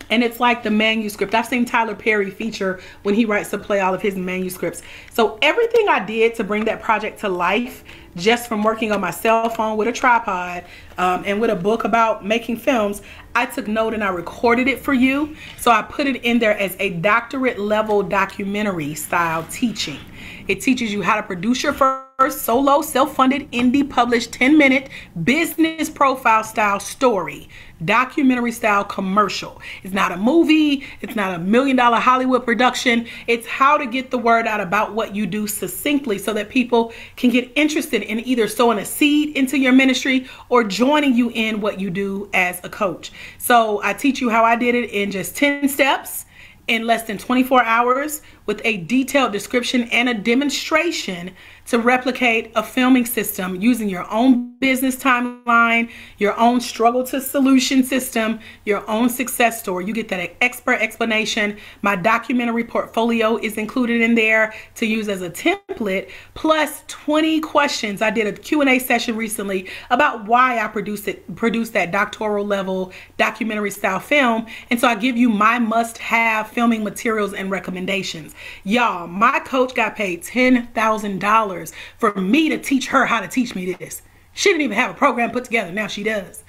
And it's like the manuscript. I've seen Tyler Perry feature when he writes to play all of his manuscripts. So everything I did to bring that project to life, just from working on my cell phone with a tripod and with a book about making films, I took note and I recorded it for you. So I put it in there as a doctorate level documentary style teaching. It teaches you how to produce your first solo, self-funded, indie published 10-minute business profile style story, documentary style commercial. It's not a movie. It's not $1 million Hollywood production. It's how to get the word out about what you do succinctly so that people can get interested in either sowing a seed into your ministry or joining you in what you do as a coach. So I teach you how I did it in just 10 steps in less than 24 hours with a detailed description and a demonstration to replicate a filming system using your own business timeline, your own struggle to solution system, your own success story. You get that expert explanation. My documentary portfolio is included in there to use as a template, plus 20 questions. I did a Q&A session recently about why I produced that doctoral level documentary style film. And so I give you my must-have filming materials and recommendations. Y'all, my coach got paid $10,000 for me to teach her how to teach me this. She didn't even have a program put together. Now she does.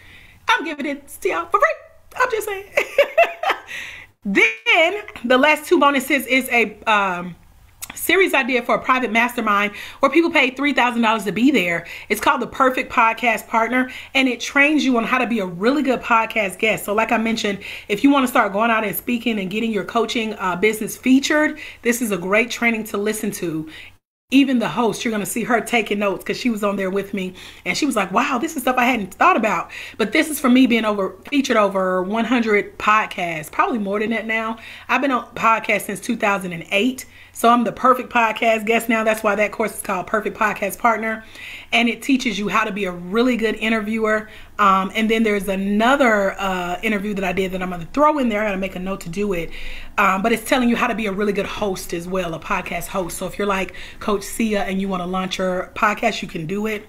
I'm giving it to y'all for free. I'm just saying. Then the last two bonuses is a series I did for a private mastermind where people paid $3,000 to be there. It's called The Perfect Podcast Partner, and it trains you on how to be a really good podcast guest. So like I mentioned, if you want to start going out and speaking and getting your coaching business featured, this is a great training to listen to. Even the host, you're going to see her taking notes because she was on there with me, and she was like, wow, this is stuff I hadn't thought about. But this is for me being featured over 100 podcasts, probably more than that now. I've been on podcasts since 2008. So I'm the perfect podcast guest now. That's why that course is called Perfect Podcast Partner. And it teaches you how to be a really good interviewer. And then there's another interview that I did that I'm going to throw in there. I got to make a note to do it. But it's telling you how to be a really good host as well, a podcast host. So if you're like Coach Sia and you want to launch your podcast, you can do it.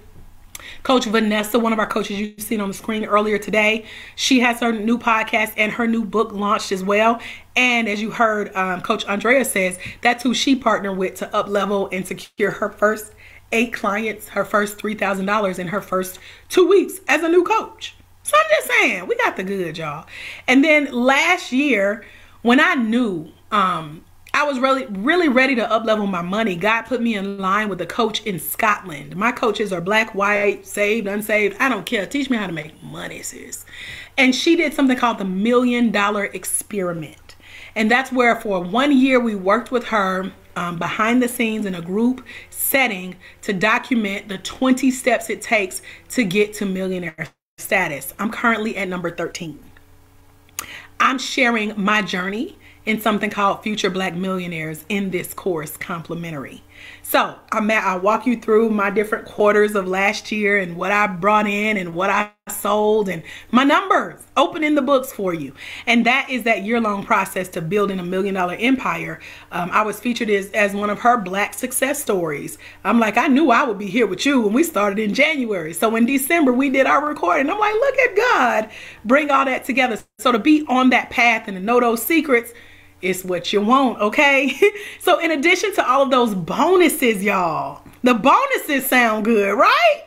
Coach Vanessa, one of our coaches you've seen on the screen earlier today, she has her new podcast and her new book launched as well. And as you heard, Coach Andrea says, that's who she partnered with to up level and secure her first 8 clients, her first $3,000 in her first 2 weeks as a new coach. So I'm just saying, we got the good, y'all. And then last year, when I knew I was really ready to up level my money, God put me in line with a coach in Scotland. My coaches are black, white, saved, unsaved. I don't care. Teach me how to make money, sis. And she did something called the $1 Million Experiment. And that's where for 1 year we worked with her behind the scenes in a group setting to document the 20 steps it takes to get to millionaire status. I'm currently at number 13. I'm sharing my journey in something called Future Black Millionaires in this course, complimentary. So I'll walk you through my different quarters of last year and what I brought in and what I sold and my numbers, opening the books for you. And that is that year-long process to building $1 million empire. I was featured as one of her Black success stories. I'm like, I knew I would be here with you when we started in January. So in December, we did our recording. I'm like, look at God bring all that together. So to be on that path and to know those secrets, it's what you want, okay? So in addition to all of those bonuses, y'all, the bonuses sound good, right?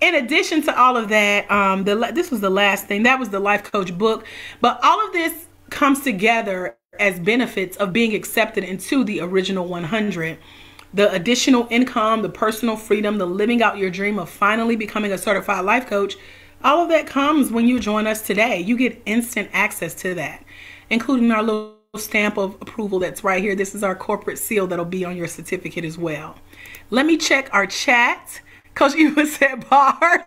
In addition to all of that, this was the last thing. That was the Life Coach book. But all of this comes together as benefits of being accepted into the original 100. The additional income, the personal freedom, the living out your dream of finally becoming a certified life coach. All of that comes when you join us today. You get instant access to that, including our little stamp of approval that's right here. This is our corporate seal that'll be on your certificate as well. Let me check our chat. Coach Eva said bars.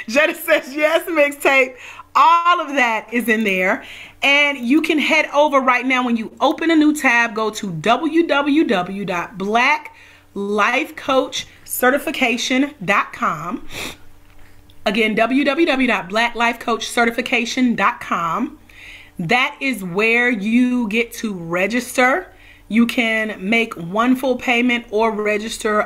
Jetta says yes, mixtape. All of that is in there. And you can head over right now. When you open a new tab, go to www.blacklifecoachcertification.com. Again, www.blacklifecoachcertification.com. That is where you get to register. You can make one full payment or register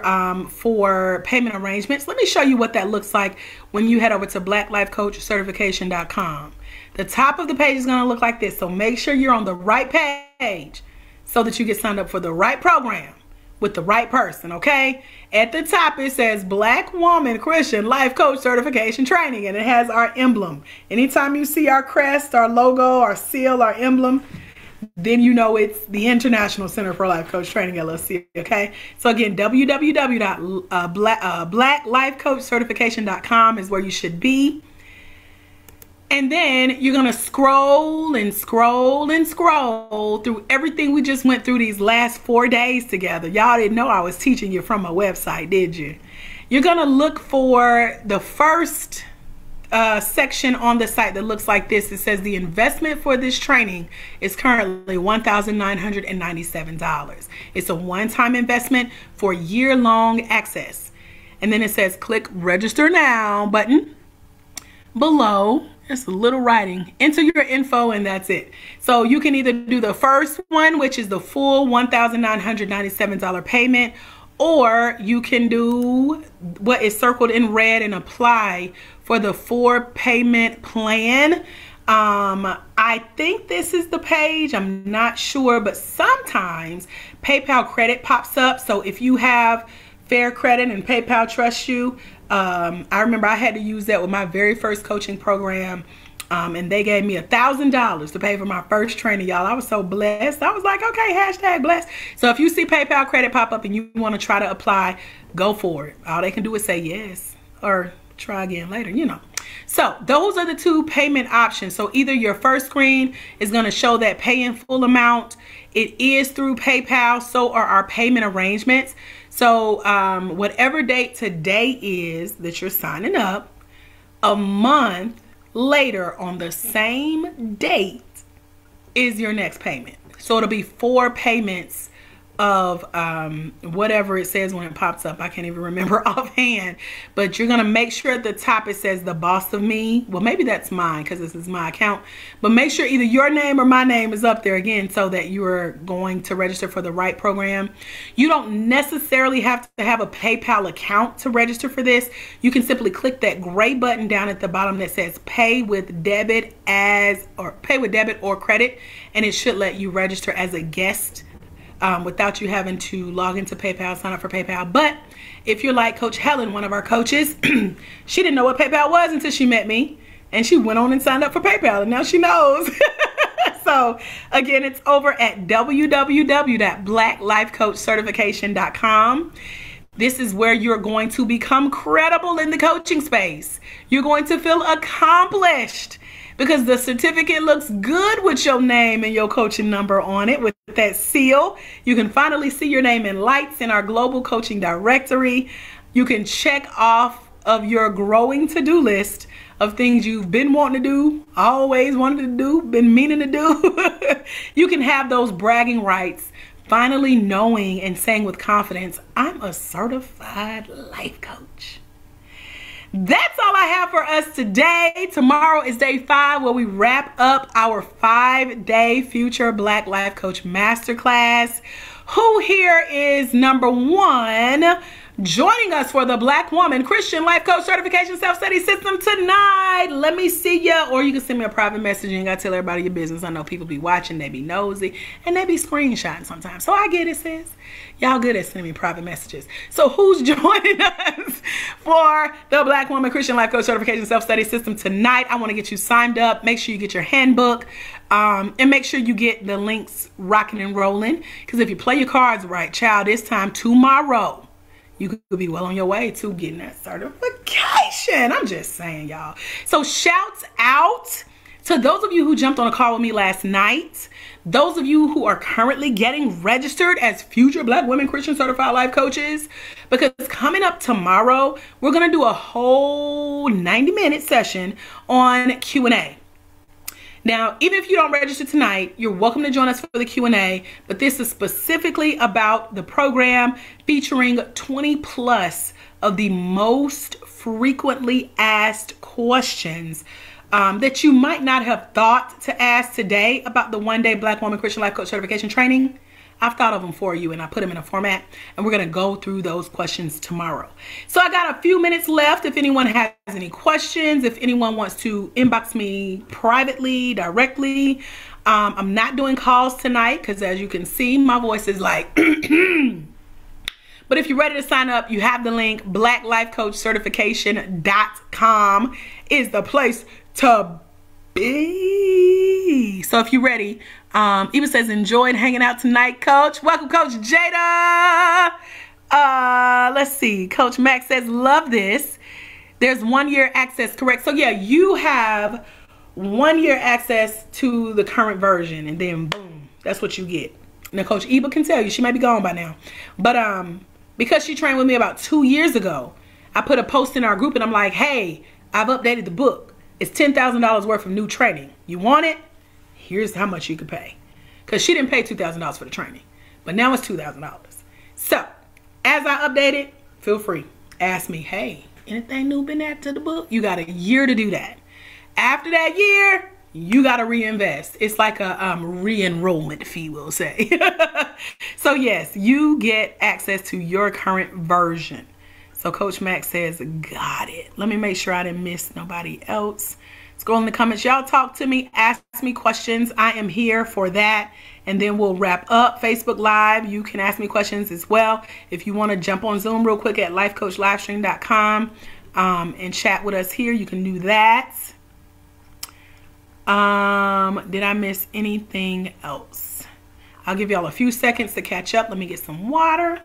for payment arrangements. Let me show you what that looks like when you head over to blacklifecoachcertification.com. The top of the page is going to look like this. So make sure you're on the right page so that you get signed up for the right program with the right person, okay? At the top, it says Black Woman Christian Life Coach Certification Training, and it has our emblem. Anytime you see our crest, our logo, our seal, our emblem, then you know it's the International Center for Life Coach Training, LLC, okay? So again, www.blacklifecoachcertification.com is where you should be. And then you're going to scroll and scroll and scroll through everything we just went through these last 4 days together. Y'all didn't know I was teaching you from my website, did you? You're going to look for the first section on the site that looks like this. It says the investment for this training is currently $1,997. It's a one-time investment for year-long access. And then it says click register now button. Below, there's a little writing. Enter your info and that's it. So you can either do the first one, which is the full $1,997 payment, or you can do what is circled in red and apply for the 4-payment plan. I think this is the page. I'm not sure, but sometimes PayPal credit pops up. So if you have Fair Credit and PayPal trusts you, I remember I had to use that with my very first coaching program. And they gave me $1,000 to pay for my first training, y'all. I was so blessed. I was like, okay, hashtag blessed. So if you see PayPal credit pop up and you want to try to apply, go for it. All they can do is say yes or try again later, you know. So those are the two payment options. So either your first screen is going to show that pay in full amount. It is through PayPal. So are our payment arrangements. So whatever date today is that you're signing up, a month later on the same date is your next payment. So it'll be 4 payments of whatever it says when it pops up. I can't even remember offhand, but you're gonna make sure at the top it says the boss of me. Well, maybe that's mine because this is my account, but make sure either your name or my name is up there again so that you are going to register for the right program. You don't necessarily have to have a PayPal account to register for this. You can simply click that gray button down at the bottom that says pay with debit or credit, and it should let you register as a guest without you having to log into PayPal, sign up for PayPal. But if you're like Coach Helen, one of our coaches, she didn't know what PayPal was until she met me, and she went on and signed up for PayPal, and now she knows. So again, it's over at www.blacklifecoachcertification.com. This is where you're going to become credible in the coaching space. You're going to feel accomplished because the certificate looks good with your name and your coaching number on it with that seal. You can finally see your name in lights in our global coaching directory. You can check off of your growing to-do list of things you've been wanting to do, always wanted to do, been meaning to do. You can have those bragging rights, finally knowing and saying with confidence, I'm a certified life coach. That's all I have for us today. Tomorrow is day 5 where we wrap up our 5-day Future Black Life Coach Masterclass. Who here is number 1 joining us for the Black Woman Christian Life Coach Certification Self-Study System tonight? Let me see ya. Or you can send me a private message. You ain't got to tell everybody your business. I know people be watching, they be nosy, and they be screenshotting sometimes. So I get it, sis. Y'all good at sending me private messages. So who's joining us for the Black Woman Christian Life Coach Certification Self-Study System tonight? I want to get you signed up. Make sure you get your handbook. And make sure you get the links rocking and rolling. Because if you play your cards right, child, this time tomorrow, you could be well on your way to getting that certification. I'm just saying, y'all. So shouts out to those of you who jumped on a call with me last night. Those of you who are currently getting registered as future Black Women Christian Certified Life Coaches. Because coming up tomorrow, we're going to do a whole 90-minute session on Q&A. Now, even if you don't register tonight, you're welcome to join us for the Q&A, but this is specifically about the program featuring 20 plus of the most frequently asked questions that you might not have thought to ask today about the 1-day Black Woman Christian Life Coach Certification Training. I've thought of them for you and I put them in a format, and we're going to go through those questions tomorrow. So I got a few minutes left. If anyone has any questions, if anyone wants to inbox me privately, directly. I'm not doing calls tonight because as you can see, my voice is like, but if you're ready to sign up, you have the link. blacklifecoachcertification.com is the place to be. So if you're ready, Eva says, enjoyed hanging out tonight, Coach. Welcome, Coach Jada. Let's see. Coach Max says, love this. There's 1-year access, correct? So yeah, you have 1-year access to the current version, and then boom, that's what you get. Now, Coach Eva can tell you, she might be gone by now, but because she trained with me about 2 years ago, I put a post in our group and I'm like, hey, I've updated the book. It's $10,000 worth of new training. You want it? Here's how much you could pay. Because she didn't pay $2,000 for the training, but now it's $2,000. So as I update it, feel free. Ask me, hey, anything new been added to the book? You got a year to do that. After that year, you got to reinvest. It's like a re-enrollment fee, we'll say. So yes, you get access to your current version. So Coach Max says, got it. Let me make sure I didn't miss nobody else. Scroll in the comments. Y'all talk to me. Ask me questions. I am here for that. And then we'll wrap up. Facebook Live, you can ask me questions as well. If you want to jump on Zoom real quick at lifecoachlivestream.com. and chat with us here, you can do that. Did I miss anything else? I'll give y'all a few seconds to catch up. Let me get some water.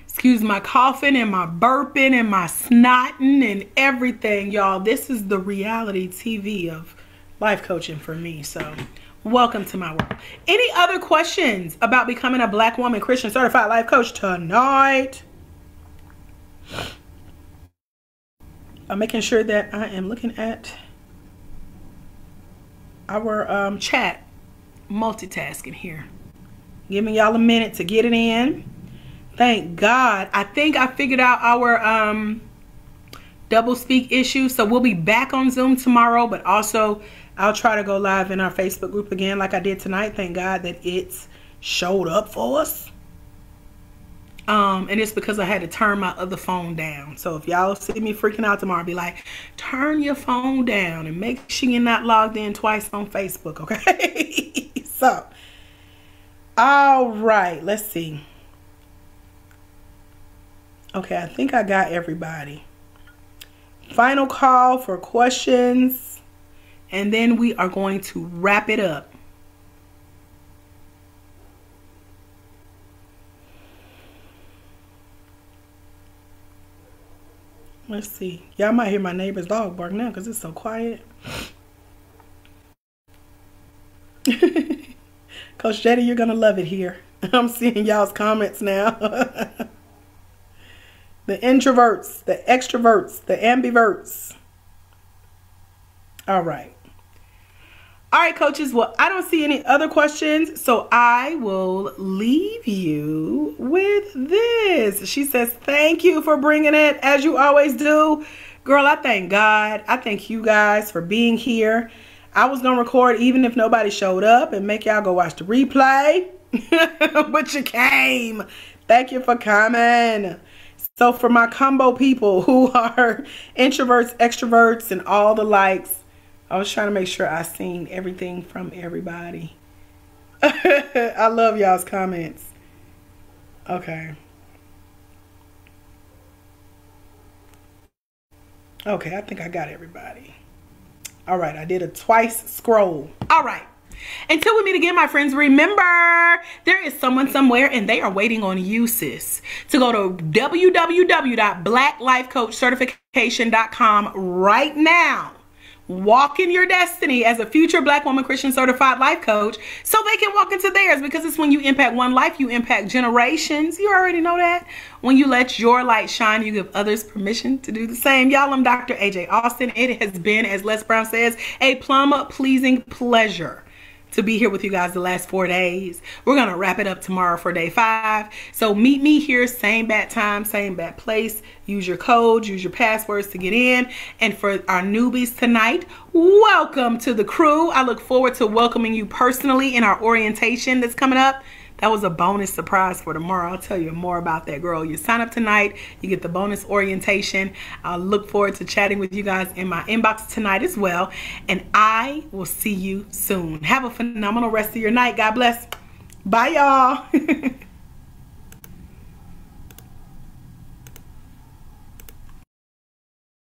Excuse my coughing and my burping and my snotting and everything, y'all. This is the reality TV of life coaching for me. So welcome to my world. Any other questions about becoming a Black woman Christian certified life coach tonight? I'm making sure that I am looking at our chat, multitasking here, giving y'all a minute to get it in. Thank God. I think I figured out our double speak issue, so we'll be back on Zoom tomorrow, but also I'll try to go live in our Facebook group again like I did tonight. Thank God that it's showed up for us. And it's because I had to turn my other phone down. So if y'all see me freaking out tomorrow, be like, turn your phone down and make sure you're not logged in twice on Facebook, okay? So, all right, let's see. Okay, I think I got everybody. Final call for questions, and then we are going to wrap it up. Let's see. Y'all might hear my neighbor's dog bark now because it's so quiet. Coach Jetty, you're going to love it here. I'm seeing y'all's comments now. The introverts, the extroverts, the ambiverts. All right. All right, coaches. Well, I don't see any other questions, so I will leave you with this. She says, thank you for bringing it, as you always do. Girl, I thank God. I thank you guys for being here. I was going to record even if nobody showed up and make y'all go watch the replay. But you came. Thank you for coming. So for my combo people who are introverts, extroverts, and all the likes, I was trying to make sure I seen everything from everybody. I love y'all's comments. Okay. Okay, I think I got everybody. All right, I did a twice scroll. All right. Until we meet again, my friends, remember, there is someone somewhere and they are waiting on you, sis, to go to www.blacklifecoachcertification.com right now. Walk in your destiny as a future Black woman Christian certified life coach so they can walk into theirs, because it's when you impact one life, you impact generations. You already know that. When you let your light shine, you give others permission to do the same. Y'all, I'm Dr. AJ Austin. It has been, as Les Brown says, a plum-pleasing pleasure to be here with you guys the last 4 days. We're going to wrap it up tomorrow for day 5. So meet me here, same bat time, same bat place. Use your codes, use your passwords to get in. And for our newbies tonight, welcome to the crew. I look forward to welcoming you personally in our orientation that's coming up. That was a bonus surprise for tomorrow. I'll tell you more about that, girl. You sign up tonight, you get the bonus orientation. I'll look forward to chatting with you guys in my inbox tonight as well. And I will see you soon. Have a phenomenal rest of your night. God bless. Bye, y'all.